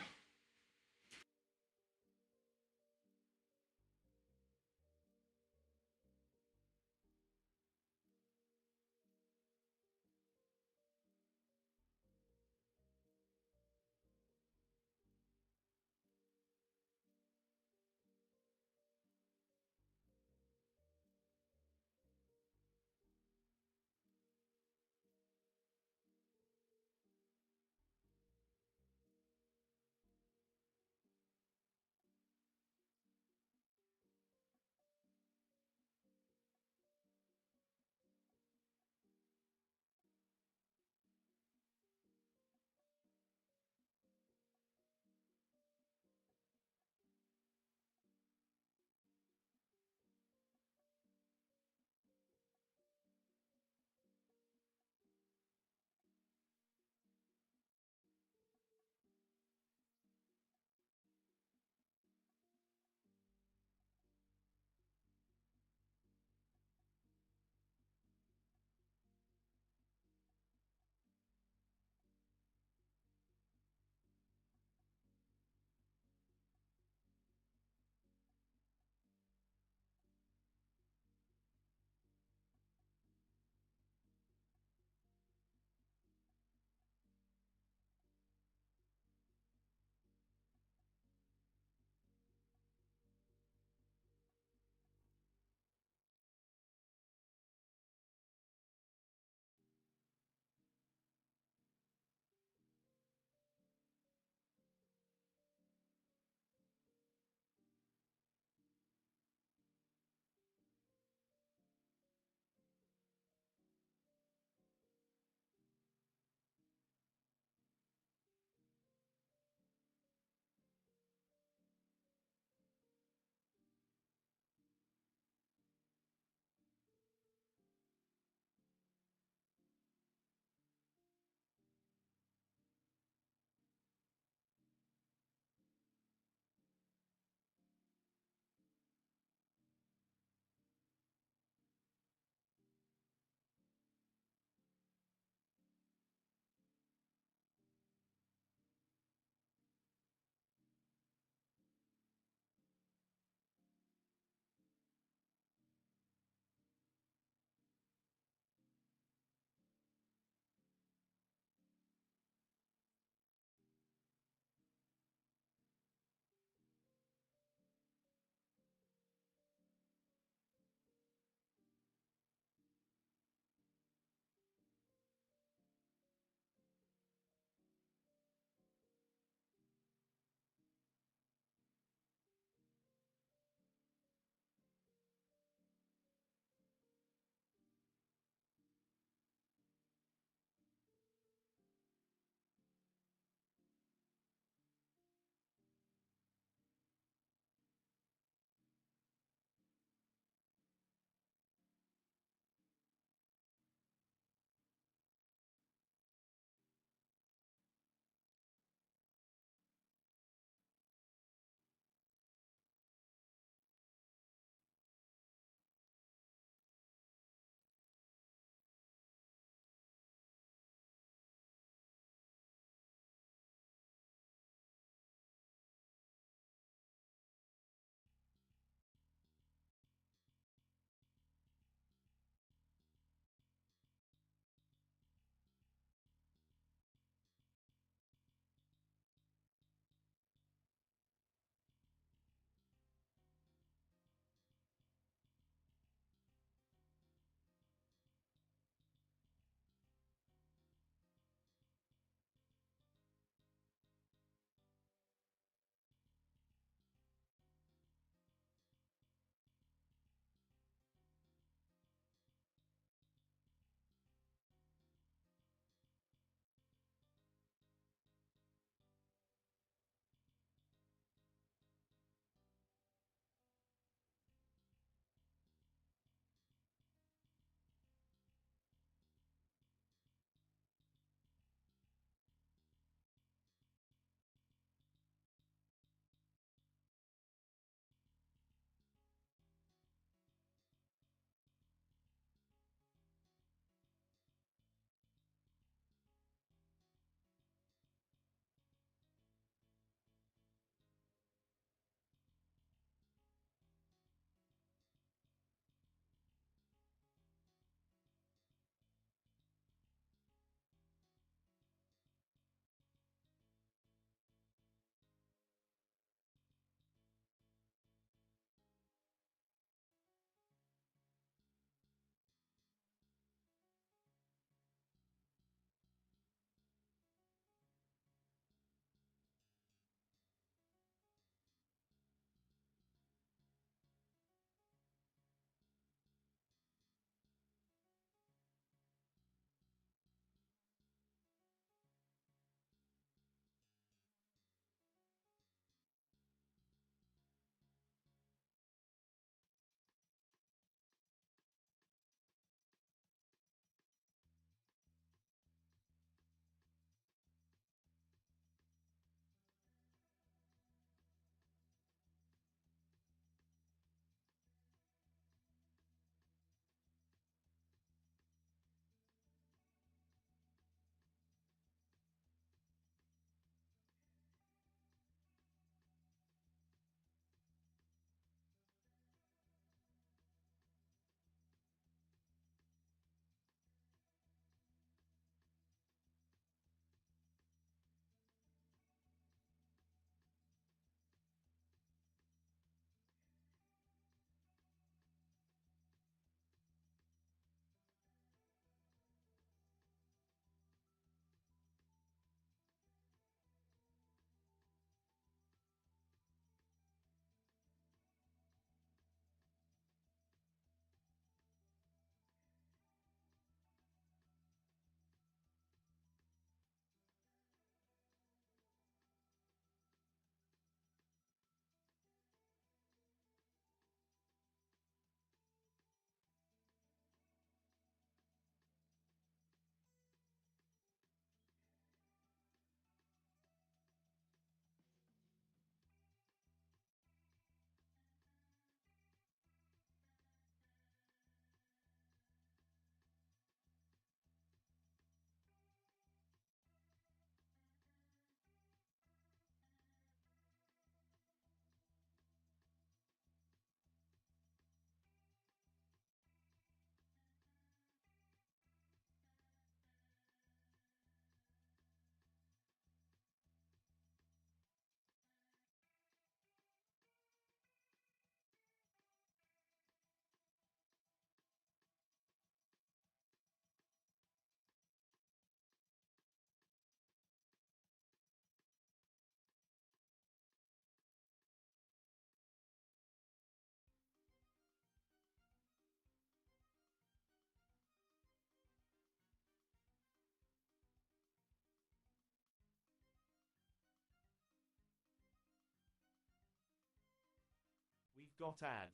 We've got ads.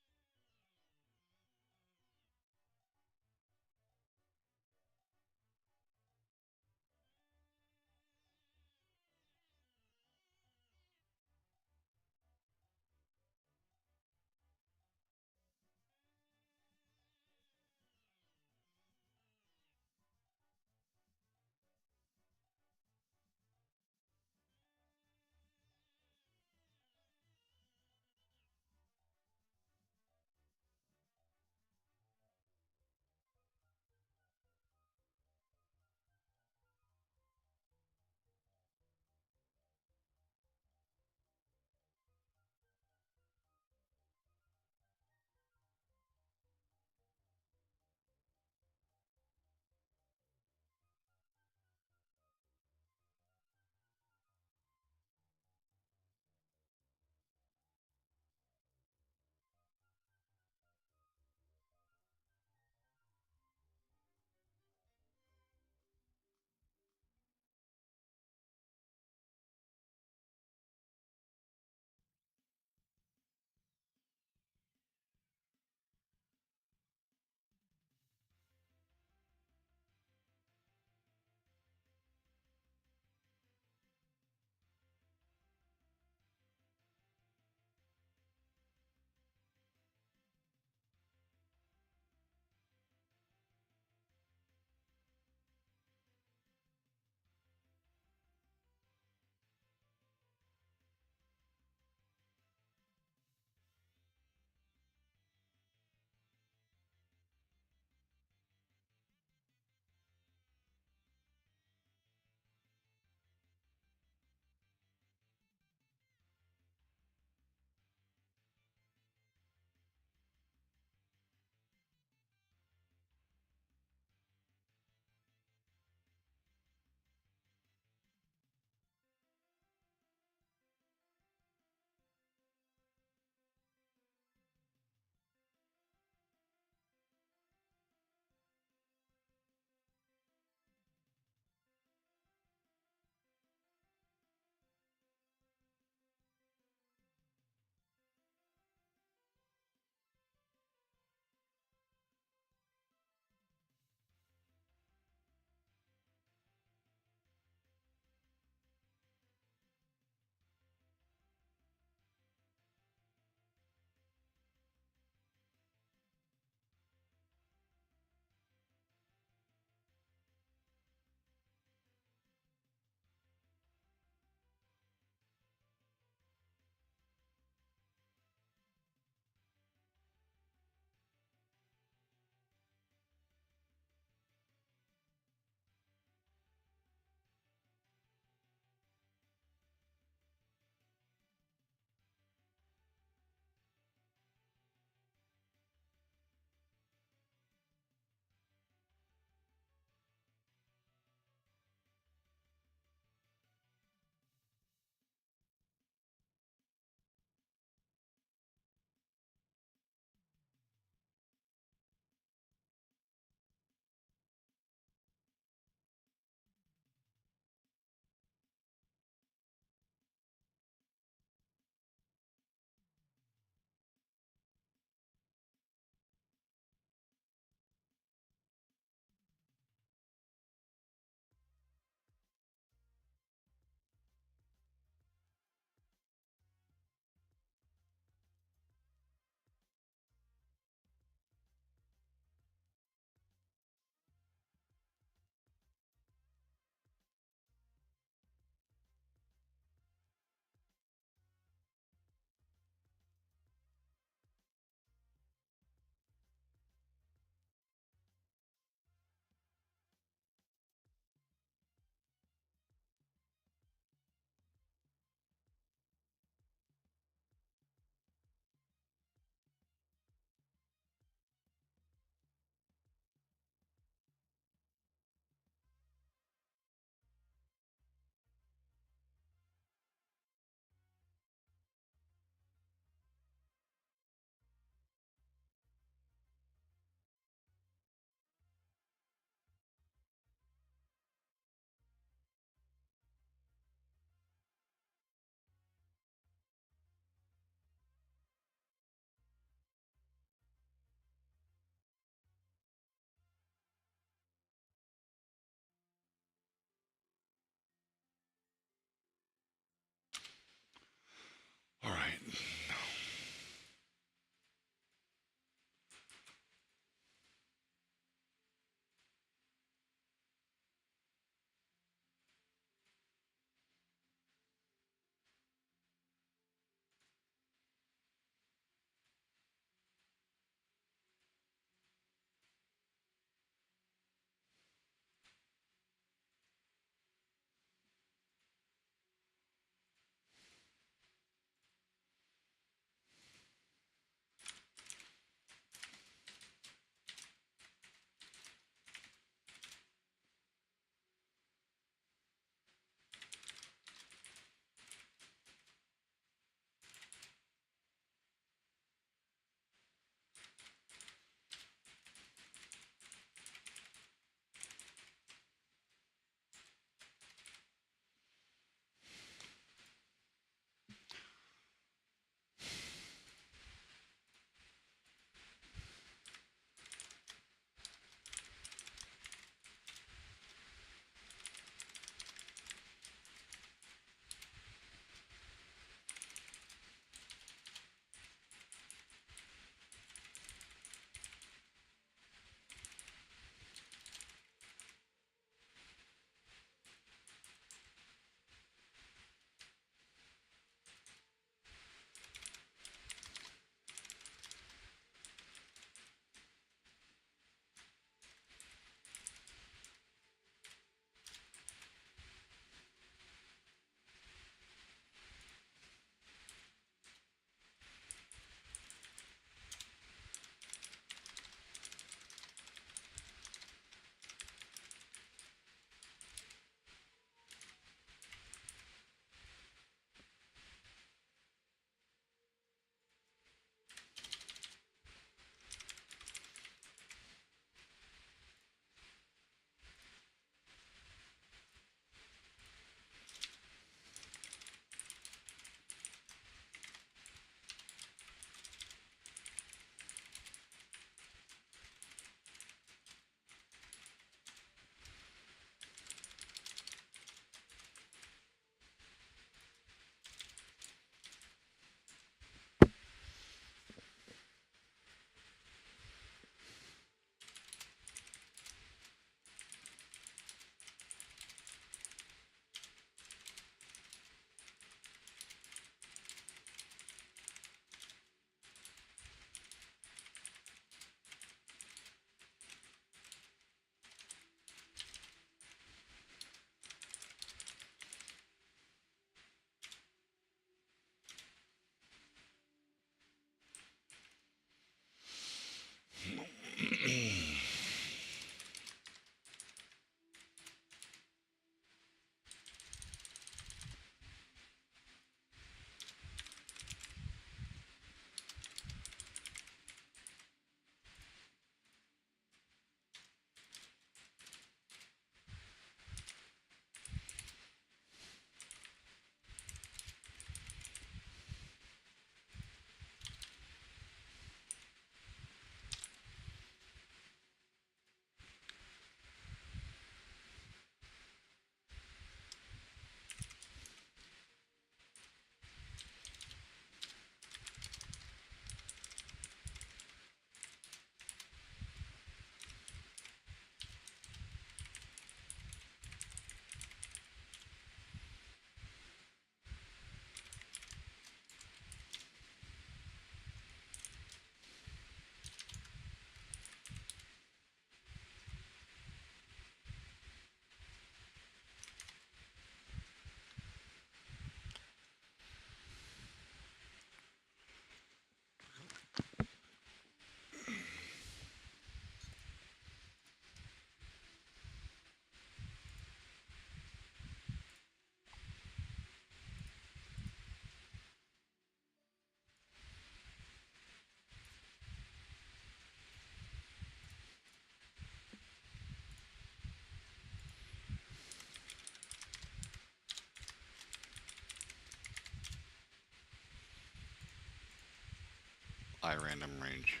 high random range.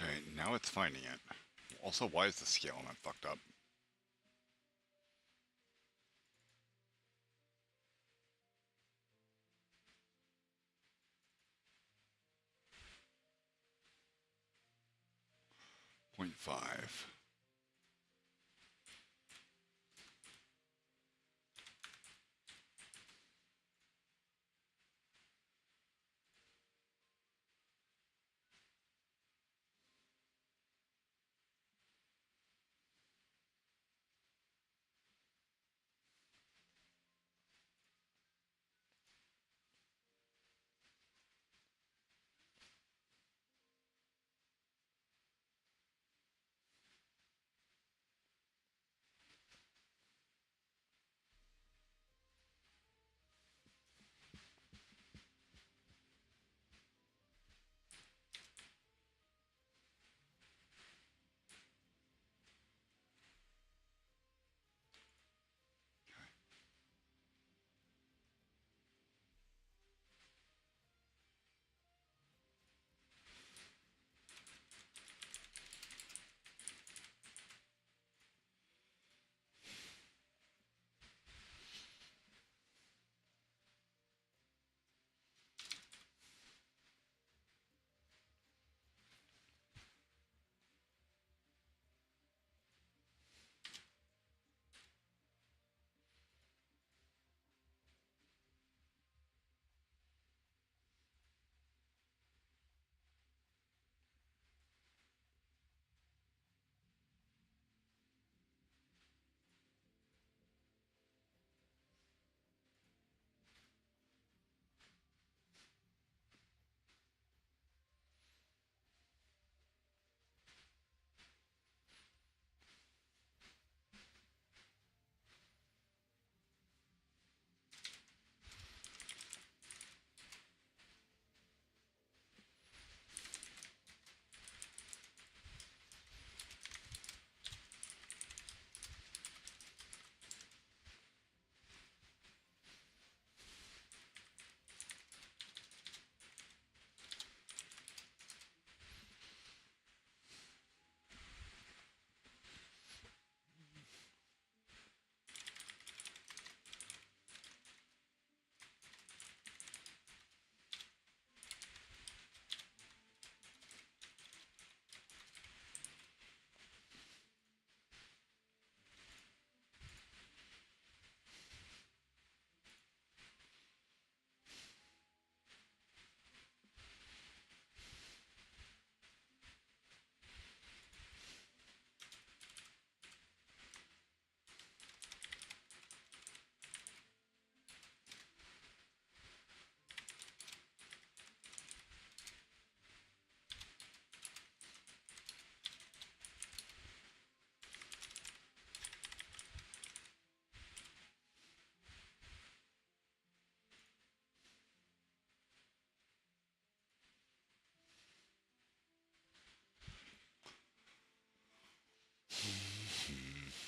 Okay, now it's finding it. Also, why is the scale on it fucked up? Point 0.5.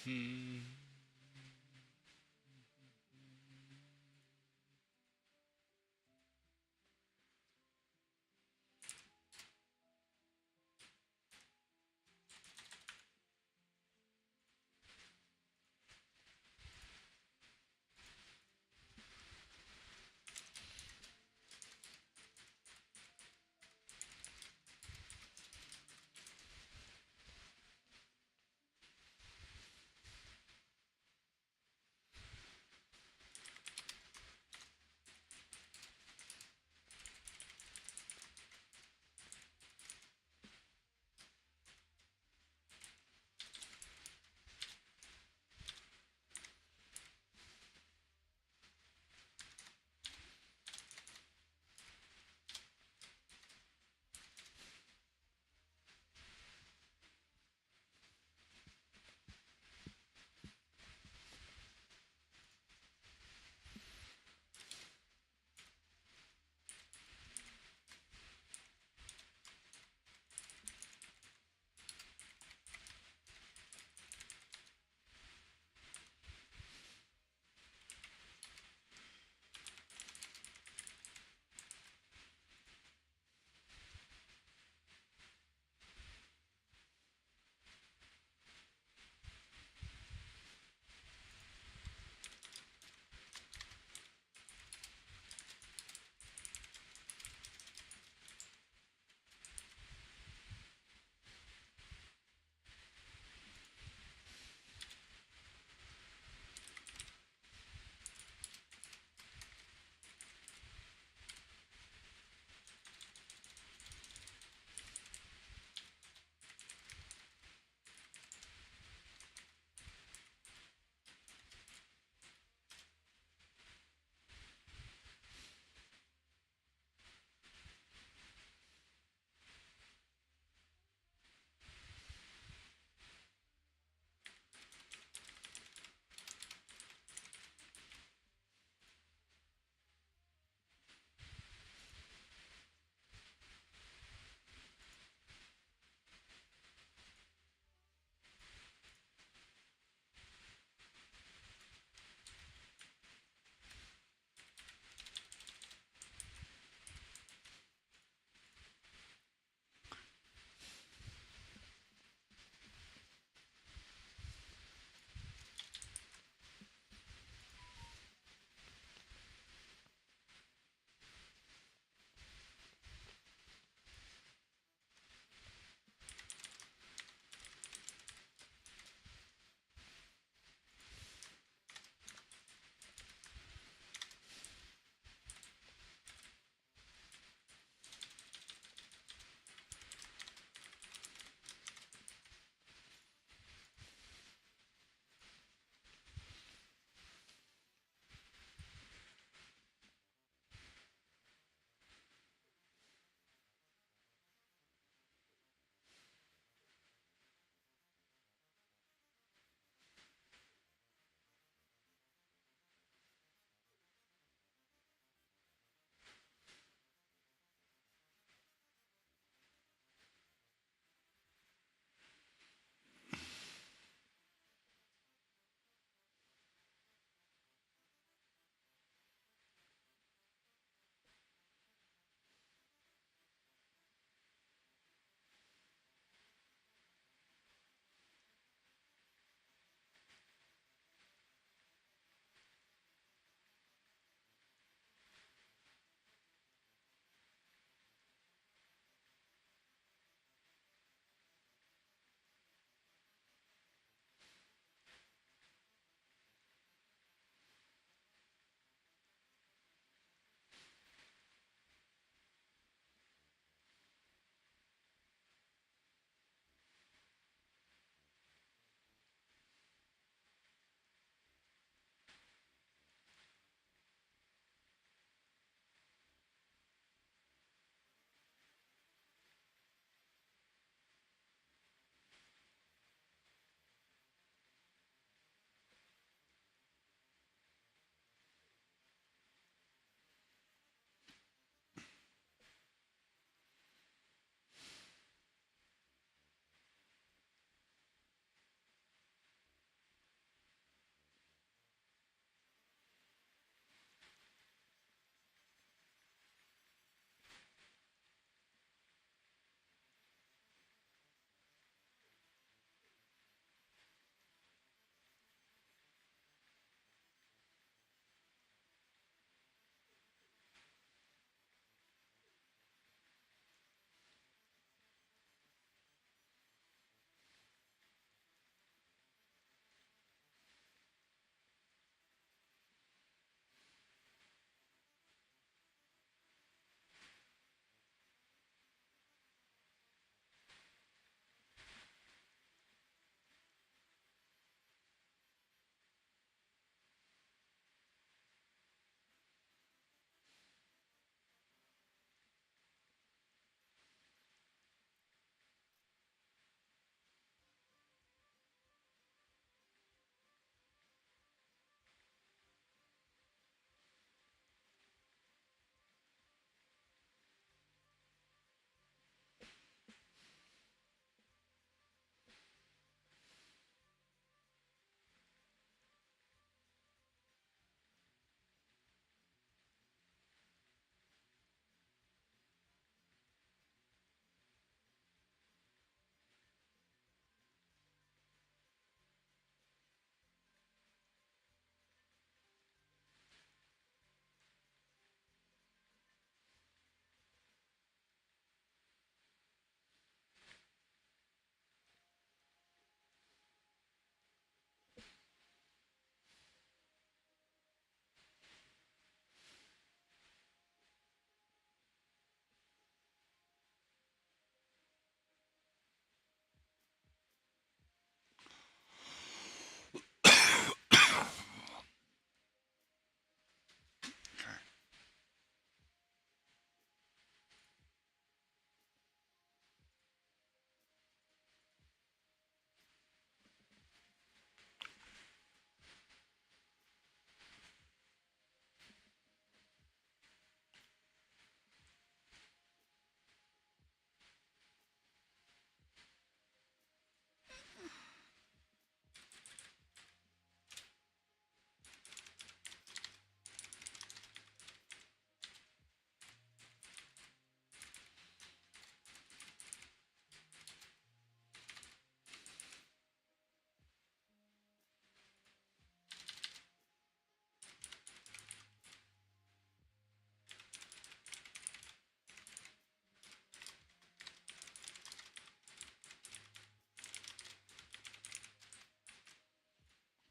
Hmm.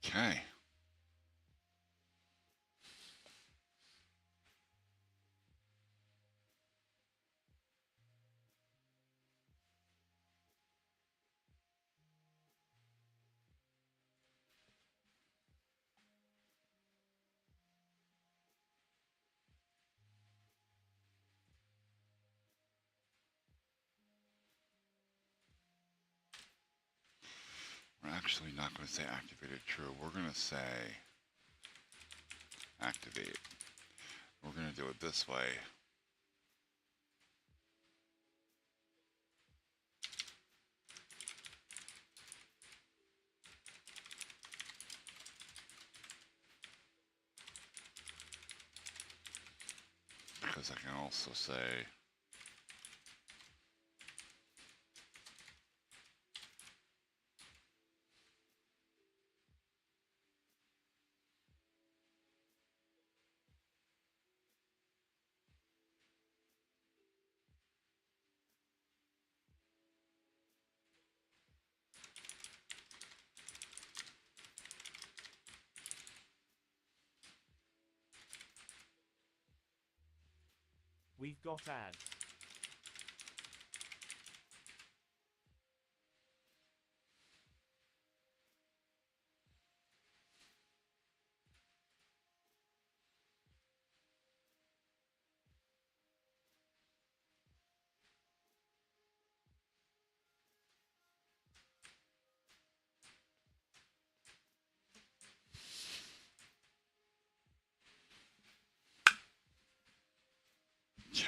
Okay. We're actually not going to say activated true. We're going to say activate. We're going to do it this way. Because I can also say We've got ads. okay.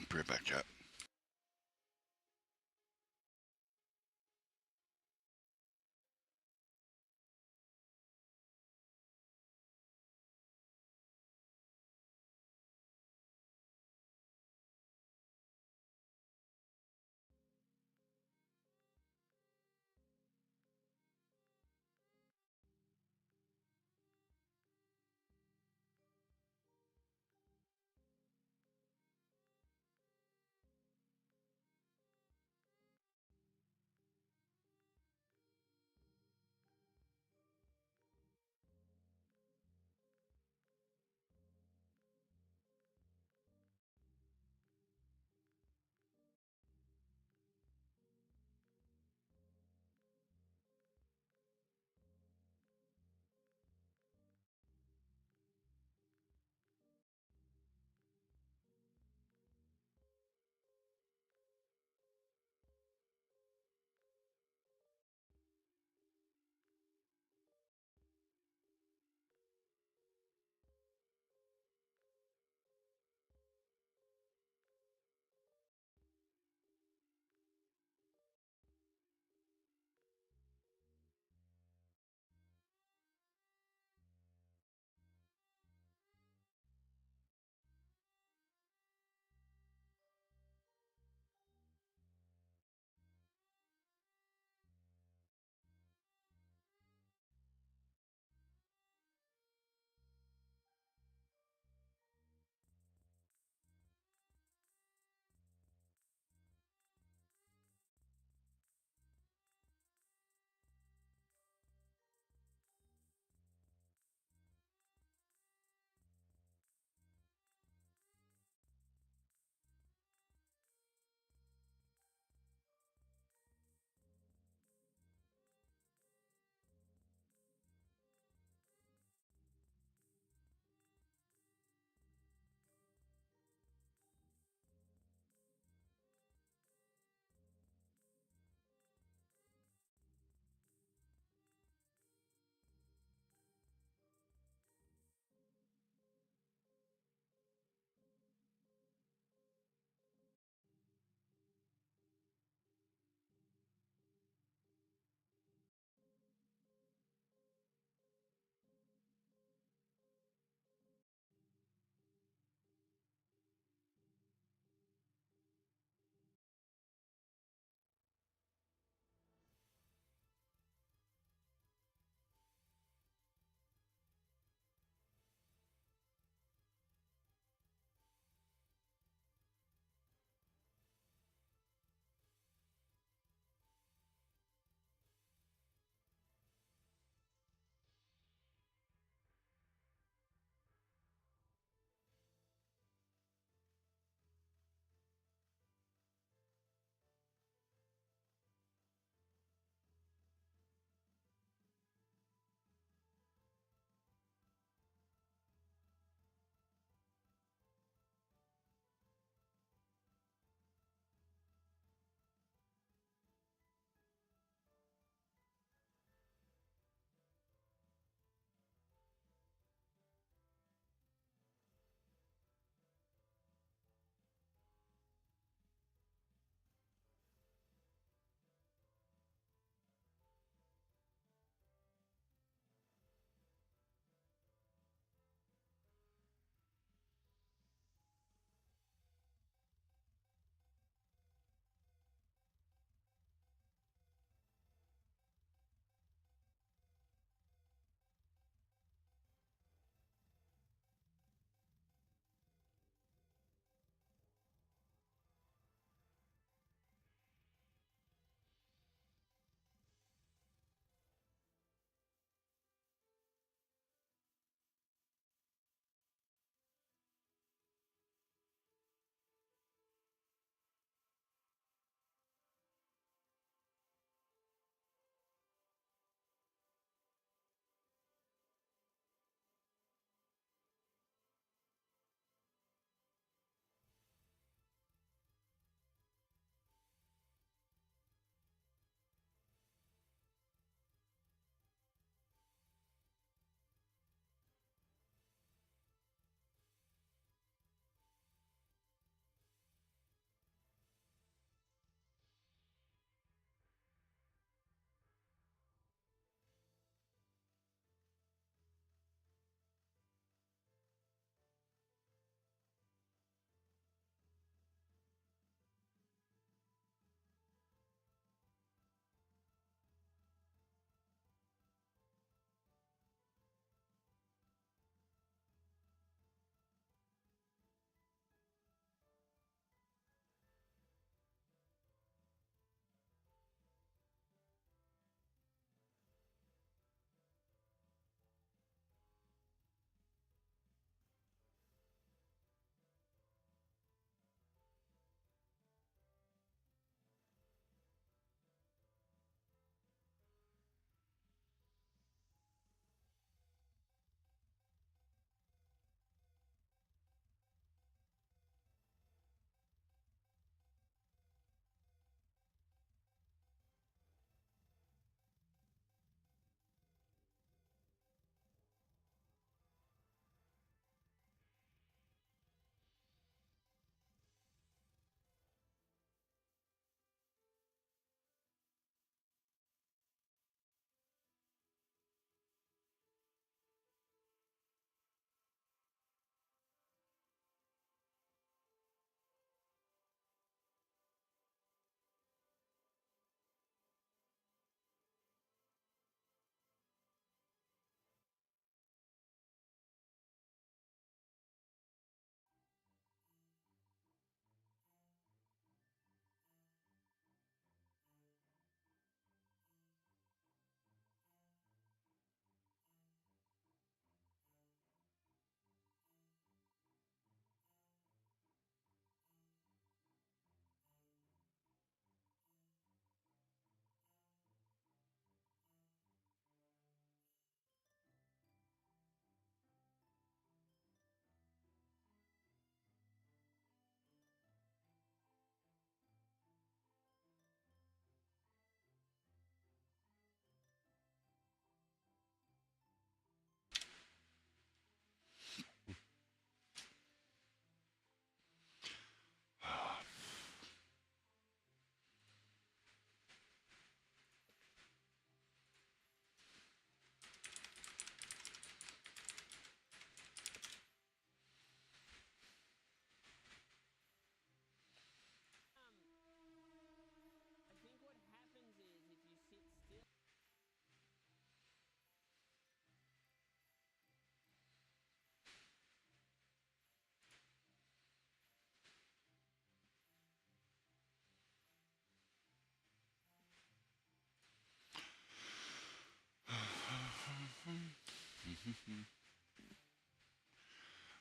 Be right back, chat.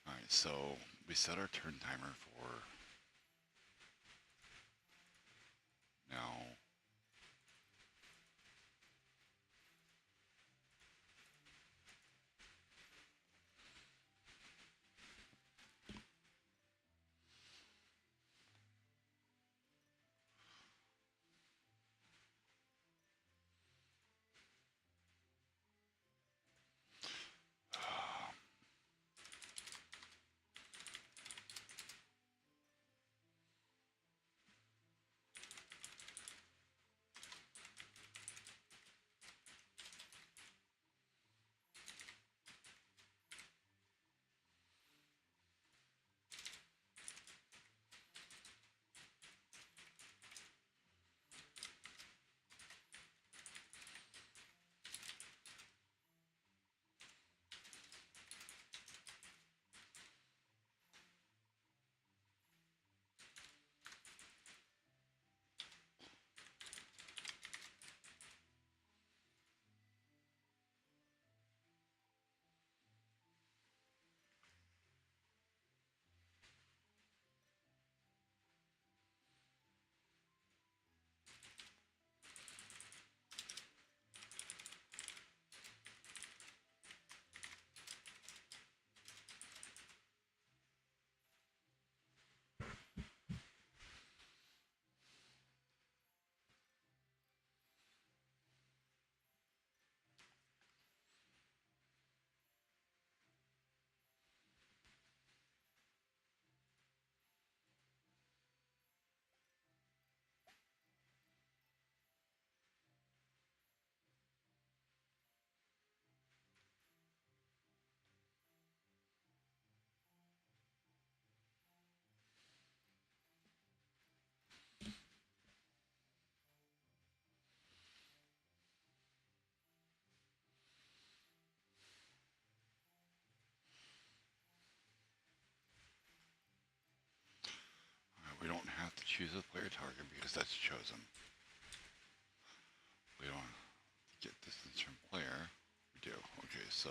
All right, so we set our turn timer for now. We don't have to choose a player target because that's chosen. We don't get distance from player. We do. Okay, so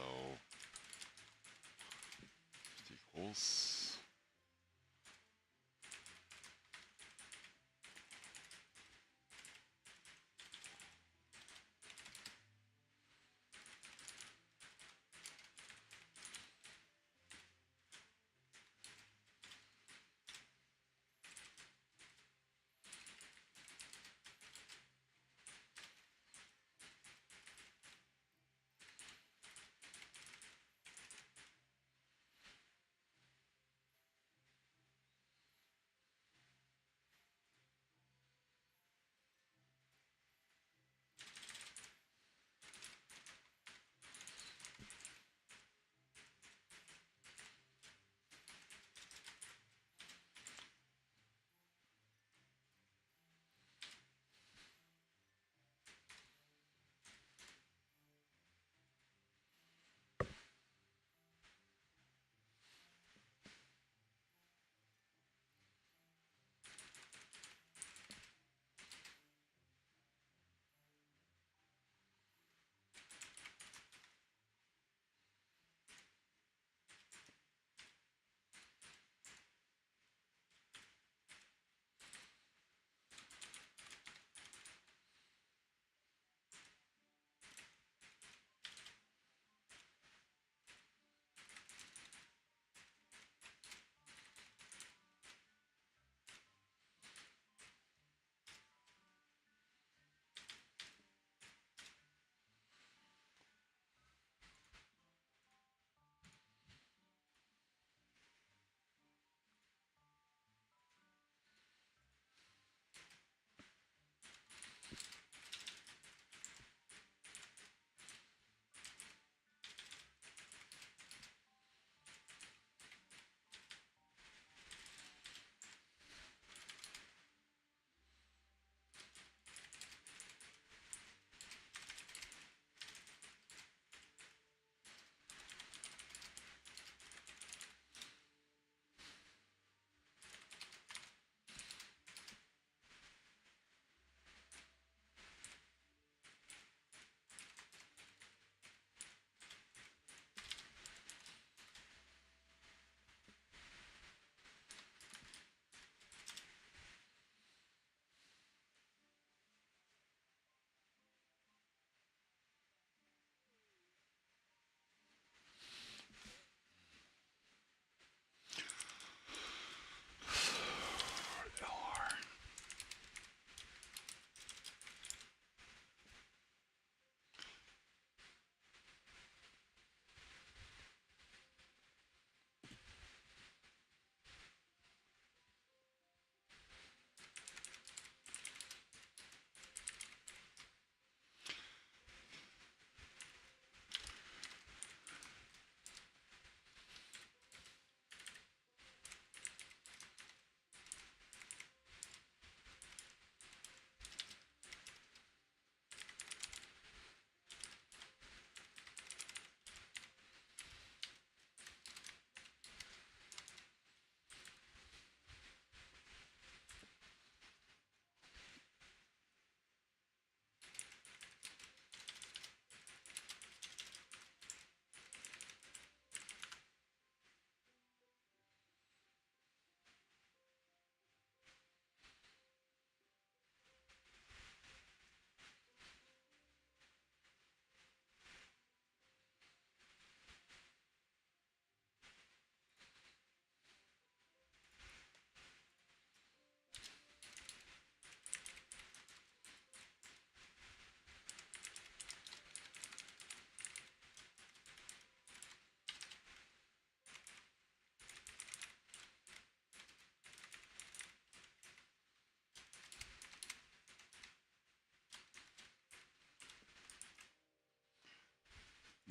equals.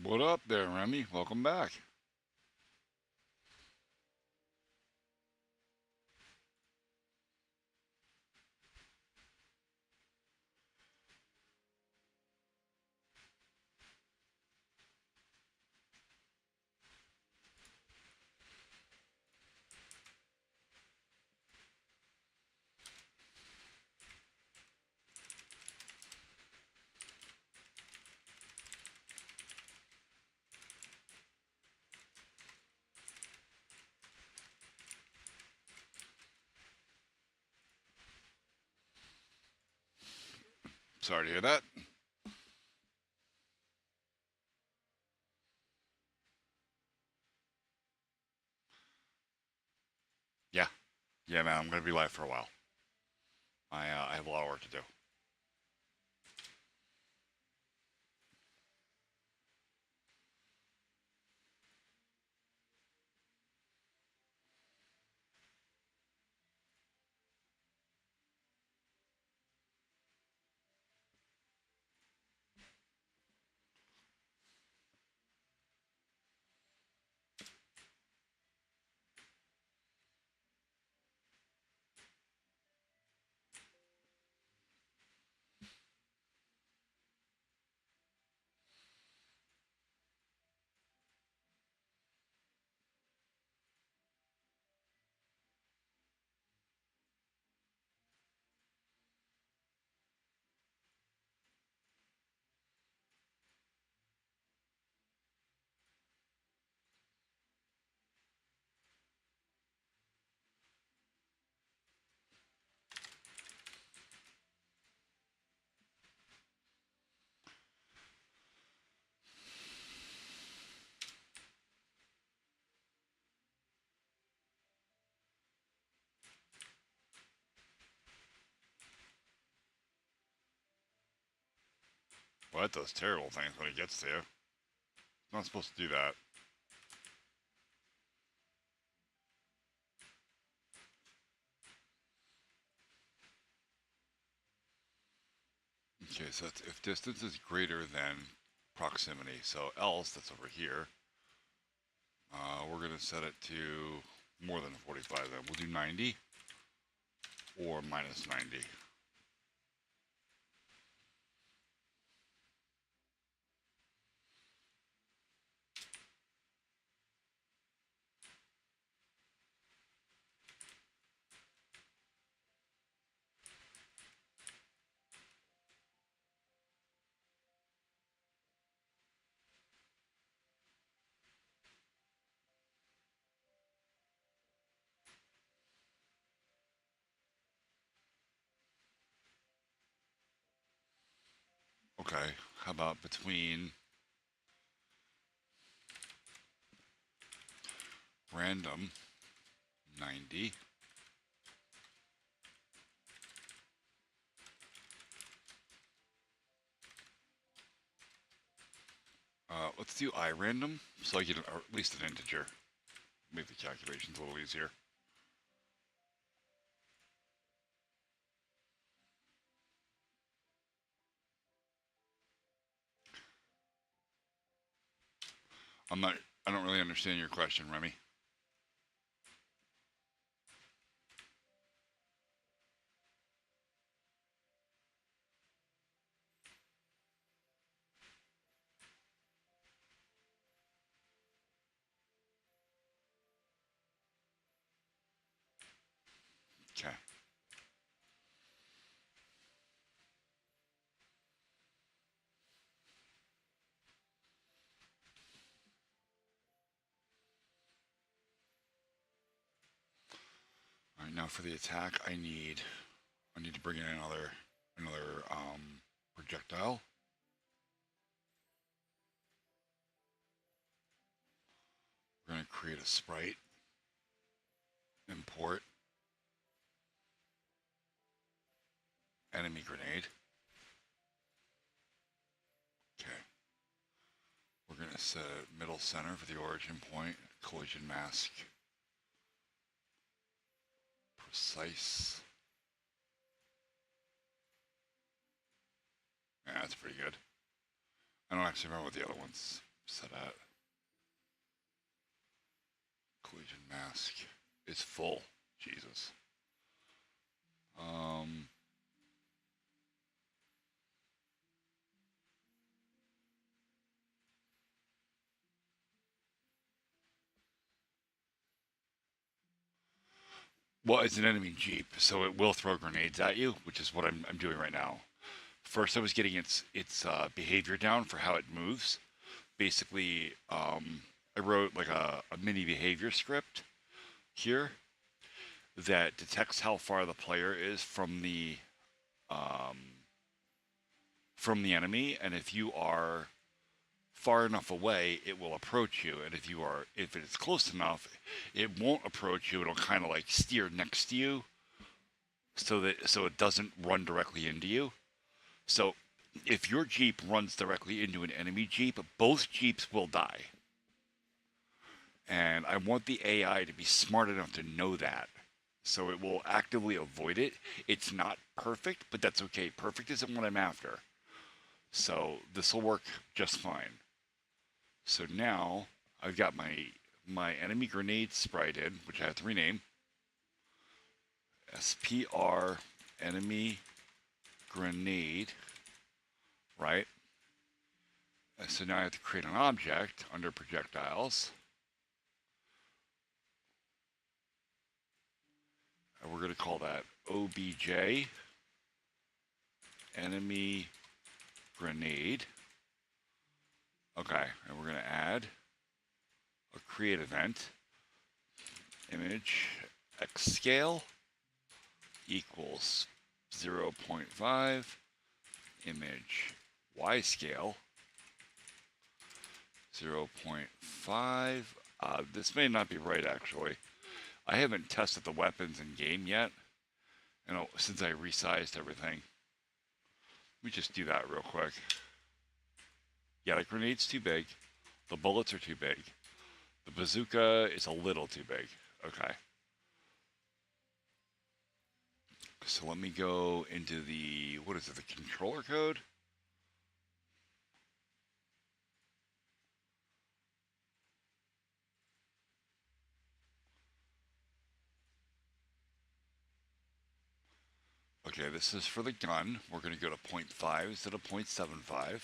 What up there, Remy? Welcome back. Sorry to hear that. Yeah. Yeah, man, I'm going to be live for a while. I have a lot of work to do. Well, it does terrible things when it gets to you. It's not supposed to do that. Okay, so that's if distance is greater than proximity. So else, that's over here. We're going to set it to more than 45 then. We'll do 90 or minus 90. Okay, how about between random 90 let's do I random so I get or at least an integer. Make the calculations a little easier. I'm not. I don't really understand your question, Remy. Okay. All right. Now for the attack, I need to bring in another projectile. We're gonna create a sprite. Import enemy grenade. Okay. We're going to set a middle center for the origin point. Collision mask. Precise. Yeah, that's pretty good. I don't actually remember what the other ones Set at collision mask is full. Jesus. Um. Well, it's an enemy jeep, so it will throw grenades at you, which is what I'm doing right now. First, I was getting its behavior down for how it moves. Basically, I wrote like a mini behavior script here that detects how far the player is um, from the enemy, and if you are far enough away, it will approach you, and if it's close enough, it won't approach you. It'll kind of like steer next to you, so it doesn't run directly into you. So if your jeep runs directly into an enemy jeep, both jeeps will die. And I want the AI to be smart enough to know that. So it will actively avoid it. It's not perfect, but that's okay. Perfect isn't what I'm after. So this will work just fine. So now I've got my enemy grenade sprite in, which I have to rename. SPR enemy grenade, right? So now I have to create an object under projectiles. And we're going to call that OBJ enemy grenade. Okay, and we're going to add a create event. Image X scale equals 0.5. Image Y scale 0.5. This may not be right, actually. I haven't tested the weapons in game yet, since I resized everything. Let me just do that real quick. Yeah, the grenade's too big. The bullets are too big. The bazooka is a little too big. Okay. So let me go into the controller code? Okay, this is for the gun. We're going to go to 0.5 instead of 0.75.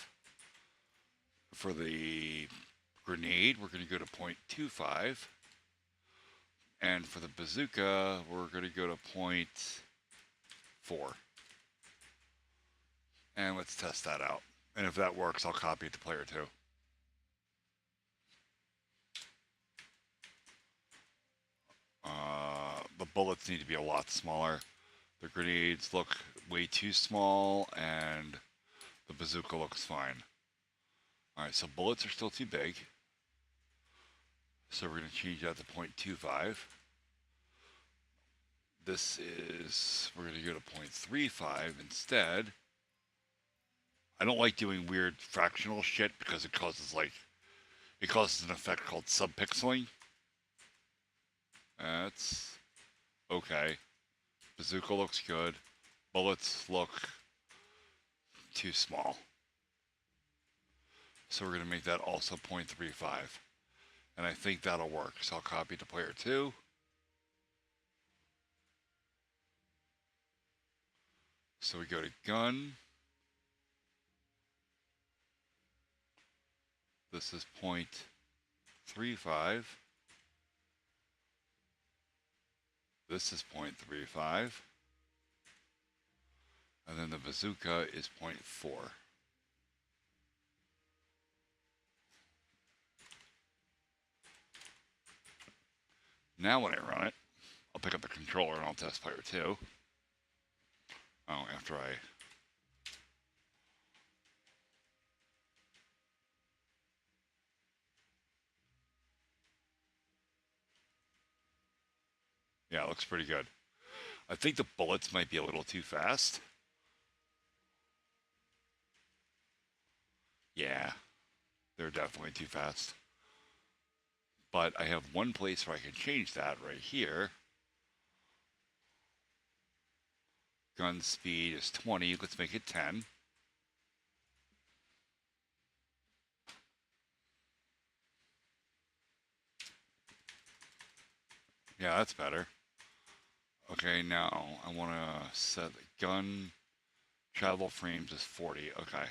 For the grenade, we're going to go to 0.25. And for the bazooka, we're going to go to 0.4. And let's test that out. And if that works, I'll copy it to player 2. The bullets need to be a lot smaller. The grenades look way too small, and the bazooka looks fine. Alright, so bullets are still too big. So we're going to change that to 0.25. We're going to go to 0.35 instead. I don't like doing weird fractional shit because it causes an effect called subpixeling. That's okay. Bazooka looks good. Bullets look too small. So we're going to make that also 0.35. And I think that'll work. So I'll copy to player 2. So we go to gun. This is 0.35. This is 0.35. And then the bazooka is 0.4. Now when I run it, I'll pick up the controller and I'll test player 2. Oh, after I... Yeah, it looks pretty good. I think the bullets might be a little too fast. Yeah, they're definitely too fast. But I have one place where I can change that right here. Gun speed is 20. Let's make it 10. Yeah, that's better. Okay, now I want to set the gun travel frames as 40. Okay.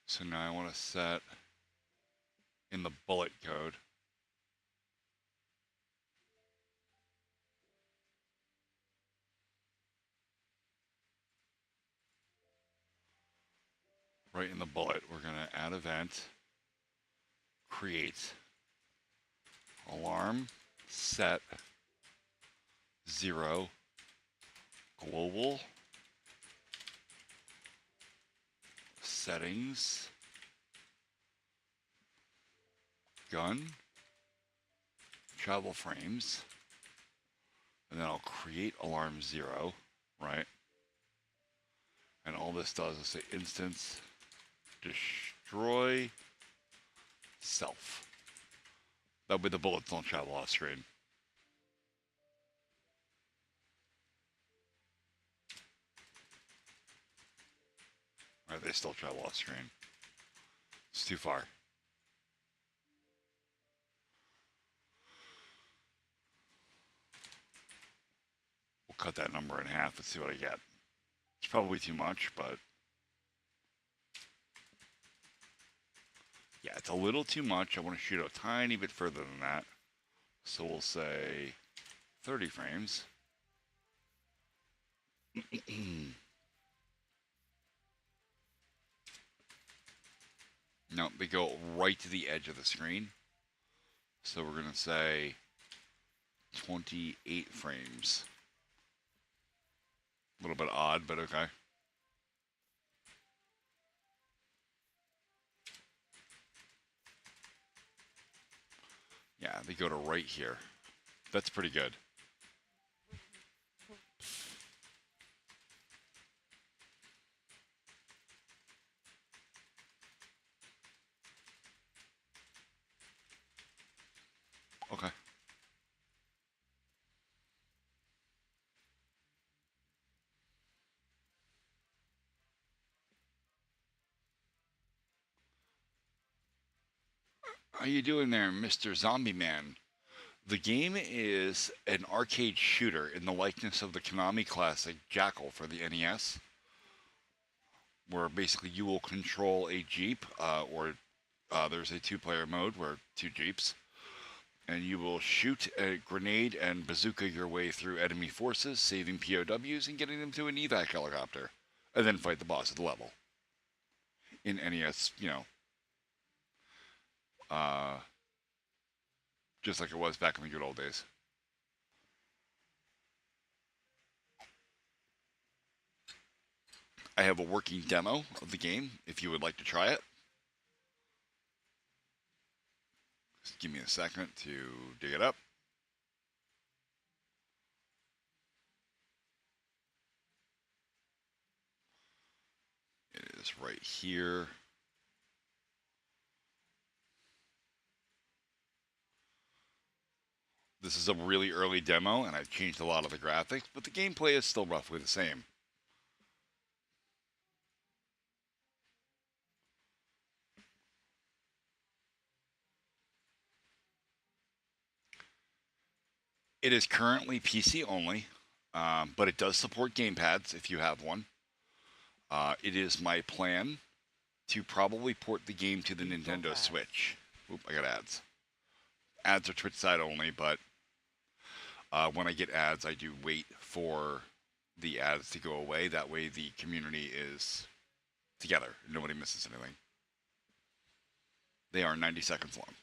So now I want to set in the bullet code. Right in the bullet, we're going to add event, create, alarm, set, 0, global, settings, gun, travel frames, and then I'll create alarm 0, right? And all this does is say instance destroy self. That way the bullets don't travel off screen. Right, they still travel off screen. It's too far. We'll cut that number in half and see what I get. It's probably too much, but yeah, it's a little too much. I want to shoot a tiny bit further than that. So we'll say 30 frames. No, they go right to the edge of the screen. So we're going to say 28 frames. A little bit odd, but okay. Yeah, they go to right here. That's pretty good. Okay. How you doing there, Mr. Zombie Man? The game is an arcade shooter in the likeness of the Konami classic Jackal for the NES, where basically you will control a Jeep, or there's a two-player mode where two Jeeps, and you will shoot a grenade and bazooka your way through enemy forces, saving POWs and getting them to an evac helicopter, and then fight the boss of the level. In NES, uh, just like it was back in the good old days. I have a working demo of the game if you would like to try it. Just give me a second to dig it up. It is right here. This is a really early demo, and I've changed a lot of the graphics, but the gameplay is still roughly the same. It is currently PC only, but it does support gamepads if you have one. It is my plan to probably port the game to the Nintendo Switch. Oop, I got ads. Ads are Twitch side only, but when I get ads, I do wait for the ads to go away. That way the community is together. Nobody misses anything. They are 90 seconds long.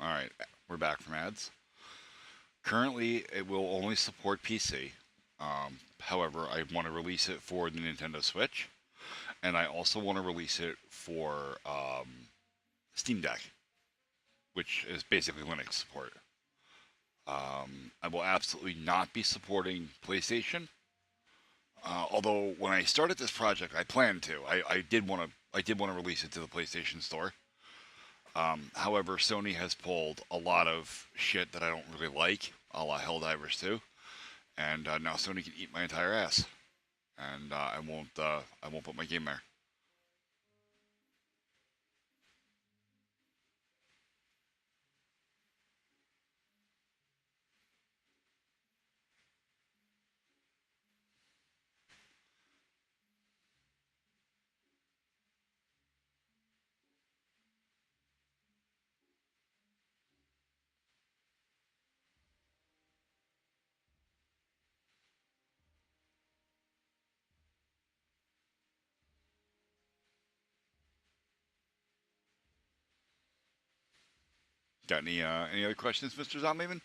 All right, we're back from ads. Currently, it will only support PC. However, I want to release it for the Nintendo Switch, and I also want to release it for Steam Deck, which is basically Linux support. I will absolutely not be supporting PlayStation. Although when I started this project, I planned to. I did want to release it to the PlayStation Store. However, Sony has pulled a lot of shit that I don't really like, a la Helldivers 2, and now Sony can eat my entire ass, and I won't put my game there. Got any other questions, Mr. Zombieman?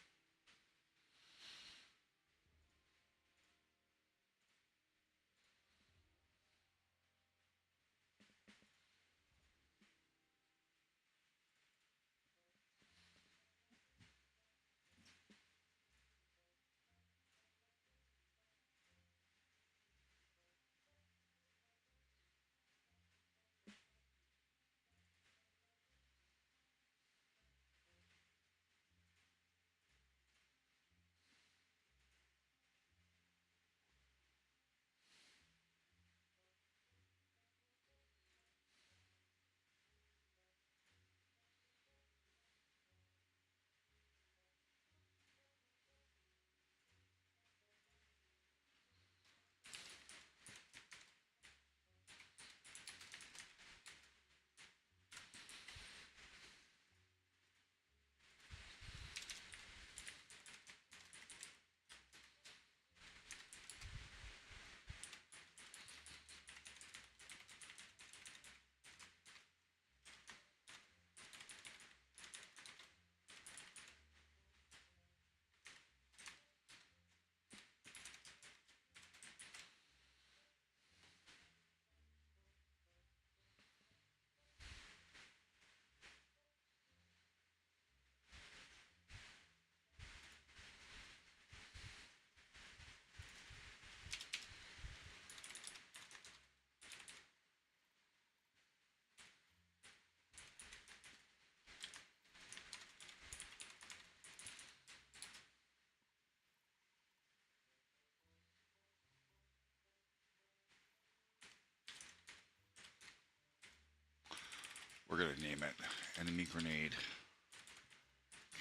We're gonna name it Enemy Grenade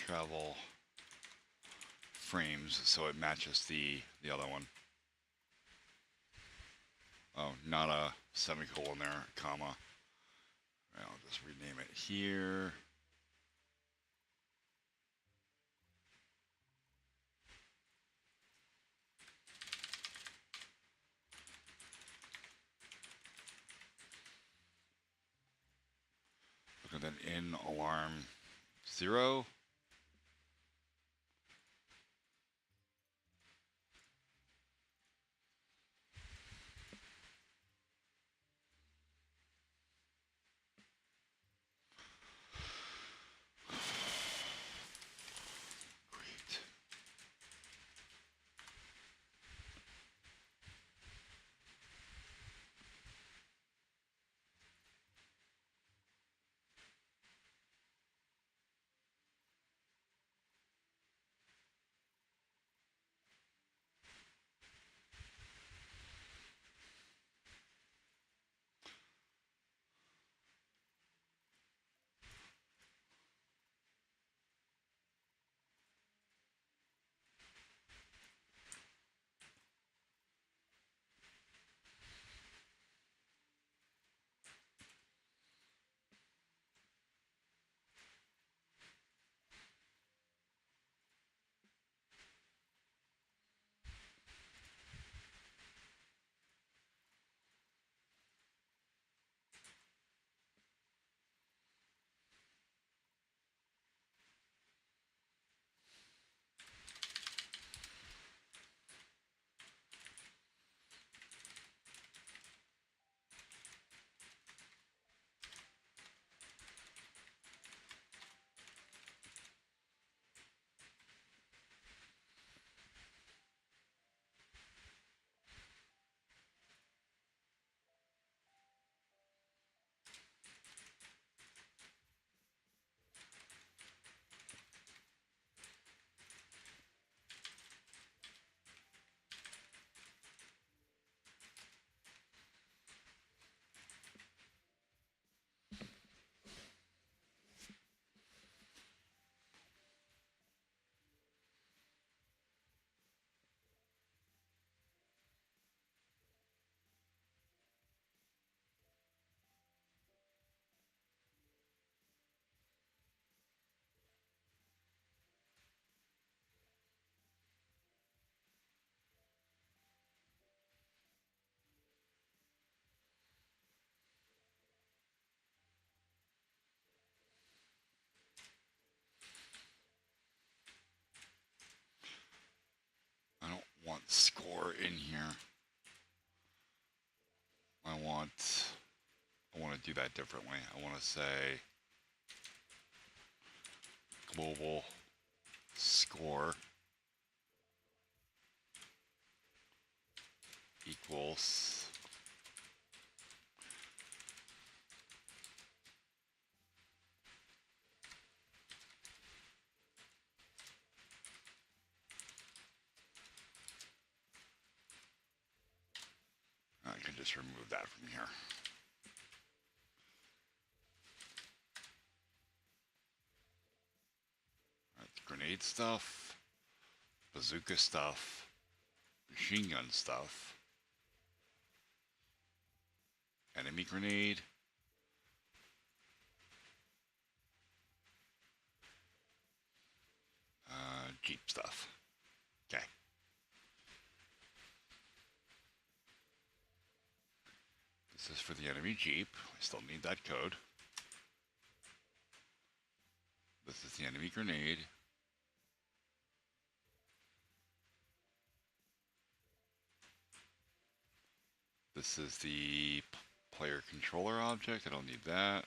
Travel Frames so it matches the other one. Oh, not a semicolon there, comma. I'll just rename it here. And then in alarm 0. Great. score in here. I want to do that differently. I want to say global score equals I can just remove that from here. Right, grenade stuff, bazooka stuff, machine gun stuff, enemy grenade, Jeep stuff. Okay. This is for the enemy Jeep. I still need that code. This is the enemy grenade. This is the player controller object. I don't need that.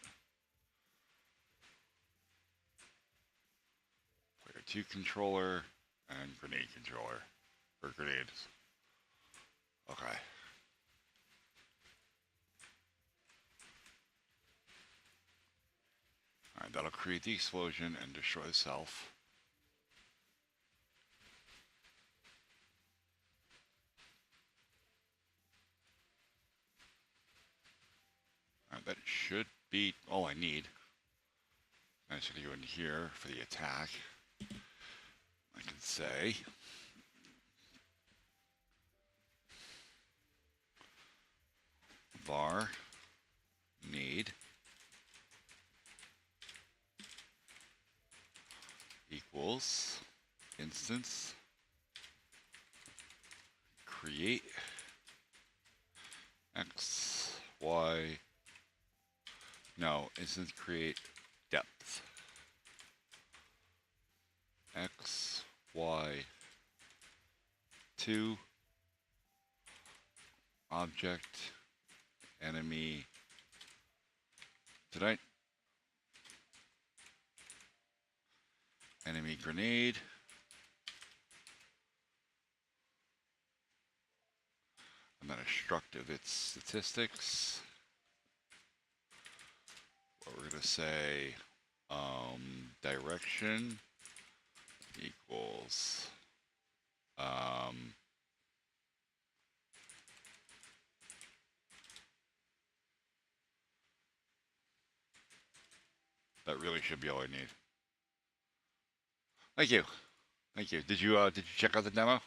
Player 2 controller and grenade controller. Or grenades. Okay. Alright, that'll create the explosion and destroy the self. Alright, that should be all I need. I'm just going to go in here for the attack. I can say var need equals instance create x y no instance create depth x y 2 object enemy tonight enemy grenade and then a struct of its statistics. What we're going to say direction equals that really should be all I need. Thank you. Thank you. Did you check out the demo?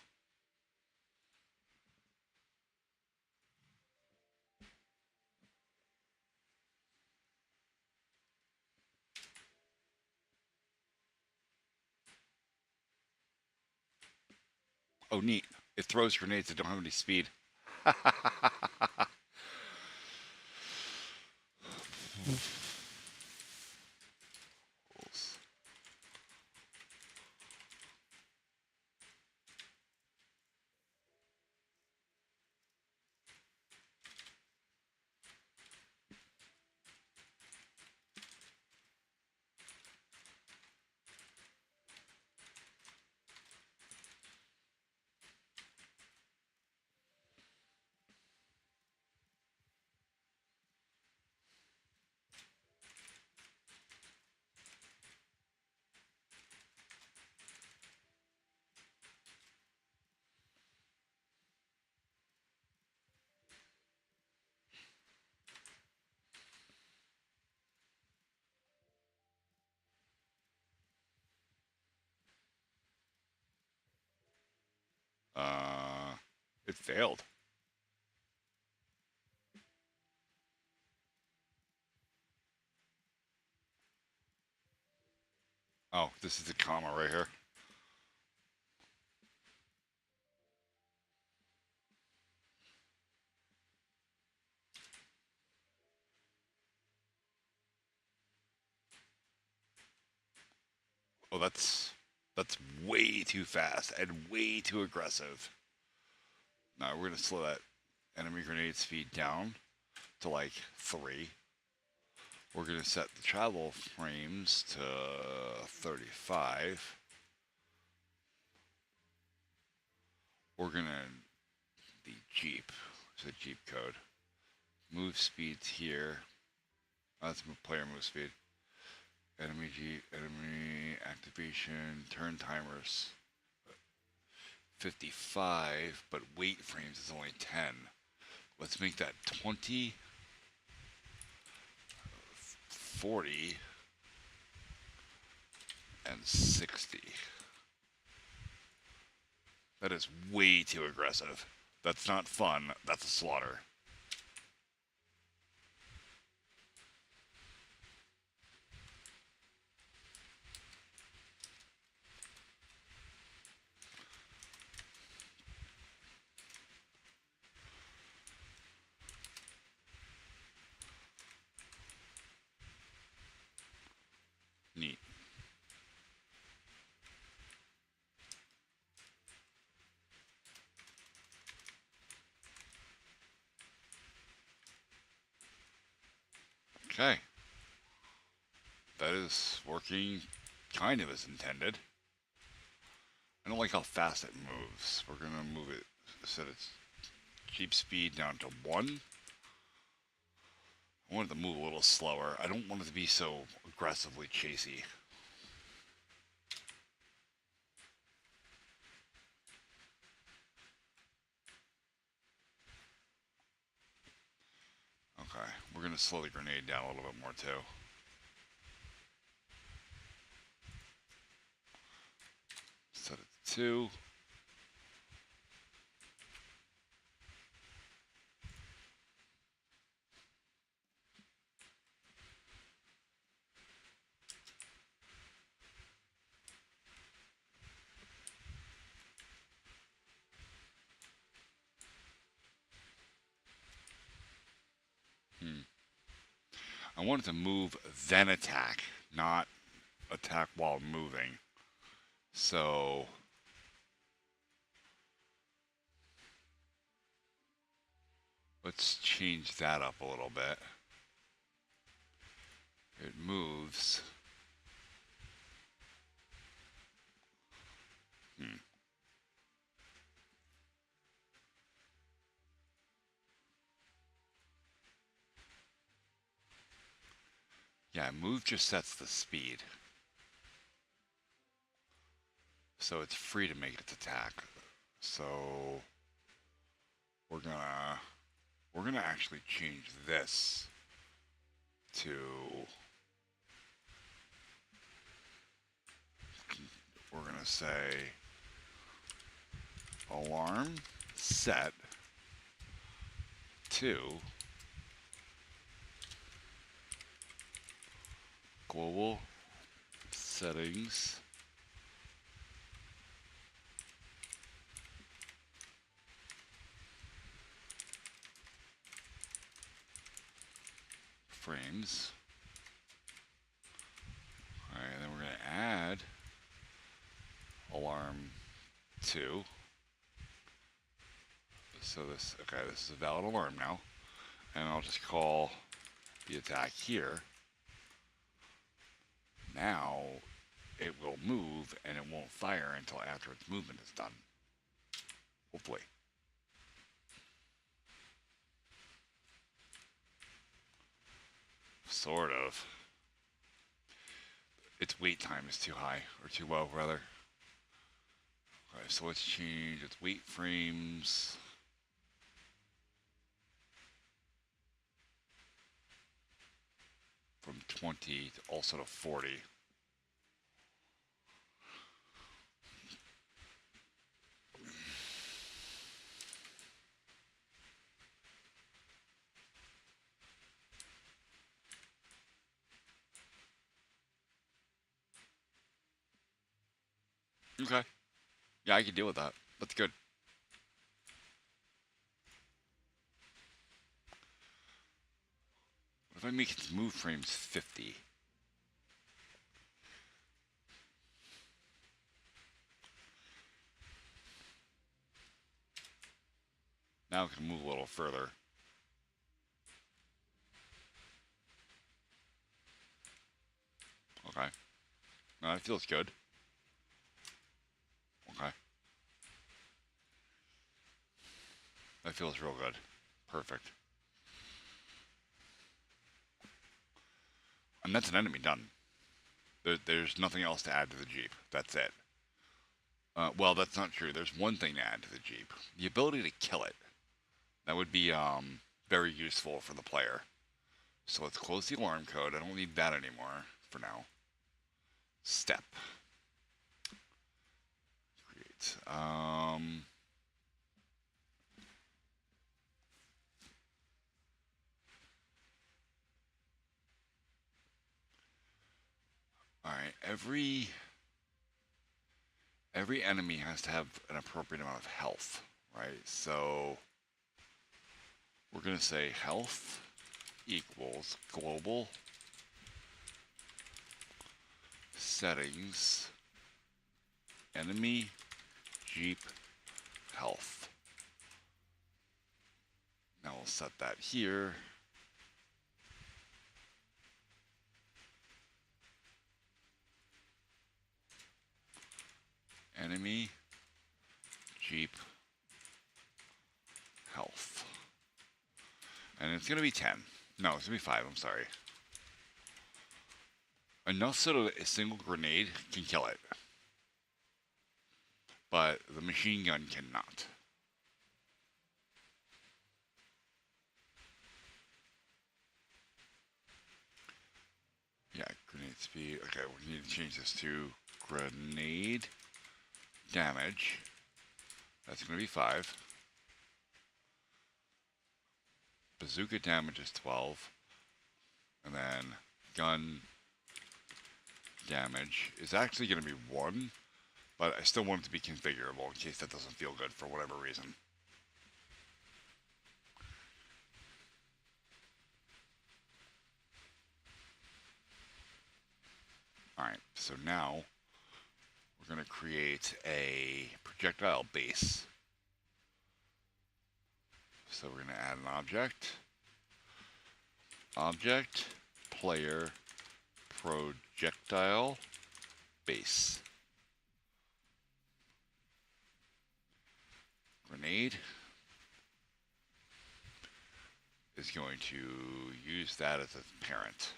Oh, neat. It throws grenades that don't have any speed. It failed. Oh, this is the comma right here. Oh, that's way too fast and way too aggressive. Now we're gonna slow that enemy grenade speed down to like 3. We're gonna set the travel frames to 35. We're gonna the Jeep. It's a Jeep code. Move speeds here. Oh, that's player move speed. Enemy Jeep, enemy activation, turn timers 55, but wait frames is only 10. Let's make that 20, 40, and 60. That is way too aggressive. That's not fun. That's a slaughter. Neat. Okay. That is working kind of as intended. I don't like how fast it moves. We're going to move it, set its Jeep speed down to 1. I want it to move a little slower. I don't want it to be so aggressively chasey. Okay, we're going to slow the grenade down a little bit more too. Set it to 2. I want it to move, then attack, not attack while moving. So let's change that up a little bit. It moves. Yeah, move just sets the speed. So it's free to make its attack. So we're gonna actually change this to, we're gonna say alarm set to global settings frames. Alright, and then we're going to add alarm 2. So this, okay, this is a valid alarm now. And I'll just call the attack here. Now it will move and it won't fire until after its movement is done. Hopefully. Sort of. Its wait time is too high, or too low, rather. Okay, so let's change its wait frames. From 20 to also to 40. Okay. Yeah, I can deal with that. That's good. What if I make its move frames 50? Now I can move a little further. Okay. No, that feels good. Okay. That feels real good. Perfect. And that's an enemy done. There's nothing else to add to the Jeep. That's it. Well, that's not true. There's one thing to add to the Jeep. The ability to kill it. That would be very useful for the player. So let's close the alarm code. I don't need that anymore for now. Step. Create. Alright, every enemy has to have an appropriate amount of health, right? So we're going to say health equals global settings enemy Jeep health. Now we'll set that here. Enemy Jeep health. And it's going to be 10. No, it's going to be 5, I'm sorry. Enough so that a single grenade can kill it. But the machine gun cannot. Yeah, grenade speed. Okay, we need to change this to grenade damage. That's going to be 5. Bazooka damage is 12. And then gun damage is actually going to be 1. But I still want it to be configurable in case that doesn't feel good for whatever reason. Alright, so now we're going to create a projectile base. So we're going to add an object. Object, player, projectile, base. Grenade is going to use that as a parent.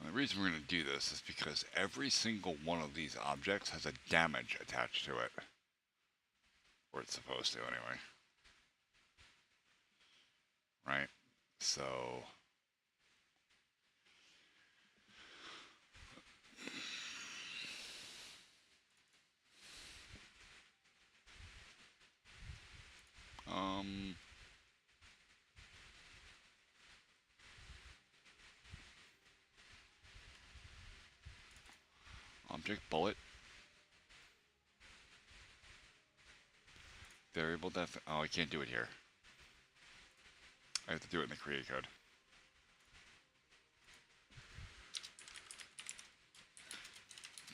And the reason we're going to do this is because every single one of these objects has a damage attached to it. Or it's supposed to, anyway. Right? So object bullet. Variable def. Oh, I can't do it here. I have to do it in the create code.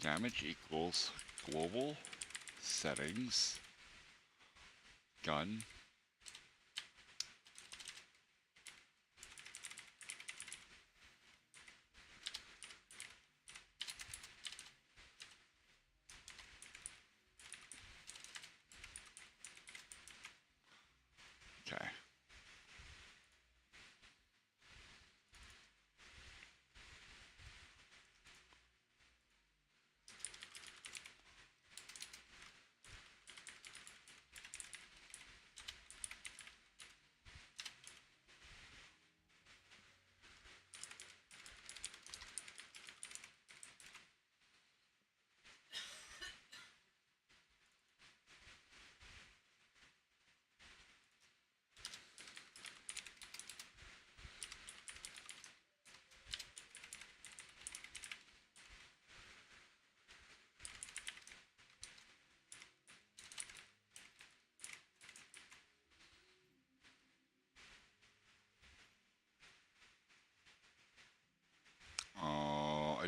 Damage equals global settings gun okay.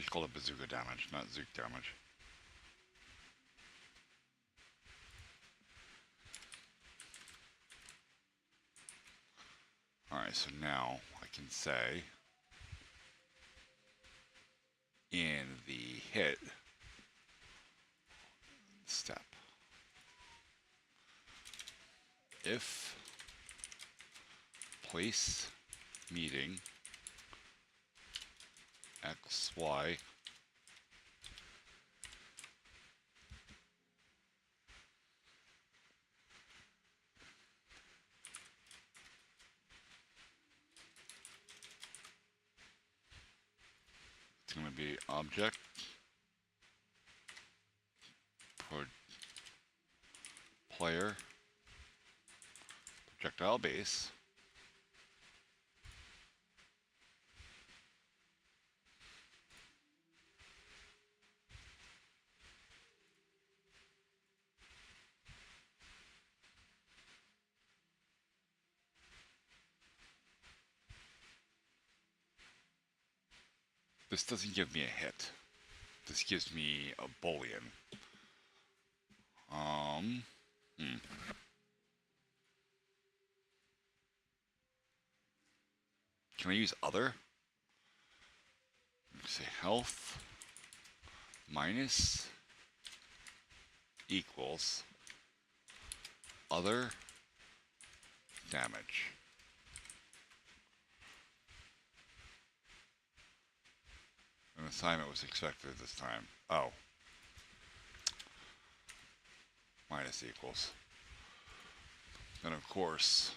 just call it bazooka damage, not zook damage. Alright, so now I can say in the hit step, if place meeting X, Y, it's going to be object player projectile base This doesn't give me a hit. This gives me a Boolean. Hmm. Can I use other? Say health minus equals other damage. An assignment was expected this time. Oh. Minus equals. Then of course,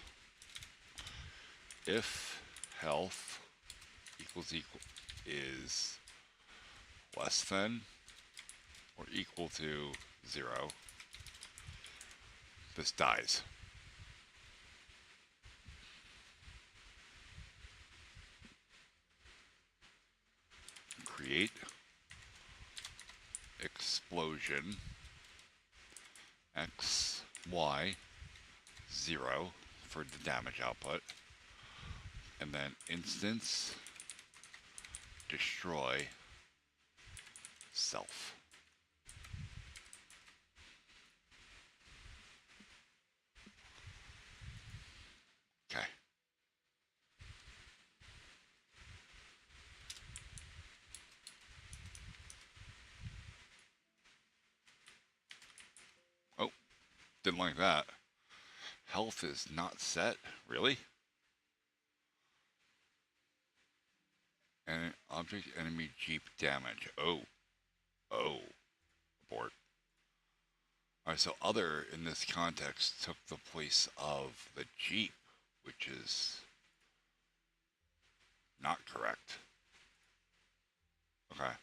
if health equals is less than or equal to 0, this dies. Create explosion X, Y, 0 for the damage output, and then instance destroy self. Okay. Oh, didn't like that. Health is not set. Really? And object enemy jeep damage. Oh. Oh. Abort. Alright, so other in this context took the place of the jeep, which is not correct. Okay.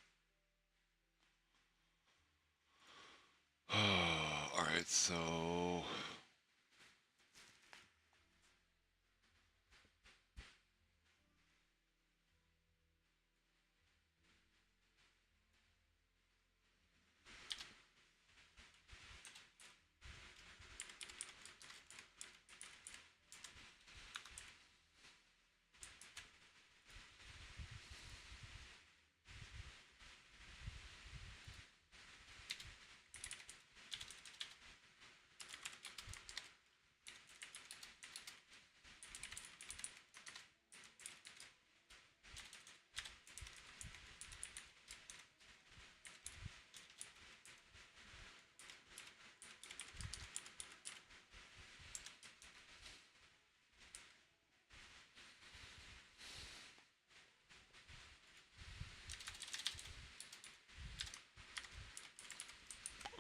Alright, so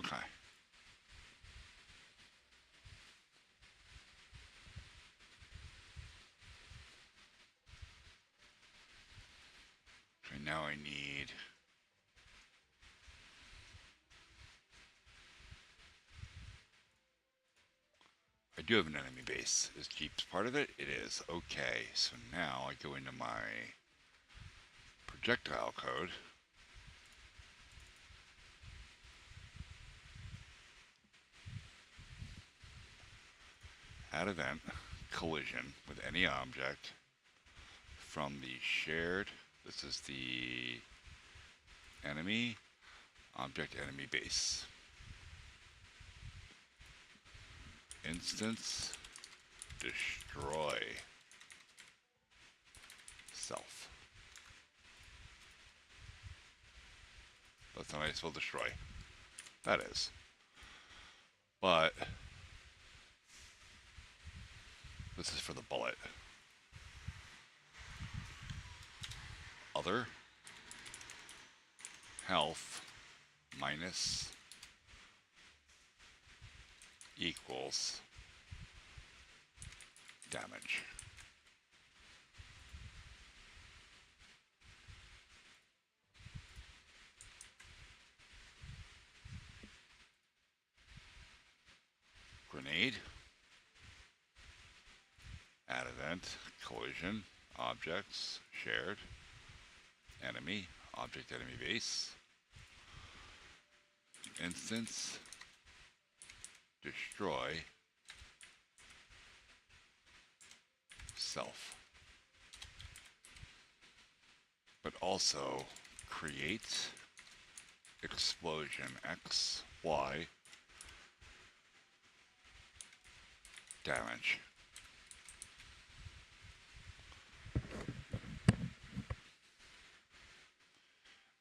okay. Okay, now I need I do have an enemy base. Is Jeep's part of it? It is. Okay, so now I go into my projectile code. Add event, collision with any object from the shared, this is the enemy, object enemy base. Instance, destroy self. That's how I spell destroy. That is. But this is for the bullet. Other health minus equals damage. Grenade, add event, collision, objects, shared, enemy, object enemy base, instance, destroy, self. But also create explosion X, Y, damage.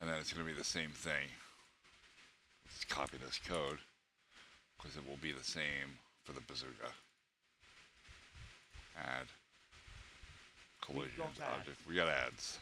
And then it's going to be the same thing. Let's copy this code because it will be the same for the bazooka. Add collisions object. We got ads.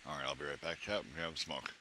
All right, I'll be right back, chat. We have a smoke.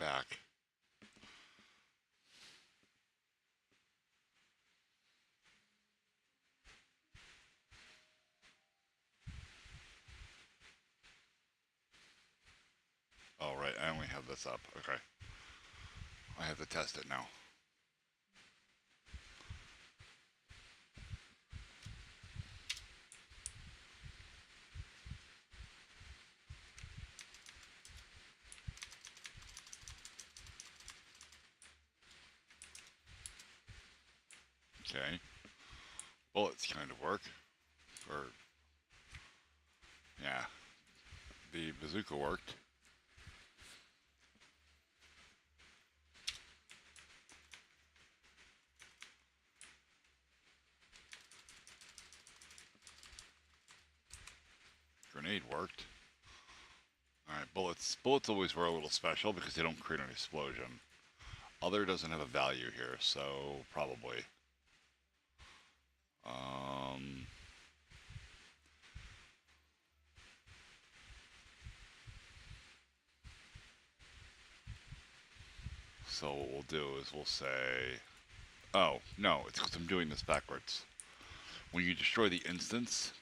back. Oh, right, I only have this up. Okay. I have to test it now. Okay. Bullets kind of work. Or, yeah. The bazooka worked. Grenade worked. Alright, bullets. Bullets always were a little special because they don't create an explosion. Other doesn't have a value here, so probably. Um, so what we'll do is we'll say... Oh, no, it's because I'm doing this backwards. When you destroy the instance,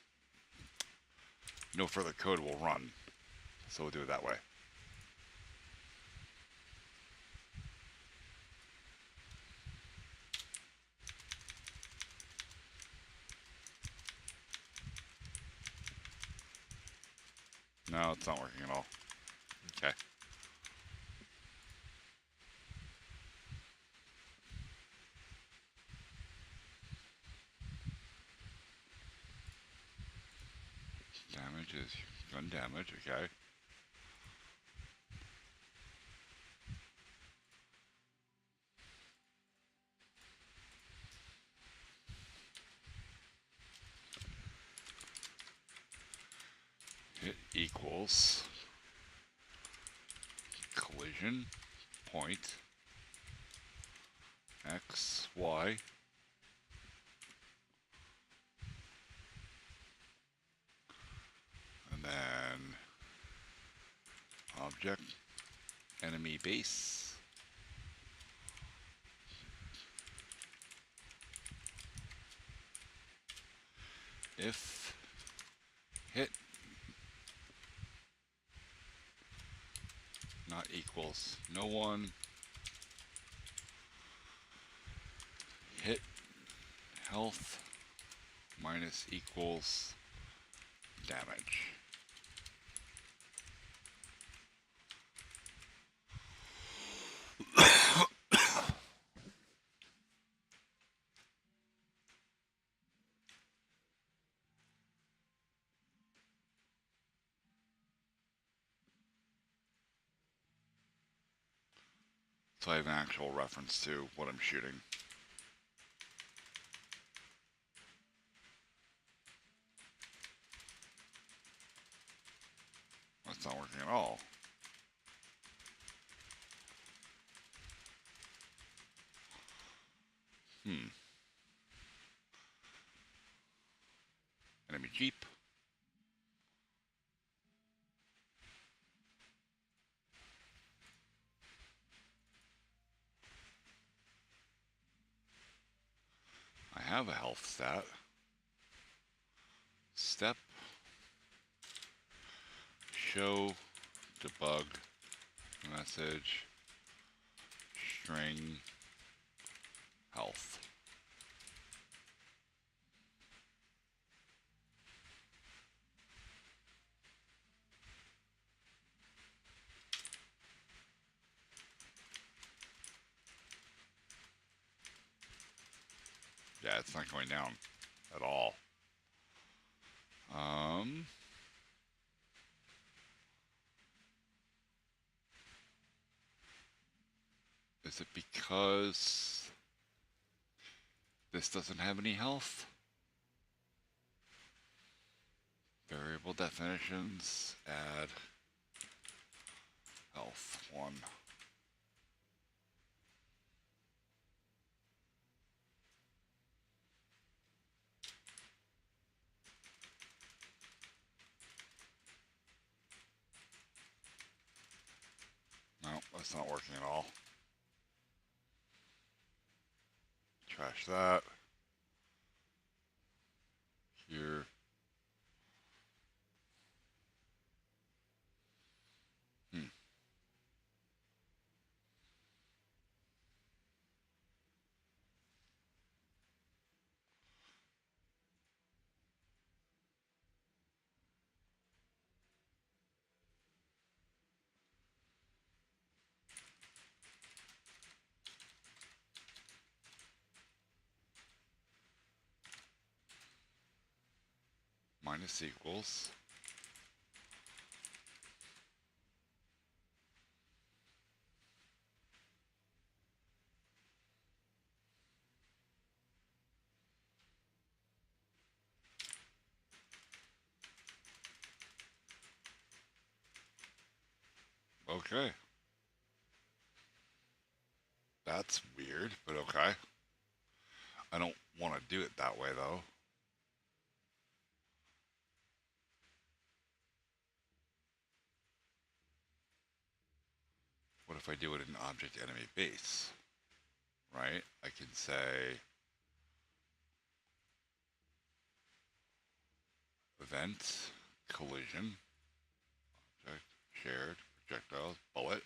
no further code will run. So we'll do it that way. No, it's not working at all. Okay. Damage is gun damage, okay. Hit equals collision point X, Y. And then object, enemy base. If hit not equals no one, hit health minus equals damage. So I have an actual reference to what I'm shooting. That's not working at all. Enemy jeep. I have a health stat. Step. Show. Debug. Message. String. Health. Yeah, it's not going down at all. Is it because this doesn't have any health? Variable definitions, add health 1. No, That's not working at all. Trash that. Here. Hmm. Minus equals. Okay. That's weird, but okay. I don't want to do it that way, though. What if I do it in object enemy base? Right? I can say event, collision, object, shared, projectiles, bullet.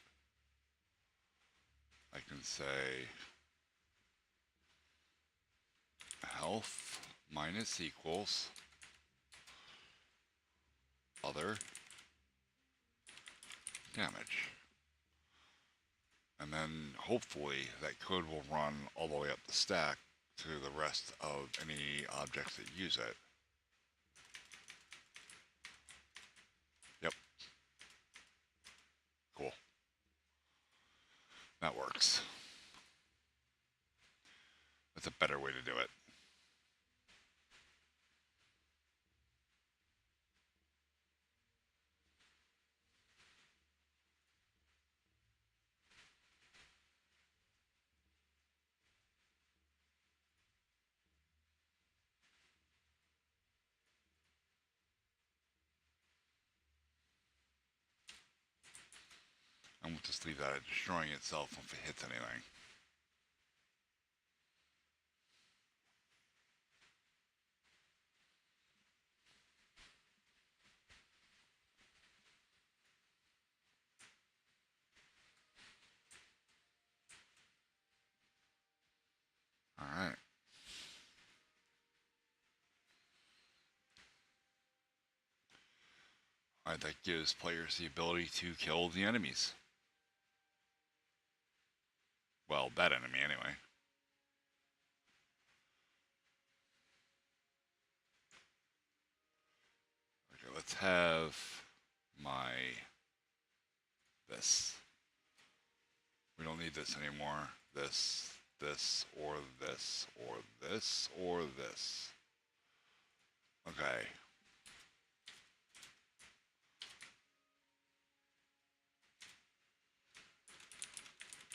I can say health minus equals other damage. And then hopefully that code will run all the way up the stack to the rest of any objects that use it. Yep. Cool. That works. That's a better way to do it. And we'll just leave that at destroying itself if it hits anything. Alright. Alright, that gives players the ability to kill the enemies. Well, that enemy anyway. Okay, let's have this. We don't need this anymore. This, or this, or this, or this. Okay.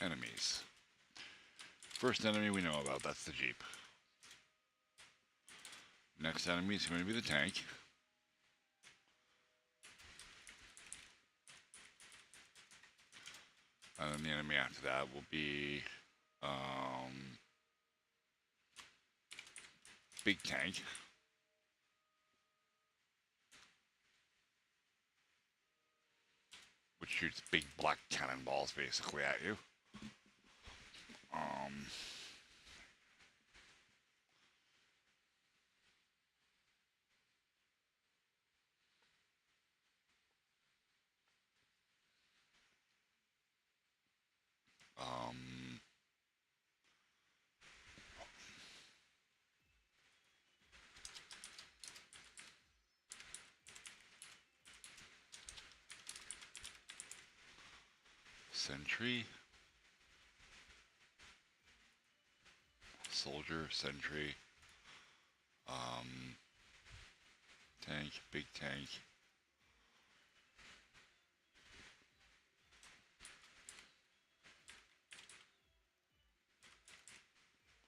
Enemies. First enemy we know about, that's the Jeep. Next enemy is going to be the tank. And then the enemy after that will be big tank. Which shoots big black cannonballs basically at you. Sentry. Soldier, sentry. Tank, big tank.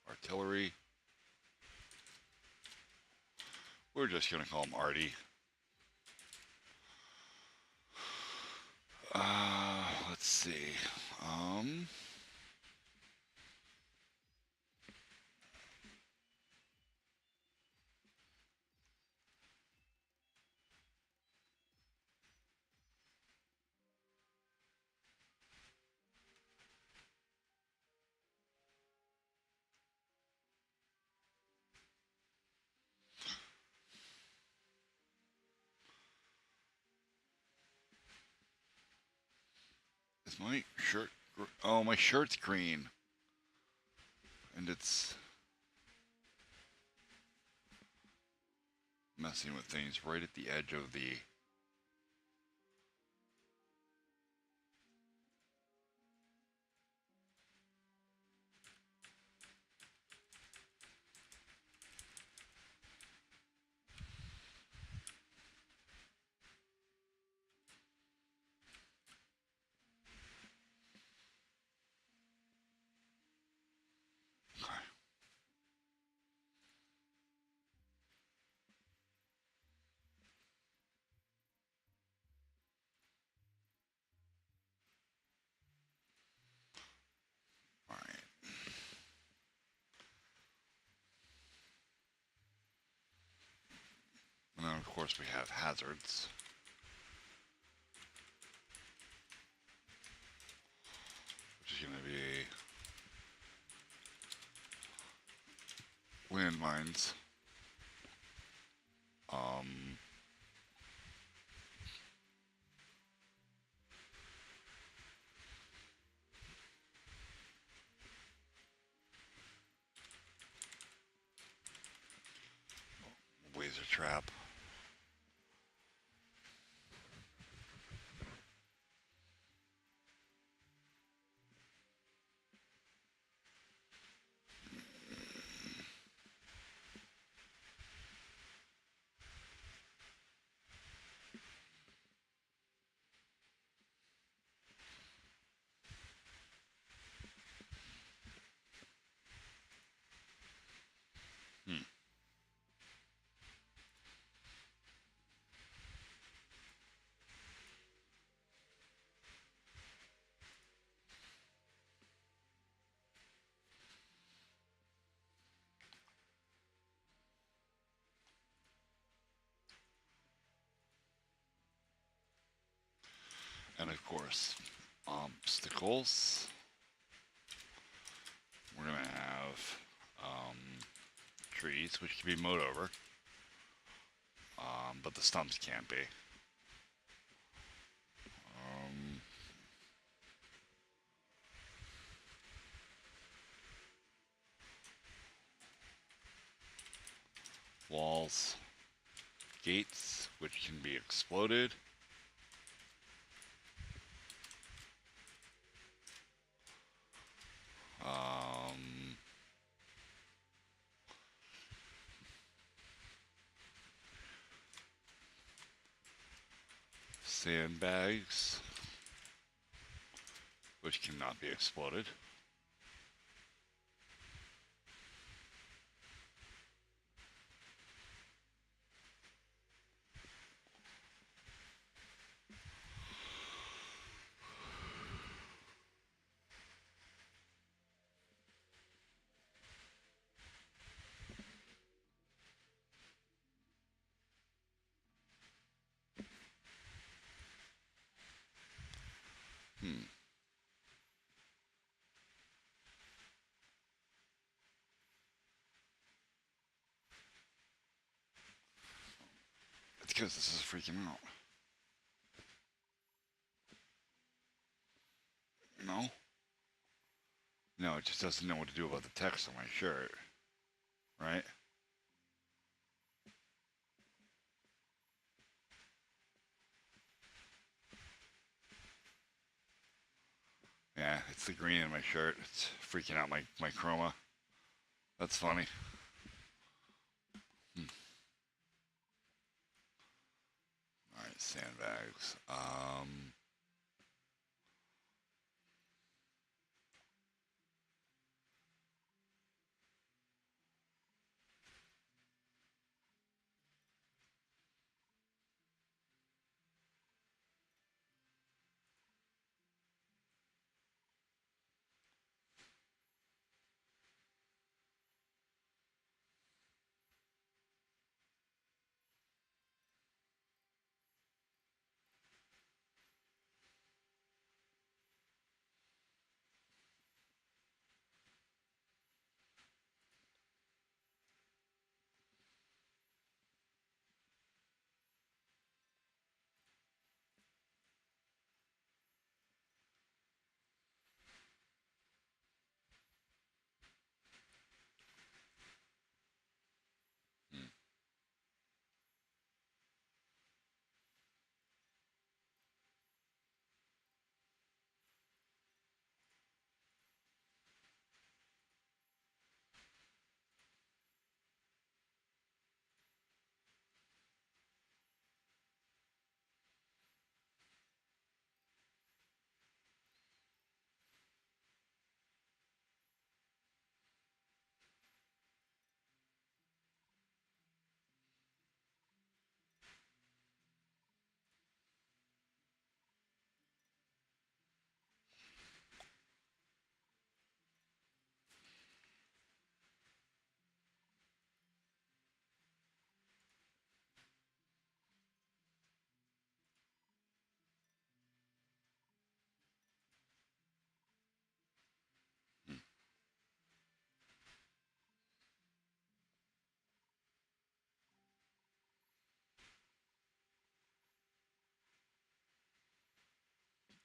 Artillery. We're just going to call him Artie. Let's see. Um, is my shirt? Oh, my shirt's green, and it's messing with things right at the edge of the. All right, and then of course we have hazards, which is going to be landmines. Um, laser trap. Hmm. And of course, obstacles. We're gonna have um, trees, which can be mowed over, but the stumps can't be. Um, walls, gates, which can be exploded. Um, Sandbags, which cannot be exploded. Hmm. It's because this is freaking out. No? No, it just doesn't know what to do about the text on my shirt. Right? Yeah, it's the green in my shirt. It's freaking out my chroma. That's funny. Hmm. Alright, sandbags.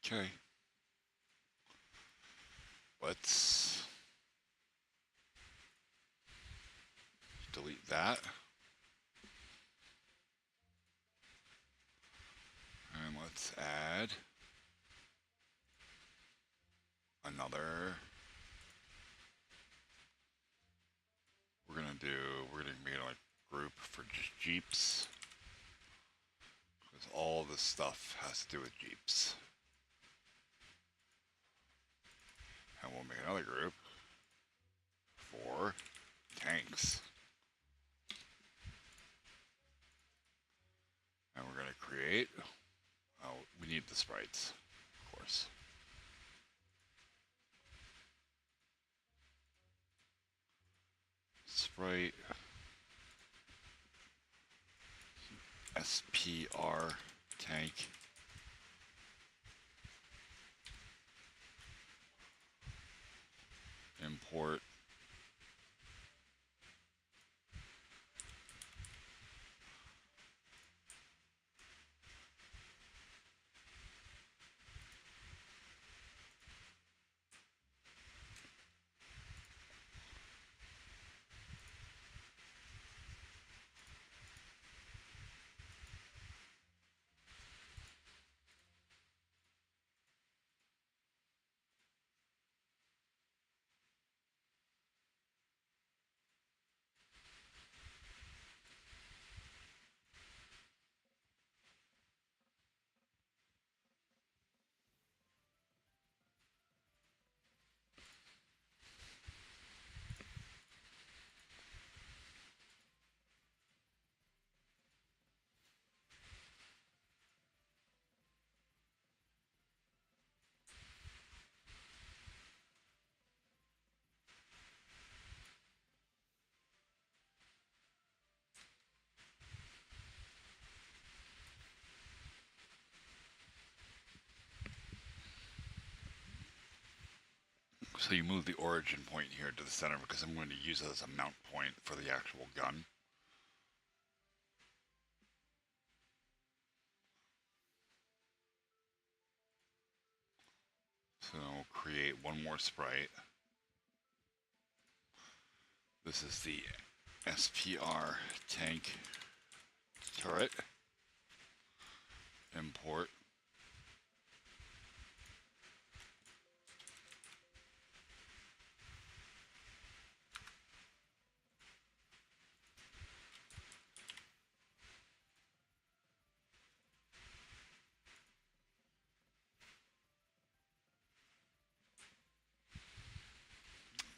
Okay. Let's delete that. And let's add another. We're gonna make another group for just Jeeps. Because all this stuff has to do with Jeeps. And we'll make another group for tanks. And we're gonna create, oh, we need the sprites, of course. Sprite SPR tank. Import. So you move the origin point here to the center because I'm going to use it as a mount point for the actual gun. So create one more sprite. This is the SPR tank turret. Import.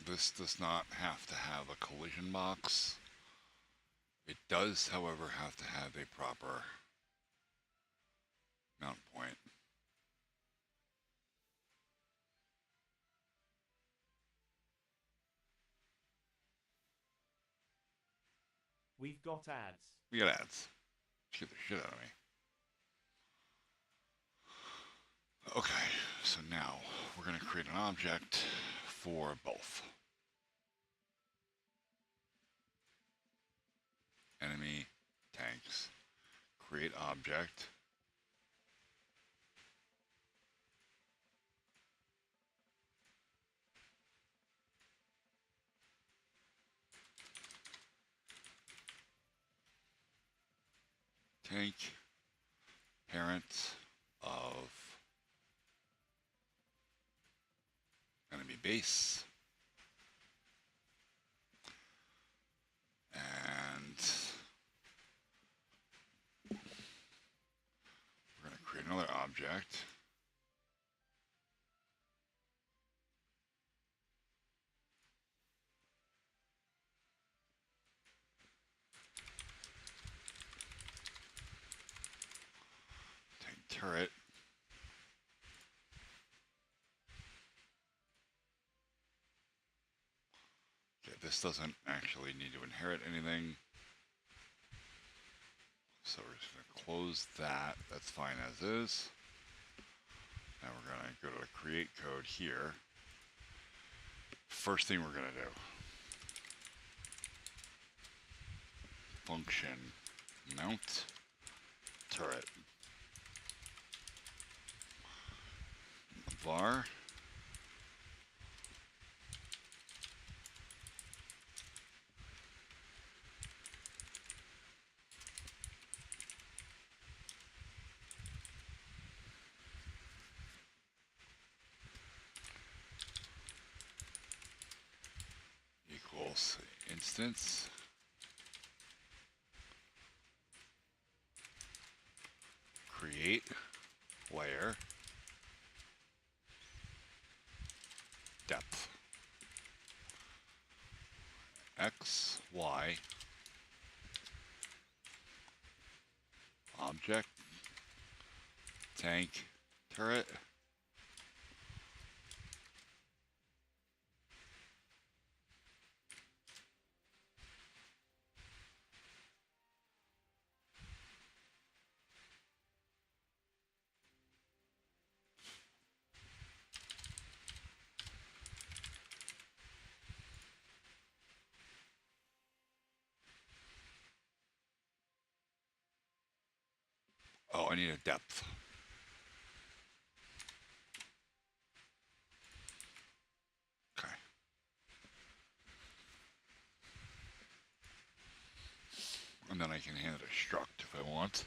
This does not have to have a collision box. It does, however, have to have a proper mount point. We've got ads. We got ads. Get the shit out of me. Okay, so now we're going to create an object for both. Enemy tanks. Create object. Tank. Parent of enemy base. And we're going to create another object. Tank turret. Okay, this doesn't actually need to inherit anything. So we're just going to close that. That's fine as is. Now we're going to go to the create code here. First thing we're going to do. Function mount turret. var equals instance create layer depth x y object tank turret oh I need a depth okay and then I can hand it a struct if I want.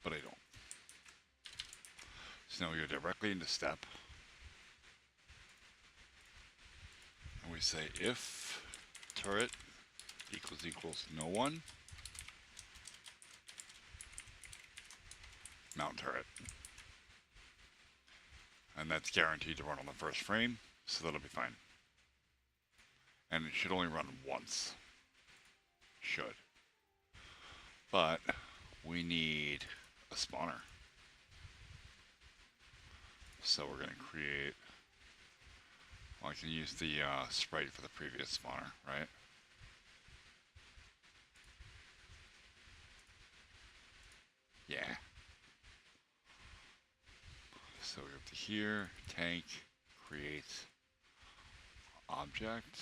But I don't. So now we go directly into step. And we say if turret equals no one, mount turret. And that's guaranteed to run on the first frame, so that'll be fine. And it should only run once. Should. But we need a spawner. So we're going to create, well, I can use the sprite for the previous spawner, right? Yeah. So we go up to here, tank, create object.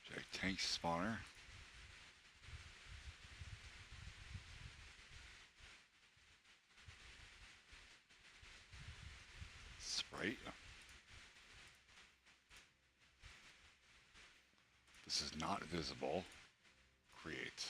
Object tank spawner. Sprite. This is not visible. Create.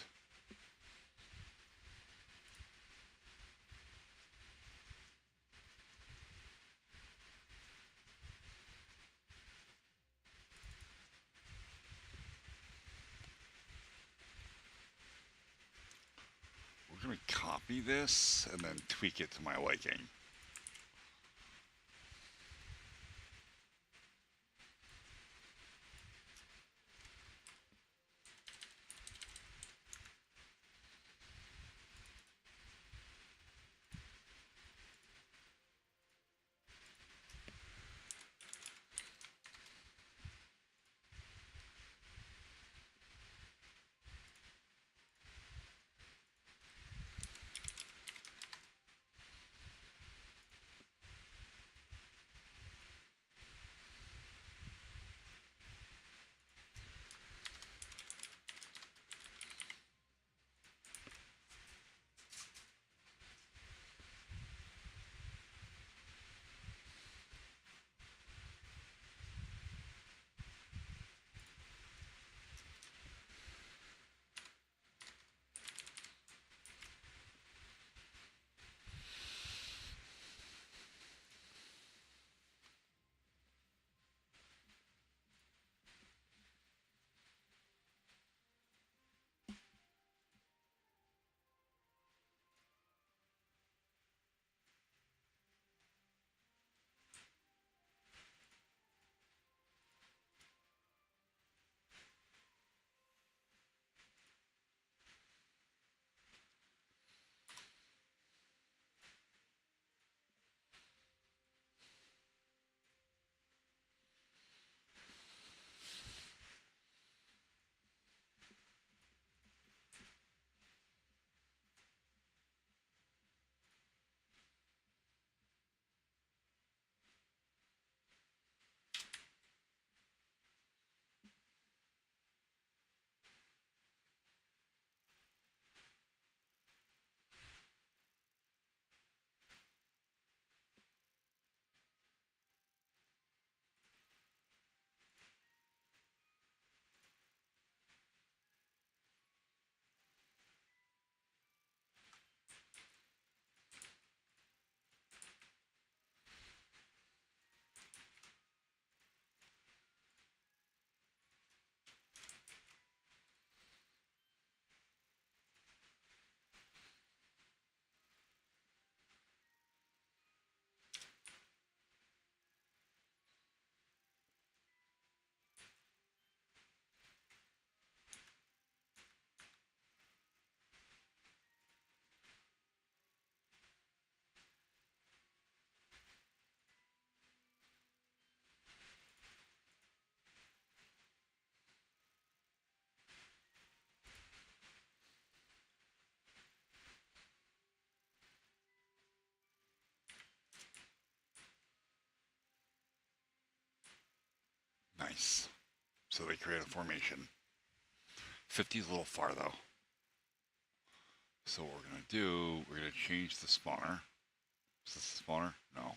We're going to copy this and then tweak it to my liking. Nice. So they create a formation. 50 is a little far though. So what we're gonna do, we're gonna change the spawner. Is this the spawner? No.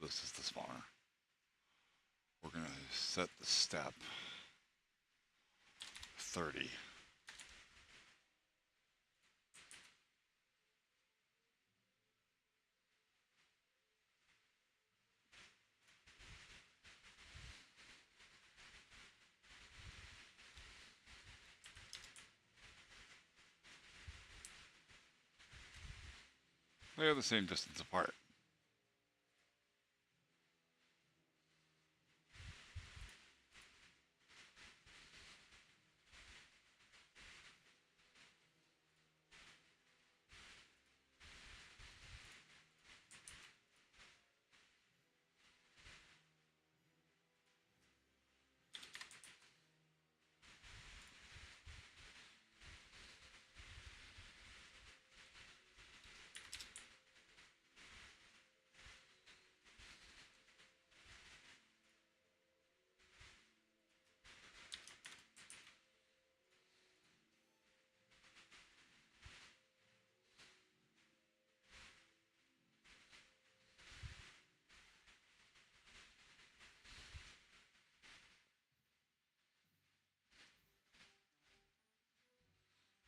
This is the spawner. We're gonna set the step 30. They are the same distance apart.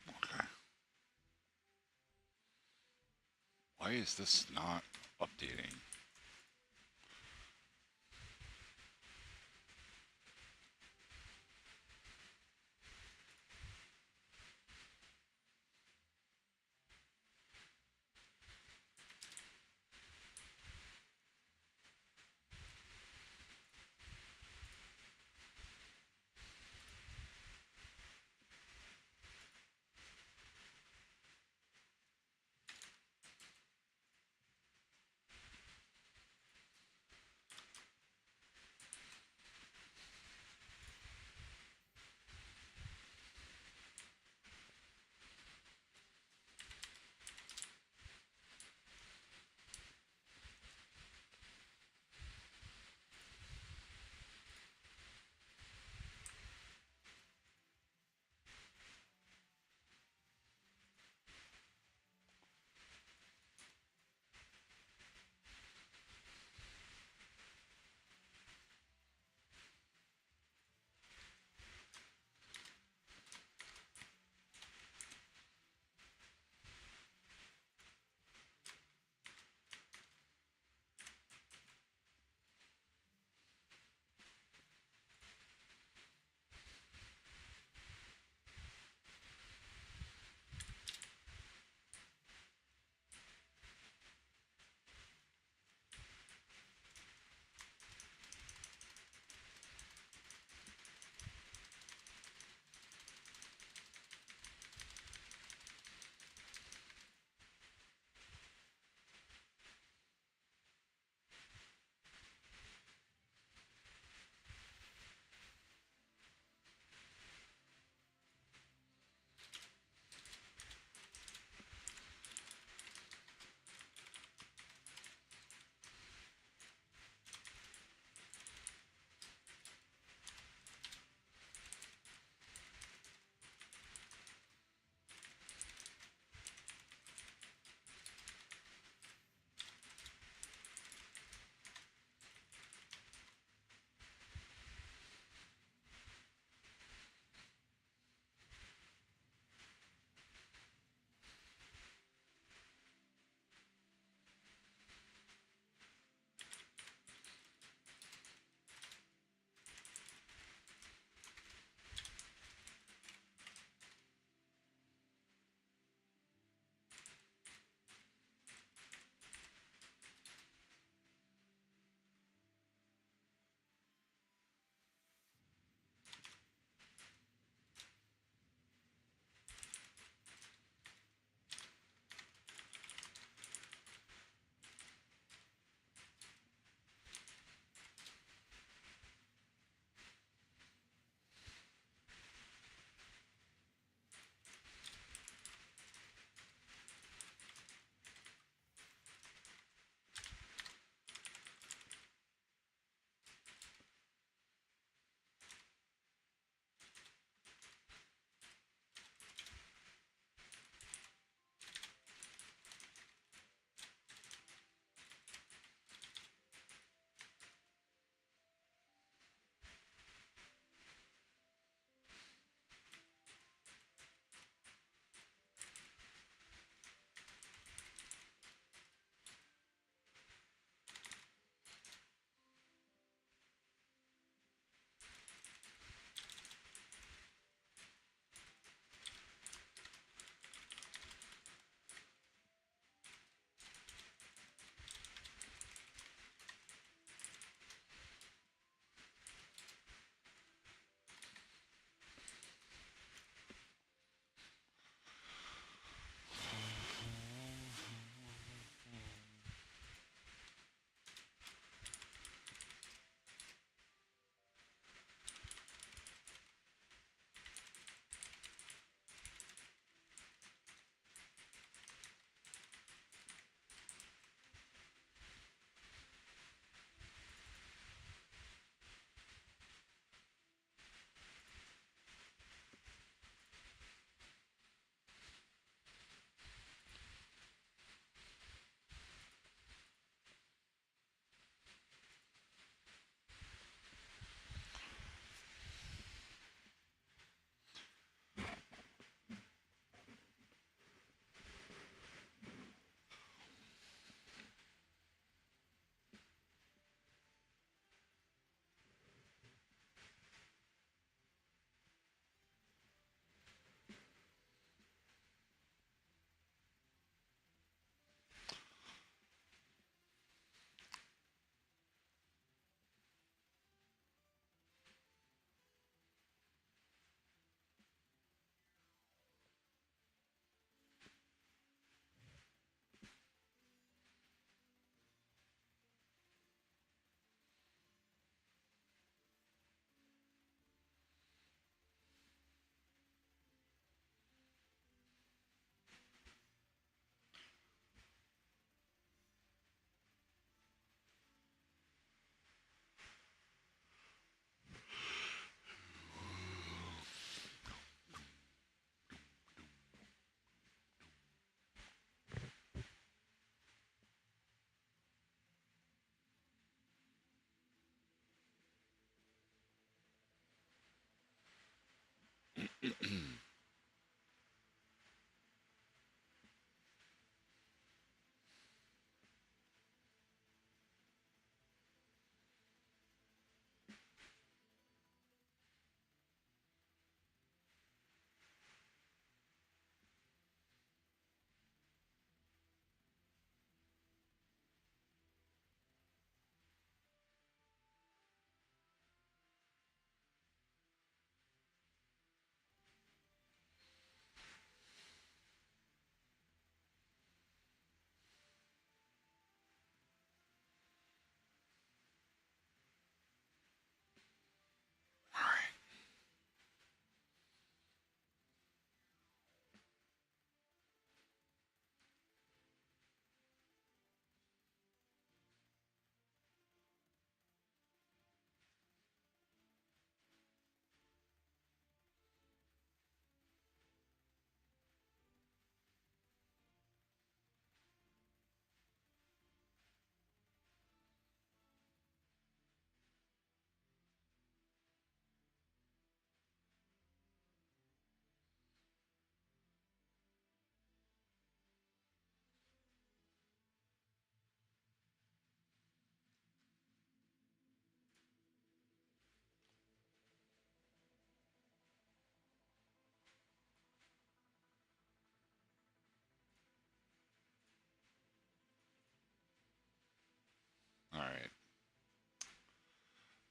Okay. Why is this not updating?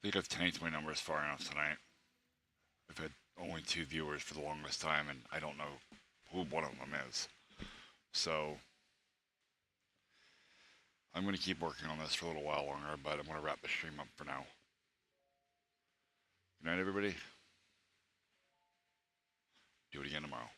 think I've tanked my numbers far enough tonight. I've had only 2 viewers for the longest time, and I don't know who one of them is. So I'm going to keep working on this for a little while longer, but I'm going to wrap the stream up for now. Good night, everybody. Do it again tomorrow.